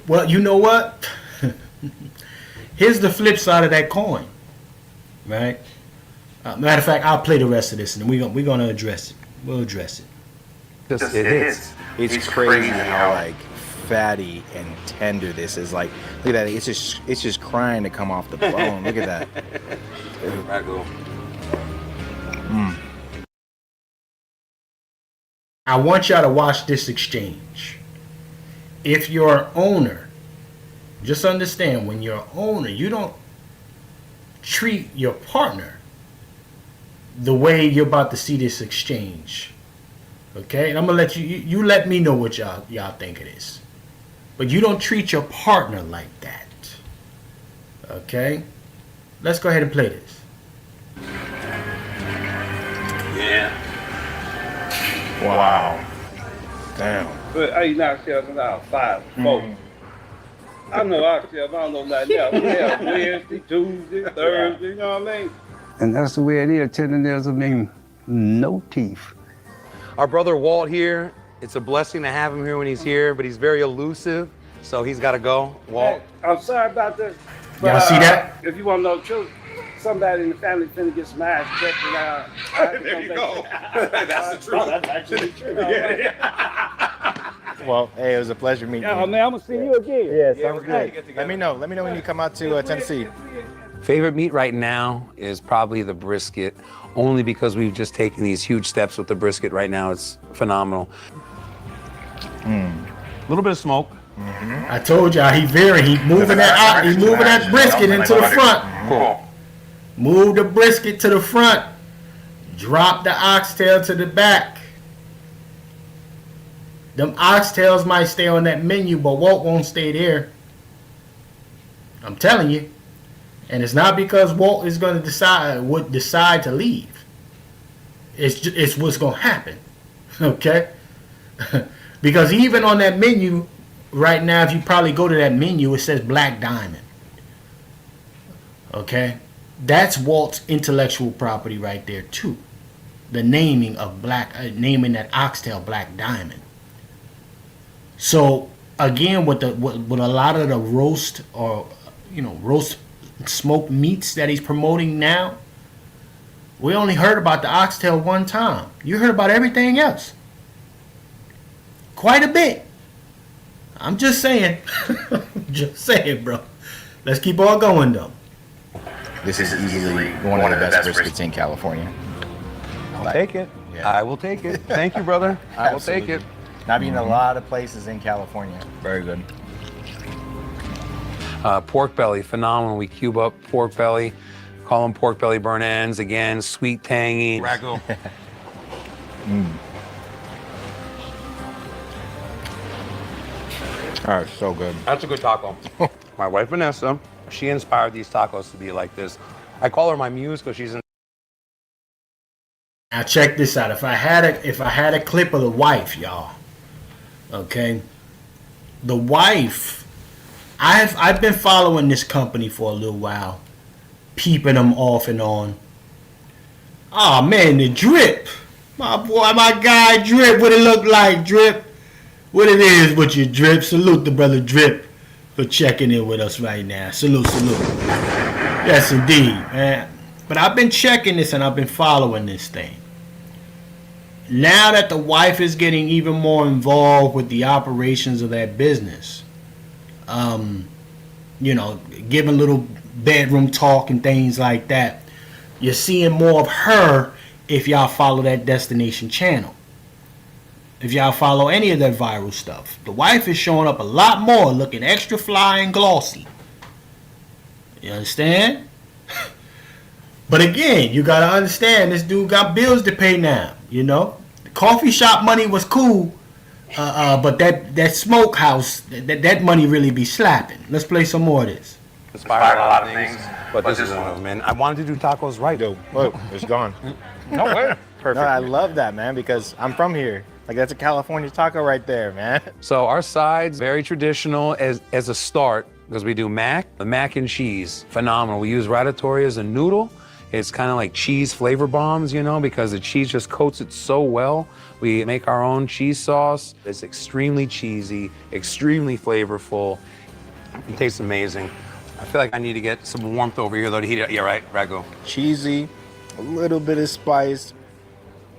Well, you know what? Here's the flip side of that coin, right? Matter of fact, I'll play the rest of this, and we're gonna address it. We'll address it. It is. It's crazy how like fatty and tender this is. Like, look at that. It's just crying to come off the bone. Look at that. I want y'all to watch this exchange. If you're an owner, just understand, when you're an owner, you don't treat your partner the way you're about to see this exchange. Okay? And I'm gonna let you let me know what y'all think it is. But you don't treat your partner like that. Okay? Let's go ahead and play this. Yeah. Wow. Damn. But I eat oxtails about 5, 4. I know oxtails, I don't know nothing else. We have Wednesday, Tuesday, Thursday, you know what I mean? And that's the way it is. Tenderism mean no teeth. our brother Walt here. It's a blessing to have him here when he's here, but he's very elusive, so he's got to go. Walt. Hey, I'm sorry about this. Y'all see that? If you want to know the truth, somebody in the family finna get smashed, check it out. There you go. That's the truth. Oh, that's actually true. Well, hey, it was a pleasure meeting Yeah, you. man, I'm gonna see you again. Yeah, sounds good. Let me know. Let me know when you come out to Tennessee. Favorite meat right now is probably the brisket, only because we've just taken these huge steps with the brisket right now. It's phenomenal. A little bit of smoke. I told y'all he moving that brisket into the front. Cool. Move the brisket to the front. Drop the oxtail to the back. Them oxtails might stay on that menu, but Walt won't stay there. I'm telling you. And it's not because Walt is going to decide to leave. It's what's going to happen. Okay? Because even on that menu right now, if you probably go to that menu, it says Black Diamond. Okay? That's Walt's intellectual property right there too. The naming of naming that oxtail Black Diamond. So again, with a lot of the roast smoked meats that he's promoting now, we only heard about the oxtail one time. You heard about everything else. Quite a bit. I'm just saying. Just saying, bro. Let's keep on going, though. This is easily one of the best briskets in California. I'll take it. Yeah. I will take it. Thank you, brother. I will take it. I've been in a lot of places in California. Very good. Pork belly, phenomenal. We cube up pork belly, call them pork belly burn ends. Again, sweet, tangy. Ragu. All right, so good. That's a good taco. My wife, Vanessa, she inspired these tacos to be like this. I call her my muse because she's in. Now check this out. If I had a clip of the wife, y'all, okay, the wife, I've been following this company for a little while, peeping them off and on. Oh man, the Drip, my boy, my guy Drip, what it look like, Drip? What it is with your Drip? Salute the brother Drip for checking in with us right now. Salute, salute. Yes, indeed, man. But I've been checking this and I've been following this thing. Now that the wife is getting even more involved with the operations of that business, giving little bedroom talk and things like that, you're seeing more of her if y'all follow that destination channel. If y'all follow any of that viral stuff, the wife is showing up a lot more, looking extra fly and glossy. You understand? But again, you gotta understand, this dude got bills to pay now. You know, the coffee shop money was cool, but that smokehouse, that money really be slapping. Let's play some more of this. Inspired a lot of things, but this is one of them, man. I wanted to do tacos right. Yo, look, it's gone. No way. Perfect. No, I love that, man, because I'm from here. Like, that's a California taco right there, man. So our sides, very traditional as a start, because we do the mac and cheese, phenomenal. We use ratatouille as a noodle. It's kind of like cheese flavor bombs, because the cheese just coats it so well. We make our own cheese sauce. It's extremely cheesy, extremely flavorful. It tastes amazing. I feel like I need to get some warmth over here, though, to heat it. Yeah, right, Ragu. Cheesy, a little bit of spice,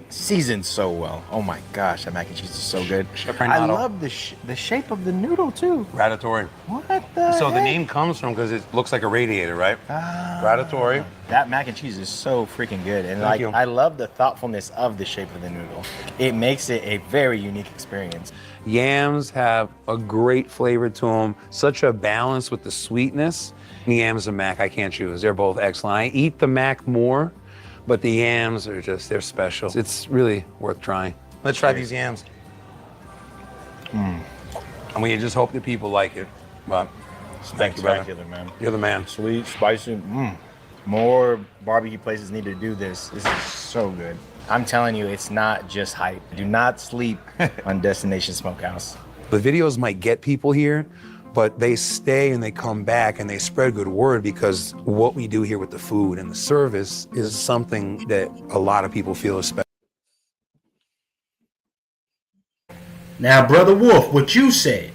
seasoned so well. Oh my gosh, that mac and cheese is so good. I love the shape of the noodle, too. Ratatouille. What the So the heck? name comes from because it looks like a radiator, right? Ah. Ratatouille. That mac and cheese is so freaking good. And Thank you. I love the thoughtfulness of the shape of the noodle. It makes it a very unique experience. Yams have a great flavor to them, such a balance with the sweetness. Yams and mac, I can't choose. They're both excellent. I eat the mac more, but the yams are they're special. It's really worth trying. Let's try these yams. And we just hope that people like it. But thank you, brother. Spectacular, man. You're the man. Sweet, spicy. More barbecue places need to do this. This is so good. I'm telling you, it's not just hype. Do not sleep on Destination Smokehouse. The videos might get people here, but they stay and they come back and they spread good word because what we do here with the food and the service is something that a lot of people feel is special. Now, Brother Wolf, what you said,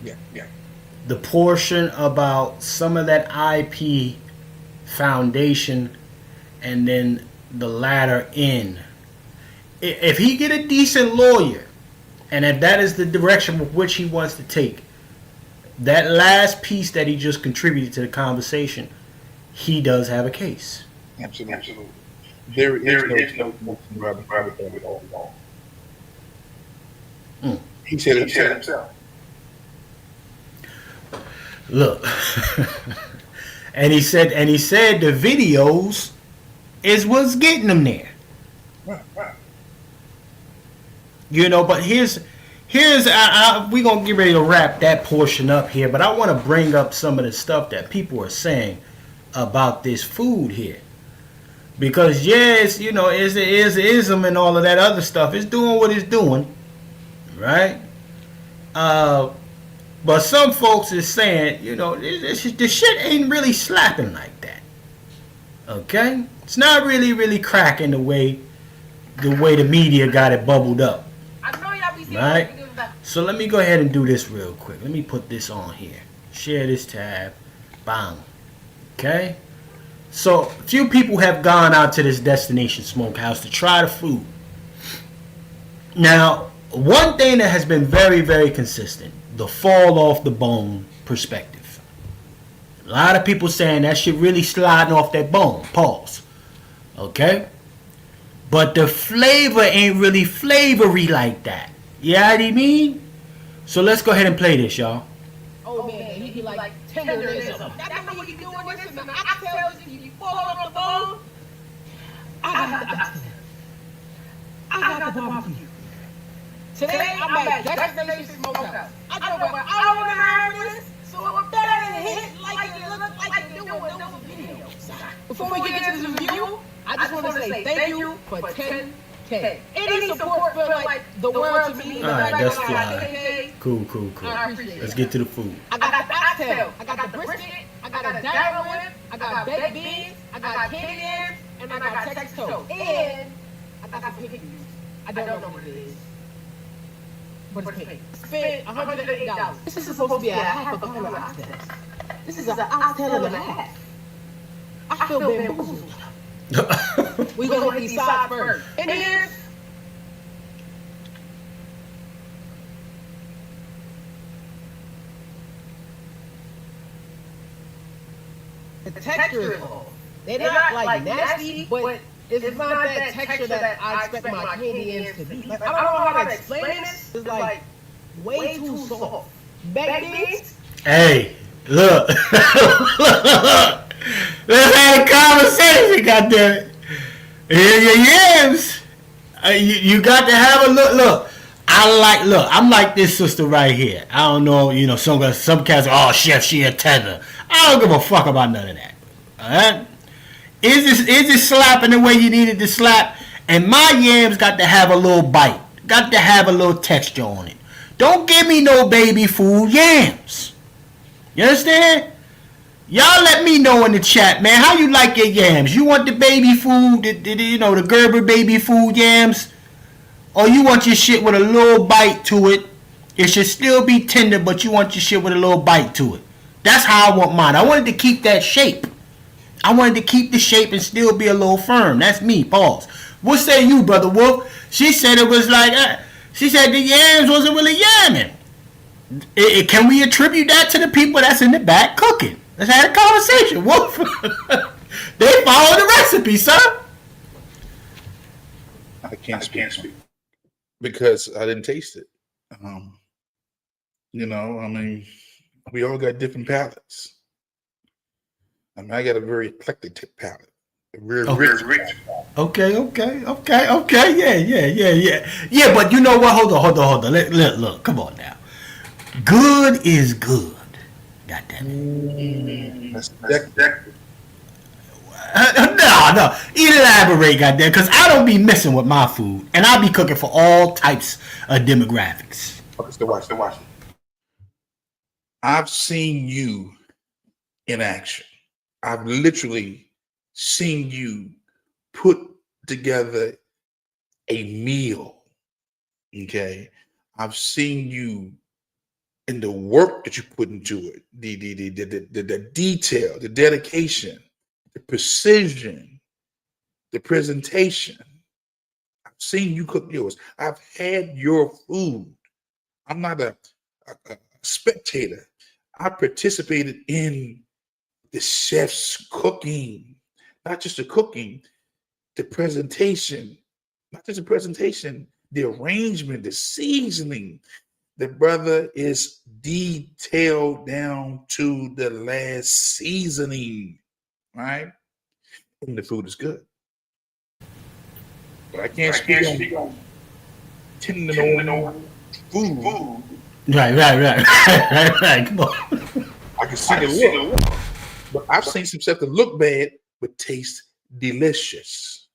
Yeah. the portion about some of that IP foundation and then the ladder in. If he get a decent lawyer, and if that is the direction with which he wants to take, that last piece that he just contributed to the conversation, he does have a case. Absolutely. There is no Robert at all. He said it himself. Look, and he said the videos is what's getting him there. Right. You know, but here's we gonna get ready to wrap that portion up here, but I want to bring up some of the stuff that people are saying about this food here, because yes, you know, is ism and all of that other stuff. It's doing what it's doing, right? But some folks is saying, you know, this shit ain't really slapping like that. Okay, it's not really cracking the way the media got it bubbled up. Right? So let me go ahead and do this real quick. Let me put this on here. Share this tab. Bang. Okay? So a few people have gone out to this Destination Smokehouse to try the food. Now, one thing that has been very, very consistent, the fall off the bone perspective. A lot of people saying that shit really sliding off that bone. Pause. Okay? But the flavor ain't really flavory like that. You know what I mean? So let's go ahead and play this, y'all. Oh man, he be like tenderism. That's what you doing this and the oxtails and you fall off the bone. I got the barbecue. Today I'm at Destination Smokehouse. I drove an hour and a half for this, so it better than hit like it looks like it do in those videos. Before we get into this review, I just want to say thank you for 10K. Any support feel like the world to me. Alright, that's fine. Cool. Let's get to the food. I got the oxtail, I got the brisket, I got a gyro whip, I got baked beans, I got candy yams, and I got Texas toast. And I got some piggy juice. I don't know what it is. But it's pig. Spent $108. This is supposed to be a half a pound of oxtails. This is an oxtail and a half. I feel bamboozled. We gonna hit these sides first. And here's the texture is off. They're not like nasty, but it's not that texture that I expect my candy yams to be. Like, I don't know how to explain this. It's like way too soft. Baked beans. Hey, look. Let's have a conversation, goddammit. Your yams. You got to have a look. Look, I'm like this sister right here. I don't know, you know, some cats are, oh, chef, she a tether. I don't give a fuck about none of that. Alright? Is it slapping the way you need it to slap? And my yams got to have a little bite. Got to have a little texture on it. Don't give me no baby food yams. You understand? Y'all let me know in the chat, man. How you like your yams? You want the baby food, the Gerber baby food yams? Or you want your shit with a little bite to it? It should still be tender, but you want your shit with a little bite to it. That's how I want mine. I wanted to keep that shape. I wanted to keep the shape and still be a little firm. That's me. Pause. What say you, Brother Wolf? She said it was like, she said the yams wasn't really yamming. Can we attribute that to the people that's in the back cooking? Let's have a conversation, Wolf. They follow the recipe, sir. I can't speak because I didn't taste it. You know, I mean, we all got different palates. I mean, I got a very eclectic palate. Very rich. Okay. Yeah, but you know what? Hold on. Look, come on now. Good is good. God damn it. No. Elaborate, goddamn, because I don't be messing with my food, and I be cooking for all types of demographics. Okay, still watch. I've seen you in action. I've literally seen you put together a meal. Okay, I've seen you in the work that you put into it, the detail, the dedication, the precision, the presentation. I've seen you cook yours. I've had your food. I'm not a spectator. I participated in the chef's cooking, not just the cooking, the presentation, not just the presentation, the arrangement, the seasoning. The brother is detailed down to the last seasoning, right? And the food is good. But I can't speak on tenderloin food. Right. Come on. I can see the look, but I've seen some stuff that look bad but taste delicious.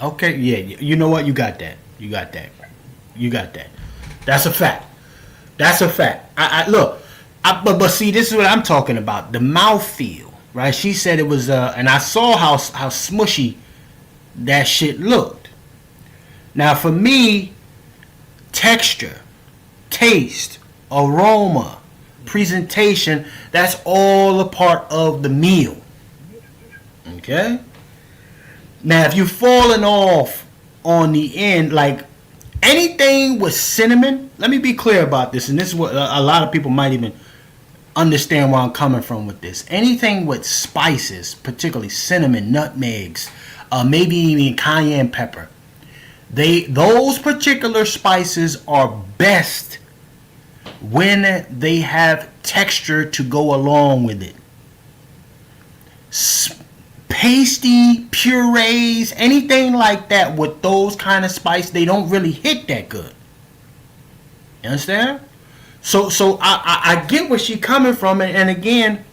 Okay, yeah, you know what? You got that. That's a fact. I look, but see, this is what I'm talking about. The mouthfeel, right? She said it was, and I saw how smushy that shit looked. Now, for me, texture, taste, aroma, presentation, that's all a part of the meal. Okay? Now, if you're falling off on the end, like anything with cinnamon, let me be clear about this, and this is what a lot of people might even understand where I'm coming from with this. Anything with spices, particularly cinnamon, nutmegs, maybe even cayenne pepper, those particular spices are best when they have texture to go along with it. Pasty, purees, anything like that with those kind of spice, they don't really hit that good. You understand? So I get where she's coming from, and again,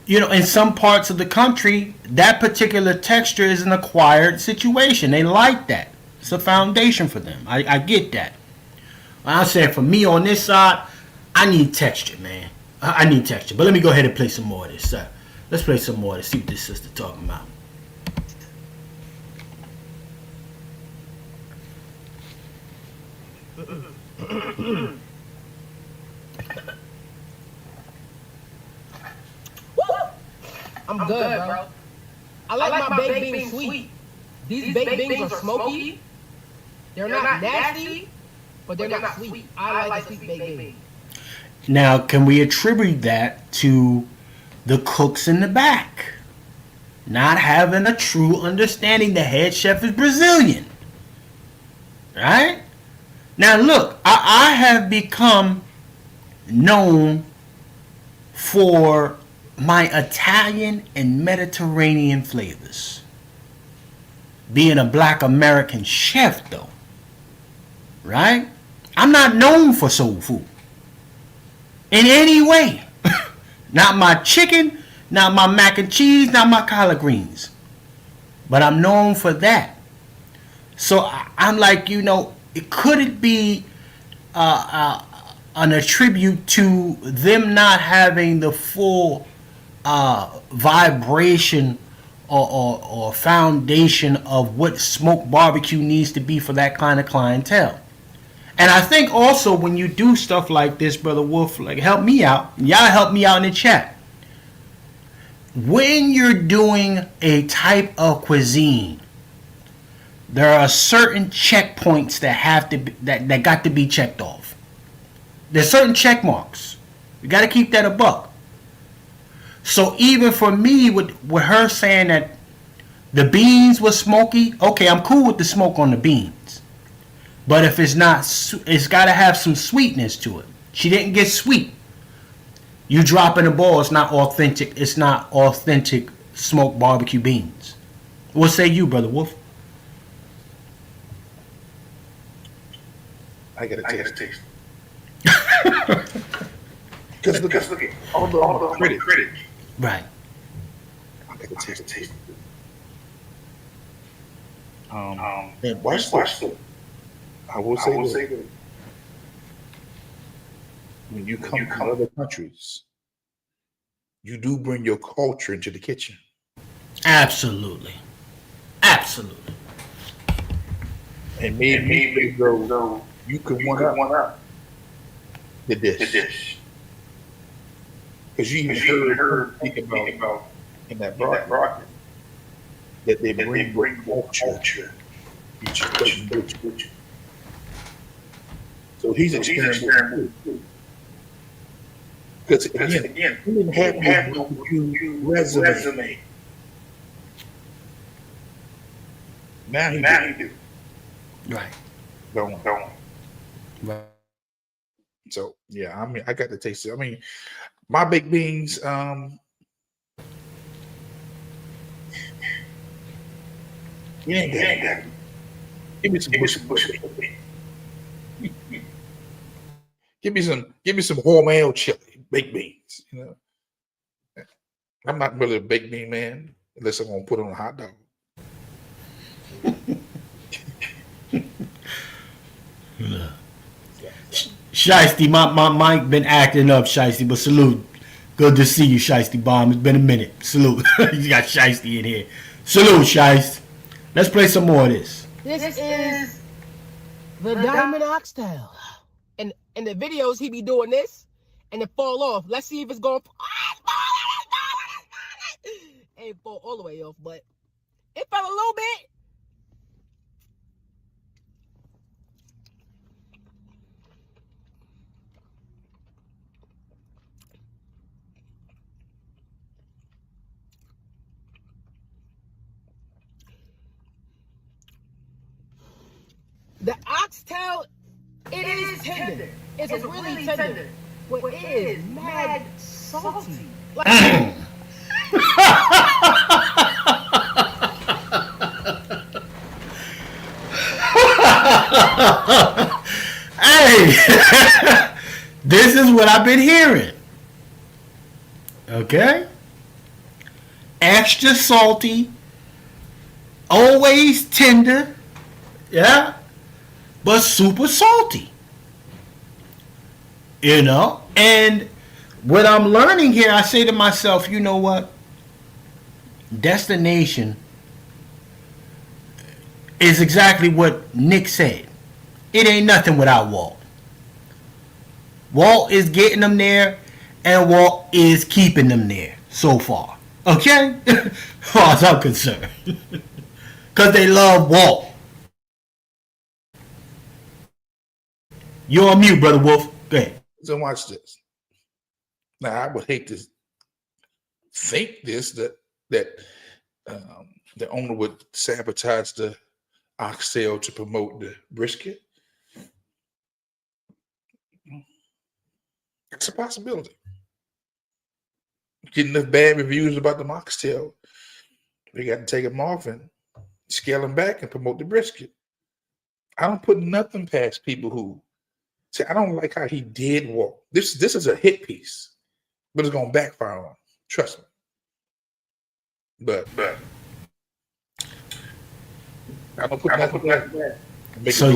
you know, in some parts of the country, that particular texture is an acquired situation. They like that. It's a foundation for them. I get that. I said for me on this side, I need texture, man. I need texture. But let me go ahead and play some more of this. Let's play some more to see what this sister talking about. I'm good, bro. I like my baked beans sweet. These baked beans are smoky. They're not nasty, but they're not sweet. I like sweet baked beans. Now, can we attribute that to the cooks in the back not having a true understanding? The head chef is Brazilian, right? Now, look, I have become known for my Italian and Mediterranean flavors. Being a black American chef, though, right? I'm not known for soul food in any way. Not my chicken, not my mac and cheese, not my collard greens. But I'm known for that. So I'm like, you know, could it be an attribute to them not having the full vibration or foundation of what smoked barbecue needs to be for that kind of clientele? And I think also when you do stuff like this, Brother Wolf, like help me out. Y'all help me out in the chat. When you're doing a type of cuisine, there are certain checkpoints that have to be, that got to be checked off. There's certain check marks. You got to keep that a buck. So even for me, with her saying that the beans were smoky, okay, I'm cool with the smoke on the beans. But if it's not, it's got to have some sweetness to it. She didn't get sweet. You dropping the ball, it's not authentic. It's not authentic smoked barbecue beans. What say you, Brother Wolf? I got to taste. Because look at all the critic. Right. I got to taste. And watch this. I will say that when you come from other countries, you do bring your culture into the kitchen. Absolutely. Absolutely. And maybe you could one up the dish. Because you even heard her speak about in that broadcast. that they bring culture. So he's experimenting. Because again, he didn't have no resume. Now he do. Right. Don't. Right. So yeah, I mean, I got to taste it. I mean, my baked beans, you ain't got it. Give me some bush. Give me some Hormel chili, baked beans. You know, I'm not really a baked bean man unless I'm gonna put it on a hot dog. Shiesty, my mic been acting up, Shiesty, but salute. Good to see you, Shiesty Bomb. It's been a minute. Salute. You got Shiesty in here. Salute, Shiesty. Let's play some more of this. This is the diamond oxtail. And in the videos, he be doing this and it fall off. Let's see if it's going. Ain't fall all the way off, but it fell a little bit. The oxtail, it is tender. It's really tender. But it is mad salty. Like, Hey, this is what I've been hearing. Okay? Extra salty, always tender, yeah, but super salty. You know? And what I'm learning here, I say to myself, you know what? Destination is exactly what Nick said. It ain't nothing without Walt. Walt is getting them there, and Walt is keeping them there so far. Okay? As far as I'm concerned. Because they love Walt. You're on mute, Brother Wolf. Go ahead. So watch this. Now, I would hate to think this, that the owner would sabotage the oxtail to promote the brisket. It's a possibility. Getting enough bad reviews about the oxtail, we got to take them off and scale them back and promote the brisket. I don't put nothing past people who say, I don't like how he did walk. This is a hit piece, but it's gonna backfire on him. Trust me. But I don't put nothing past that. So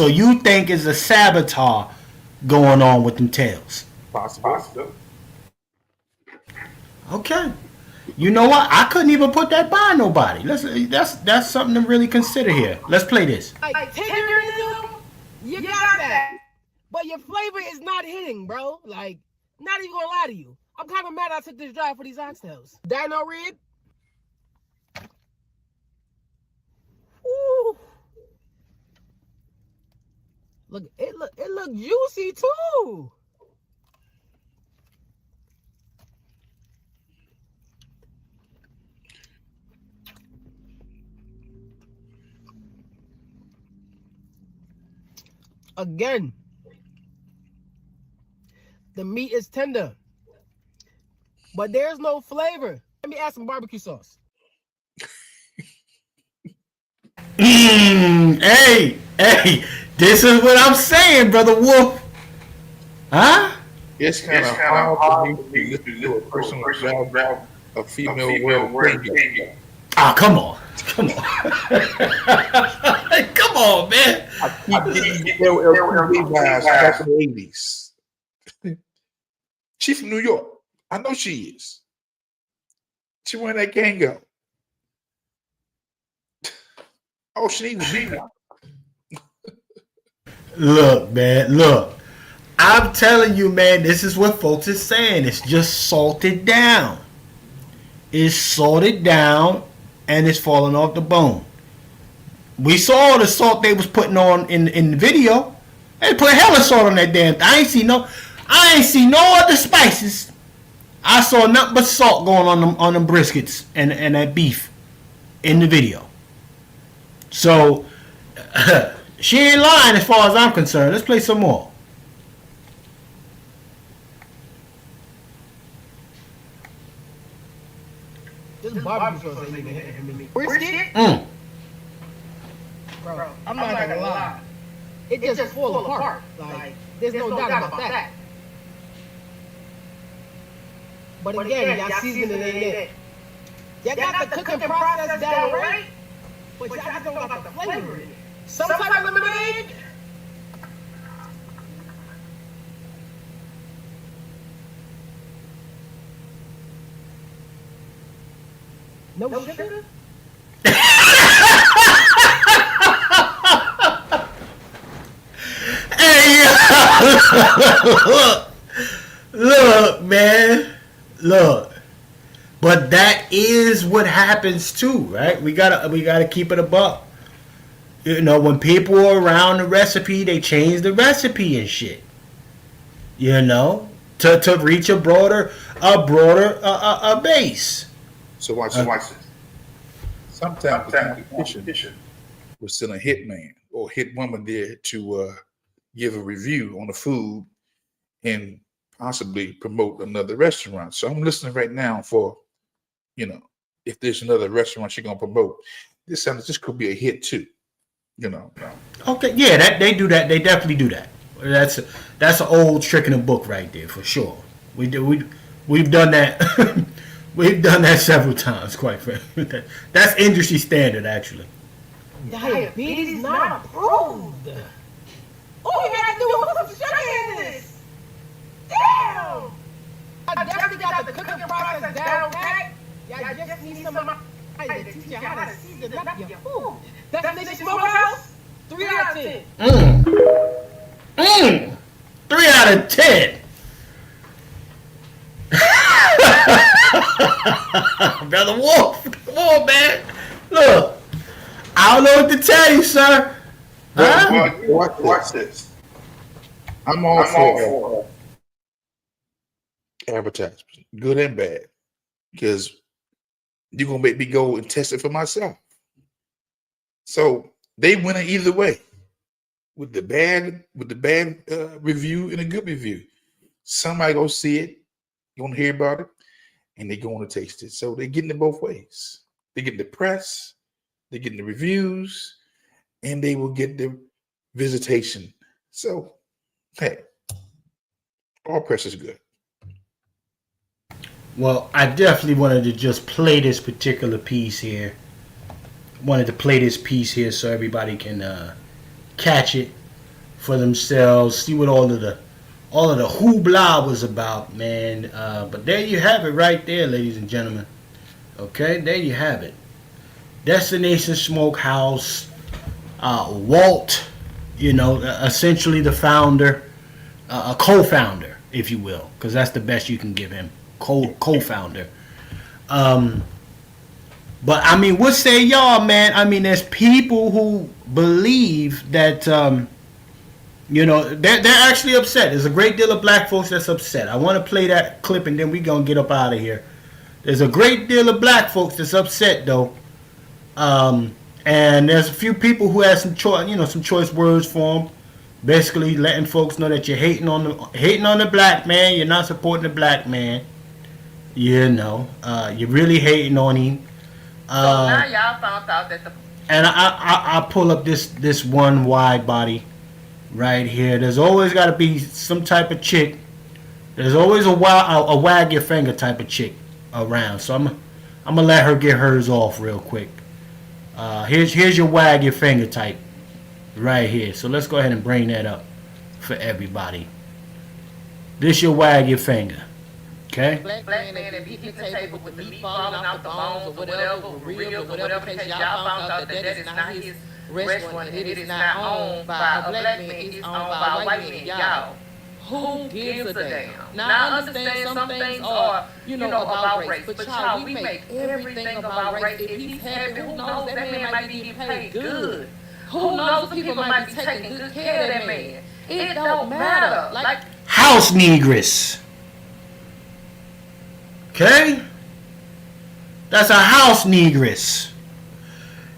you think it's a sabotage going on with them tails? Possible. Okay. You know what? I couldn't even put that by nobody. That's something to really consider here. Let's play this. like tenderism, you got that. But your flavor is not hitting, bro. Like, not even gonna lie to you. I'm kind of mad I took this drive for these oxtails. Dino rib. Ooh. Look, it look juicy too. Again, the meat is tender, but there's no flavor. Let me add some barbecue sauce. Hey, this is what I'm saying, Brother Wolf. Huh? It's kind of hard for me to a person without a female world. Ah, come on. Come on, man. I keep getting LLP vibes back in the 80s. She's from New York. I know she is. She wearing that Kango. Oh, she needs to be. Look, man, look. I'm telling you, man, this is what folks is saying. It's just salted down. It's salted down and it's falling off the bone. We saw the salt they was putting on in the video. They put hella salt on that damn thing. I ain't see no other spices. I saw nothing but salt going on them briskets and that beef in the video. So she ain't lying as far as I'm concerned. Let's play some more. This barbecue sauce ain't even hitting me. Brisket? Bro, I'm not gonna lie. It just fall apart. Like, there's no doubt about that. But again, y'all seasoned it in it. Y'all got the cooking process down right, but y'all just don't got the flavor in it. Some type of lemonade. No sugar? Look, man. Look. But that is what happens too, right? We gotta keep it a buck. You know, when people are around the recipe, they change the recipe and shit. You know, to reach a broader base. So watch this. Sometimes the competition will send a hitman or hit woman there to give a review on the food and possibly promote another restaurant. So I'm listening right now for, you know, if there's another restaurant she's gonna promote. This could be a hit too. You know. Okay, yeah, they do that. They definitely do that. That's an old trick in the book right there for sure. We've done that. We've done that several times, quite frankly. That's industry standard, actually. Diabetes not approved. All you gotta do is put some sugar in this. Damn! I definitely got the cooking process down pat. Y'all just need somebody to teach you how to season up your food. Destination Smokehouse, 3 out of 10. 3 out of 10. Brother Wolf, come on, man. Look, I don't know what to tell you, sir. Watch this. I'm all for advertisements, good and bad, because you're gonna make me go and test it for myself. So they win it either way, with the bad review and a good review. Somebody gonna see it, gonna hear about it, and they're going to taste it. So they're getting it both ways. They're getting the press, they're getting the reviews, and they will get the visitation. So, hey, all press is good. Well, I definitely wanted to just play this particular piece here. Wanted to play this piece here so everybody can catch it for themselves, see what all of the hoopla was about, man. But there you have it right there, ladies and gentlemen. Okay, there you have it. Destination Smokehouse. Walt, you know, essentially the founder, a co-founder, if you will, because that's the best you can give him. Co-founder. But I mean, what say y'all, man? I mean, there's people who believe that, you know, they're actually upset. There's a great deal of black folks that's upset. I want to play that clip and then we're going to get up out of here. There's a great deal of black folks that's upset, though. And there's a few people who have some choice words for them. Basically letting folks know that you're hating on the black man. You're not supporting the black man. You know, you're really hating on him. So now y'all found out that the... And I pull up this one wide body right here. There's always got to be some type of chick. There's always a wag your finger type of chick around. So I'm gonna let her get hers off real quick. Here's your wag your finger type right here. So let's go ahead and bring that up for everybody. This your wag your finger. Okay? Black man at the table with the meat falling off the bones or whatever, ribs or whatever, because y'all found out that that is not his restaurant. It is not owned by a black man. It's owned by a white man. Y'all. Who gives a damn? Now I understand some things are, about race, but child, we make everything about race. If he's happy, who knows, that man might be getting paid good. Who knows, the people might be taking good care of that man. It don't matter. Like House negress. Okay? That's a house negress.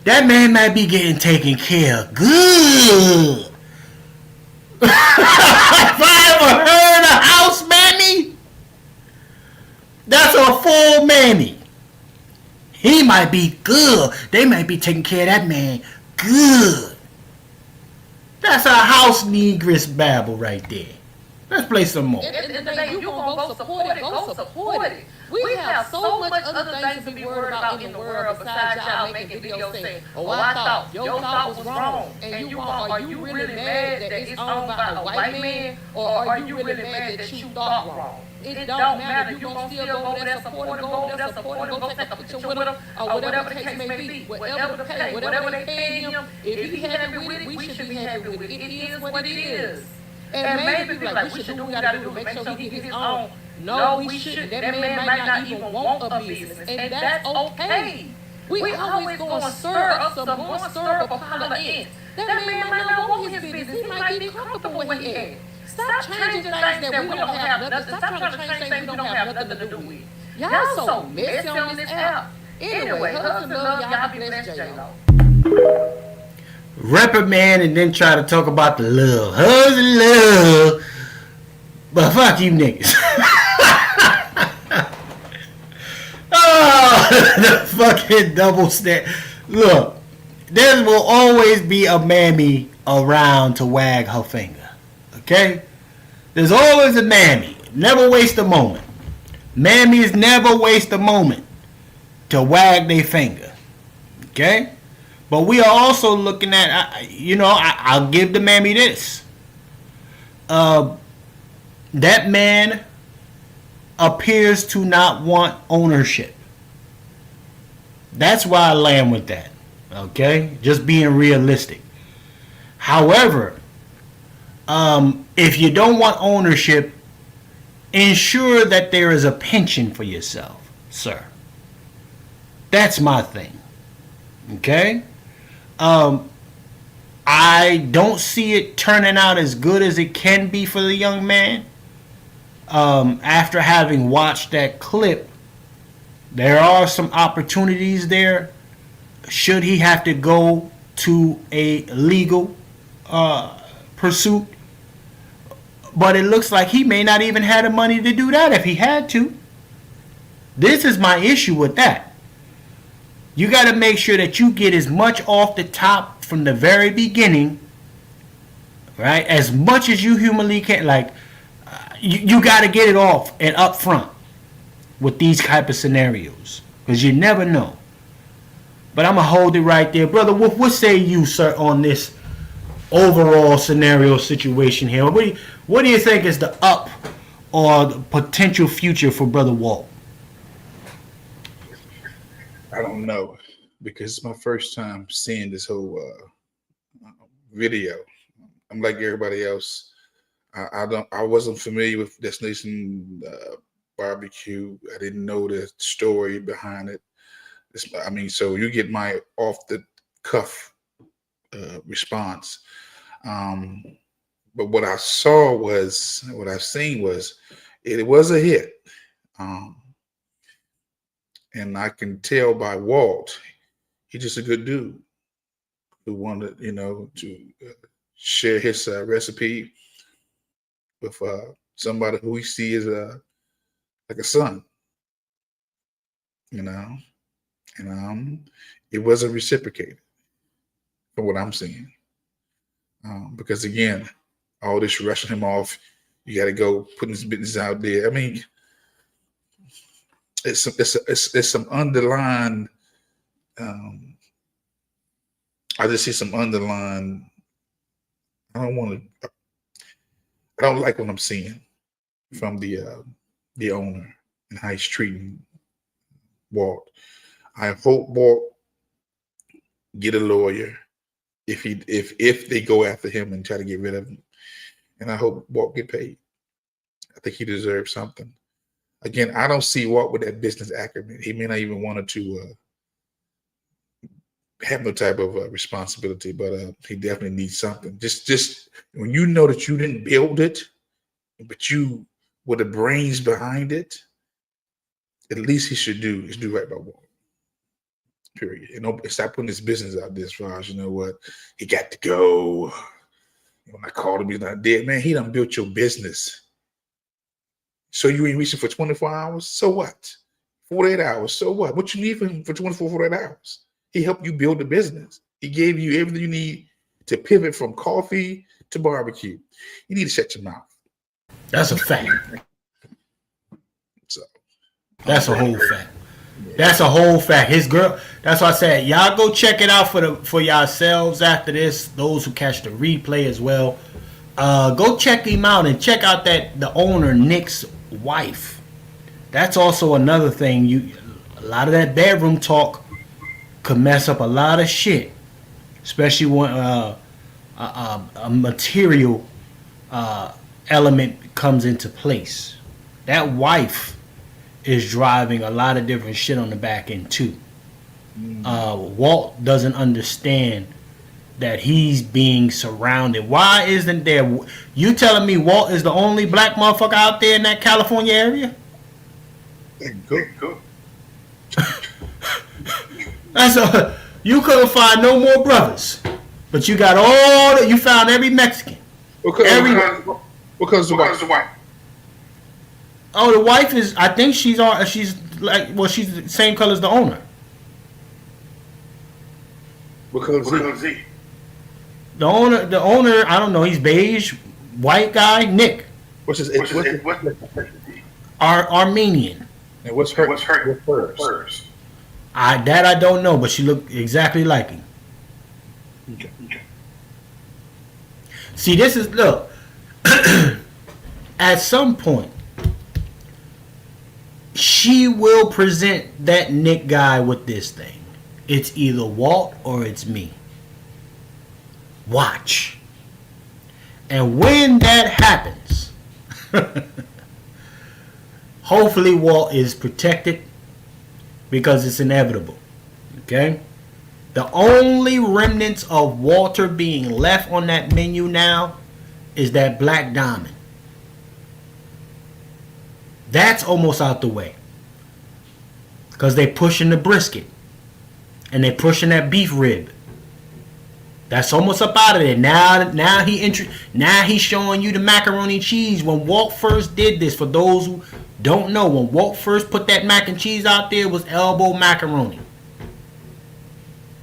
That man might be getting taken care of good. If I ever heard a house mammy, that's a full mammy. He might be good. They might be taking care of that man good. That's a house negress babble right there. Let's play some more. At the end of the day, you gonna go support it, go support it. We have so much other things to be worried about in the world besides y'all making videos saying, oh, I thought your thought was wrong. And are you really mad that it's owned by a white man? Or are you really mad that you thought wrong? It don't matter. You gonna still go over there, support him, go over there, support him, go take a picture with him, or whatever the case may be. Whatever the pay, whatever they pay him, if he happy with it, we should be happy with it. It is what it is. And maybe people like, we should do what we gotta do to make sure he get his own. No, we shouldn't. That man might not even want a business, and that's okay. We always gonna stir up some more syrup or powder in. That man might not want his business. He might be comfortable where he at. Stop changing things that we don't have nothing. Stop trying to change things we don't have nothing to do with. Y'all so messy on this app. Anyway, husband love, y'all be blessed, J-Lo. Reprimand and then try to talk about the love. Husband love. But fuck you niggas. Oh, the fucking double stand. Look, there will always be a mammy around to wag her finger. Okay? There's always a mammy. Never waste a moment. Mammies never waste a moment to wag their finger. Okay? But we are also looking at, I'll give the mammy this. That man appears to not want ownership. That's why I land with that. Okay? Just being realistic. However, if you don't want ownership, ensure that there is a pension for yourself, sir. That's my thing. Okay? I don't see it turning out as good as it can be for the young man. After having watched that clip, there are some opportunities there. Should he have to go to a legal pursuit? But it looks like he may not even have the money to do that if he had to. This is my issue with that. You got to make sure that you get as much off the top from the very beginning, right? As much as you humanly can. Like, you got to get it off and up front with these type of scenarios, because you never know. But I'm going to hold it right there. Brother Wolf, what say you, sir, on this overall scenario situation here? What do you think is the up or the potential future for Brother Walt? I don't know, because it's my first time seeing this whole video. I'm like everybody else. I wasn't familiar with Destination Barbecue. I didn't know the story behind it. So you get my off the cuff response. But what I've seen was it was a hit. And I can tell by Walt, he's just a good dude who wanted, to share his recipe with somebody who we see as like a son, and it wasn't reciprocated from what I'm seeing, because again, all this rushing him off, you got to go putting his business out there. I mean, it's some underlying. I just see some underlying. I don't like what I'm seeing from the owner and how he's treating Walt. I hope Walt get a lawyer if they go after him and try to get rid of him, and I hope Walt get paid. I think he deserves something. Again, I don't see Walt with that business acumen. He may not even want to have no type of responsibility, but he definitely needs something. Just when you know that you didn't build it, but you were the brains behind it, at least he should do right by Walt. Period. You know, stop putting his business out there as far as, you know what, he got to go. When I called him, he's not dead. Man, he done built your business. So you ain't reaching for 24 hours? So what? 48 hours? So what? What you need for 24, 48 hours? He helped you build the business. He gave you everything you need to pivot from coffee to barbecue. You need to shut your mouth. That's a fact. So that's a whole fact. That's a whole fact. His girl. That's why I said y'all go check it out for yourselves after this. Those who catch the replay as well. Go check him out and check out the owner Nick's wife. That's also another thing. A lot of that bedroom talk could mess up a lot of shit, especially when a material element comes into place. That wife is driving a lot of different shit on the back end too. Walt doesn't understand that he's being surrounded. Why isn't there? You telling me Walt is the only black motherfucker out there in that California area? Good. You couldn't find no more brothers, but you got you found every Mexican. Because the wife. Oh, the wife is. I think she's like. Well, she's the same color as the owner. Because the owner. I don't know. He's beige, white guy. Nick. What's Armenian. And what's hers? I don't know, but she looked exactly like him. Okay. See, this is look. At some point, she will present that Nick guy with this thing. It's either Walt or it's me. Watch. And when that happens, hopefully Walt is protected because it's inevitable. Okay? The only remnants of Walter being left on that menu now is that black diamond. That's almost out the way. Because they pushing the brisket. And they pushing that beef rib. That's almost up out of there. Now he's showing you the macaroni and cheese. When Walt first did this, for those who don't know, when Walt first put that mac and cheese out there, it was elbow macaroni.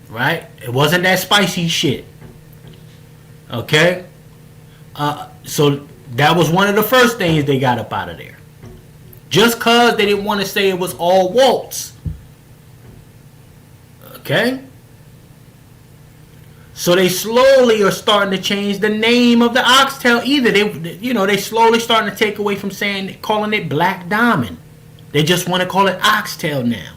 Right? It wasn't that spicy shit. Okay? So that was one of the first things they got up out of there. Just cause they didn't want to say it was all Walt's. Okay? So they slowly are starting to change the name of the oxtail. Either they slowly starting to take away from calling it Black Diamond. They just want to call it oxtail now.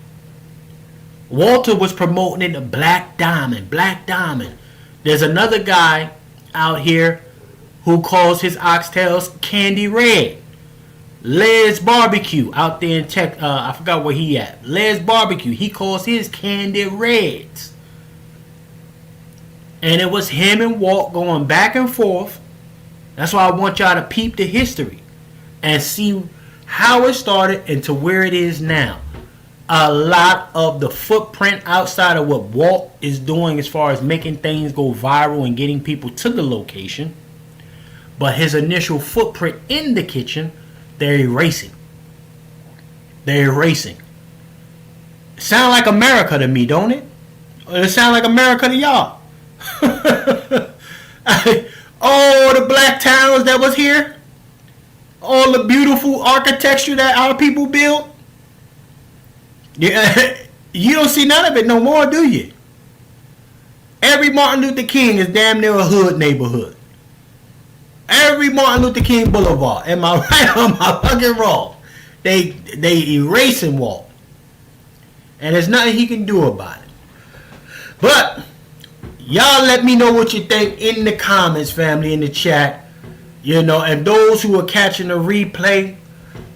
Walter was promoting it to Black Diamond. Black Diamond. There's another guy out here who calls his oxtails Candy Red. Les Barbecue out there in Tech. I forgot where he at. Les Barbecue. He calls his Candy Reds. And it was him and Walt going back and forth. That's why I want y'all to peep the history and see how it started and to where it is now. A lot of the footprint outside of what Walt is doing as far as making things go viral and getting people to the location. But his initial footprint in the kitchen, they're erasing. They're erasing. It sound like America to me, don't it? It sound like America to y'all. All the black towns that was here, all the beautiful architecture that our people built. Yeah, you don't see none of it no more, do you? Every Martin Luther King is damn near a hood neighborhood. Every Martin Luther King Boulevard. Am I right or am I fucking wrong? They erasing Walt. And there's nothing he can do about it. But y'all let me know what you think in the comments, family, in the chat. You know, and those who are catching the replay,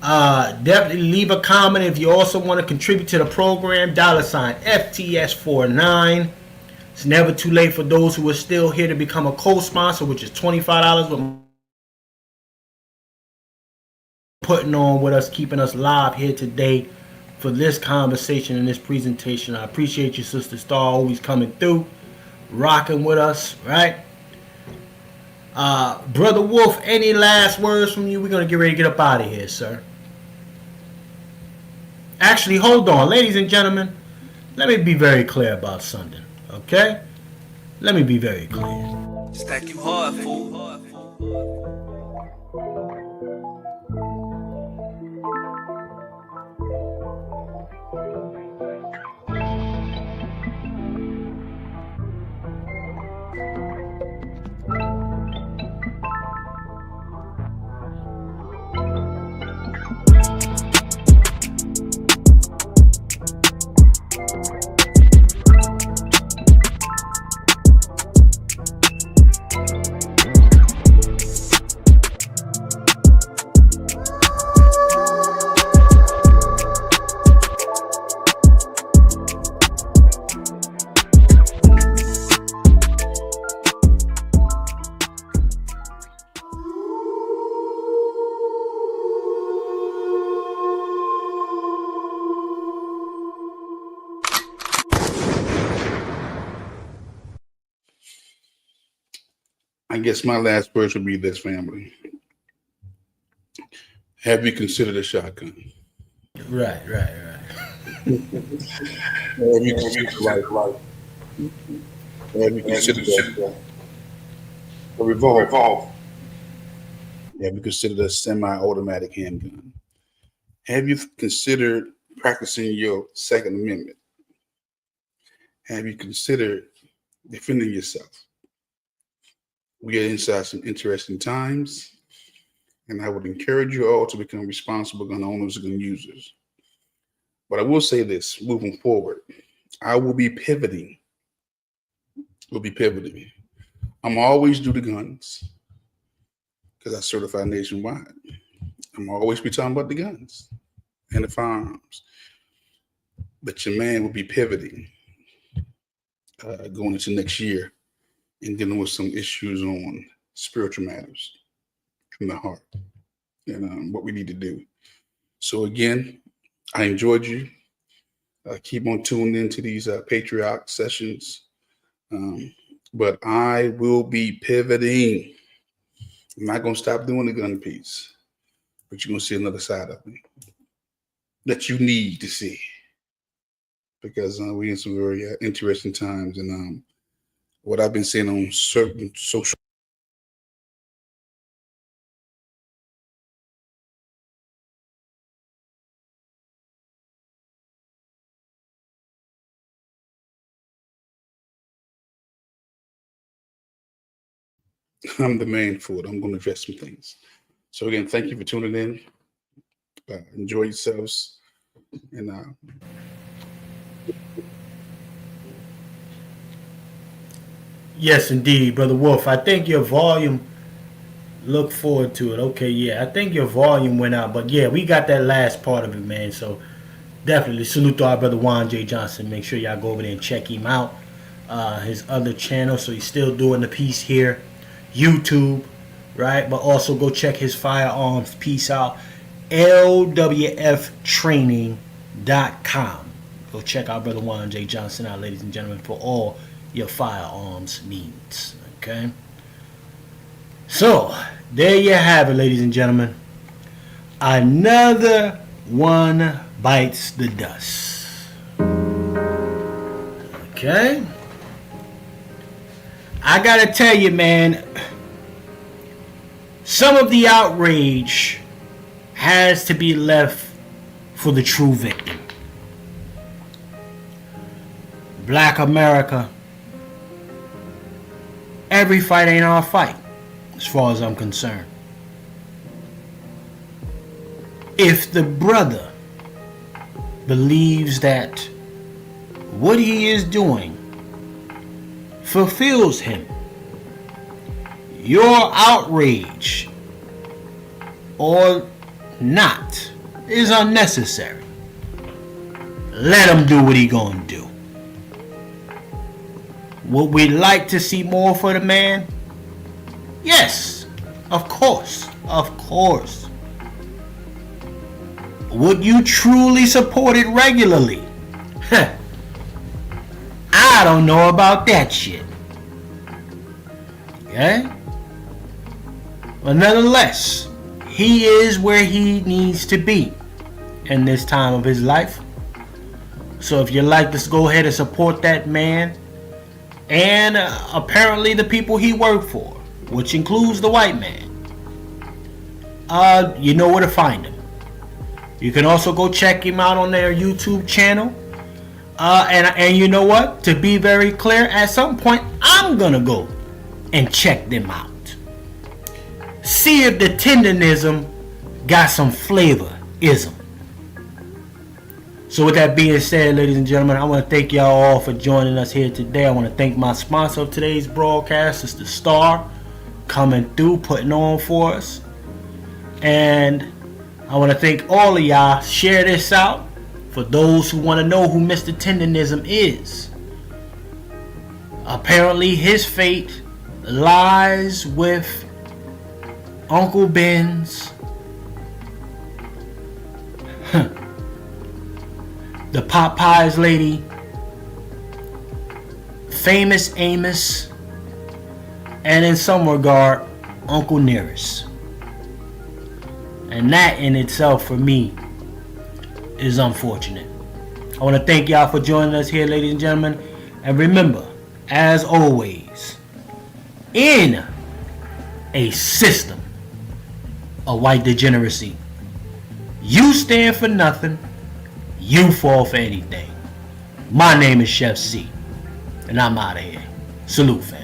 definitely leave a comment. If you also want to contribute to the program, $ FTS49. It's never too late for those who are still here to become a co-sponsor, which is $25 with putting on with us, keeping us live here today for this conversation and this presentation. I appreciate you, Sister Star, always coming through, rocking with us, right? Brother Wolf, any last words from you? We're going to get ready to get up out of here, sir. Actually, hold on. Ladies and gentlemen, let me be very clear about something, okay? Let me be very clear. Stack you hard, fool. I guess my last words would be this, family. Have you considered a shotgun? Right. Have you considered a revolver? Have you considered a semi-automatic handgun? Have you considered practicing your Second Amendment? Have you considered defending yourself? We are inside some interesting times, and I would encourage you all to become responsible gun owners and gun users. But I will say this, moving forward, I will be pivoting. I'm always do the guns because I certify nationwide. I'm always be talking about the guns and the firearms. But your man will be pivoting going into next year and dealing with some issues on spiritual matters from the heart and what we need to do. So again, I enjoyed you. Keep on tuning into these Patriot sessions. But I will be pivoting. I'm not going to stop doing the gun piece, but you're going to see another side of me that you need to see, because we're in some very interesting times. And what I've been seeing on certain social I'm the man for it. I'm going to address some things. So again, thank you for tuning in. Enjoy yourselves. And yes, indeed, Brother Wolf. I think your volume, look forward to it. Okay, yeah, I think your volume went out. But yeah, we got that last part of it, man. So definitely salute to our brother Juan J. Johnson. Make sure y'all go over there and check him out. His other channel. So he's still doing the piece here. YouTube, right? But also go check his firearms piece out. LWFtraining.com. Go check out brother Juan J. Johnson out, ladies and gentlemen, for all your firearms needs. Okay, so there you have it, ladies and gentlemen. Another one bites the dust. Okay, I gotta tell you, man, some of the outrage has to be left for the true victim. Black America, every fight ain't our fight, as far as I'm concerned. If the brother believes that what he is doing fulfills him, your outrage or not is unnecessary. Let him do what he gonna do. Would we like to see more for the man? Yes, of course, of course. Would you truly support it regularly? I don't know about that shit. Okay? But nonetheless, he is where he needs to be in this time of his life. So if you'd like to go ahead and support that man and apparently the people he worked for, which includes the white man, you know where to find him. You can also go check him out on their YouTube channel. And you know what? To be very clear, at some point, I'm gonna go and check them out. See if the tenderism got some flavor-ism. So with that being said, ladies and gentlemen, I want to thank y'all all for joining us here today. I want to thank my sponsor of today's broadcast. It's the Star, coming through, putting on for us. And I want to thank all of y'all. Share this out for those who want to know who Mr. Tenderism is. Apparently his fate lies with Uncle Ben's, the Popeyes lady, Famous Amos, and in some regard, Uncle Nearest. And that in itself for me is unfortunate. I want to thank y'all for joining us here, ladies and gentlemen. And remember, as always, in a system of white degeneracy, you stand for nothing, you fall for anything. My name is Chef C, and I'm out of here. Salute, fam.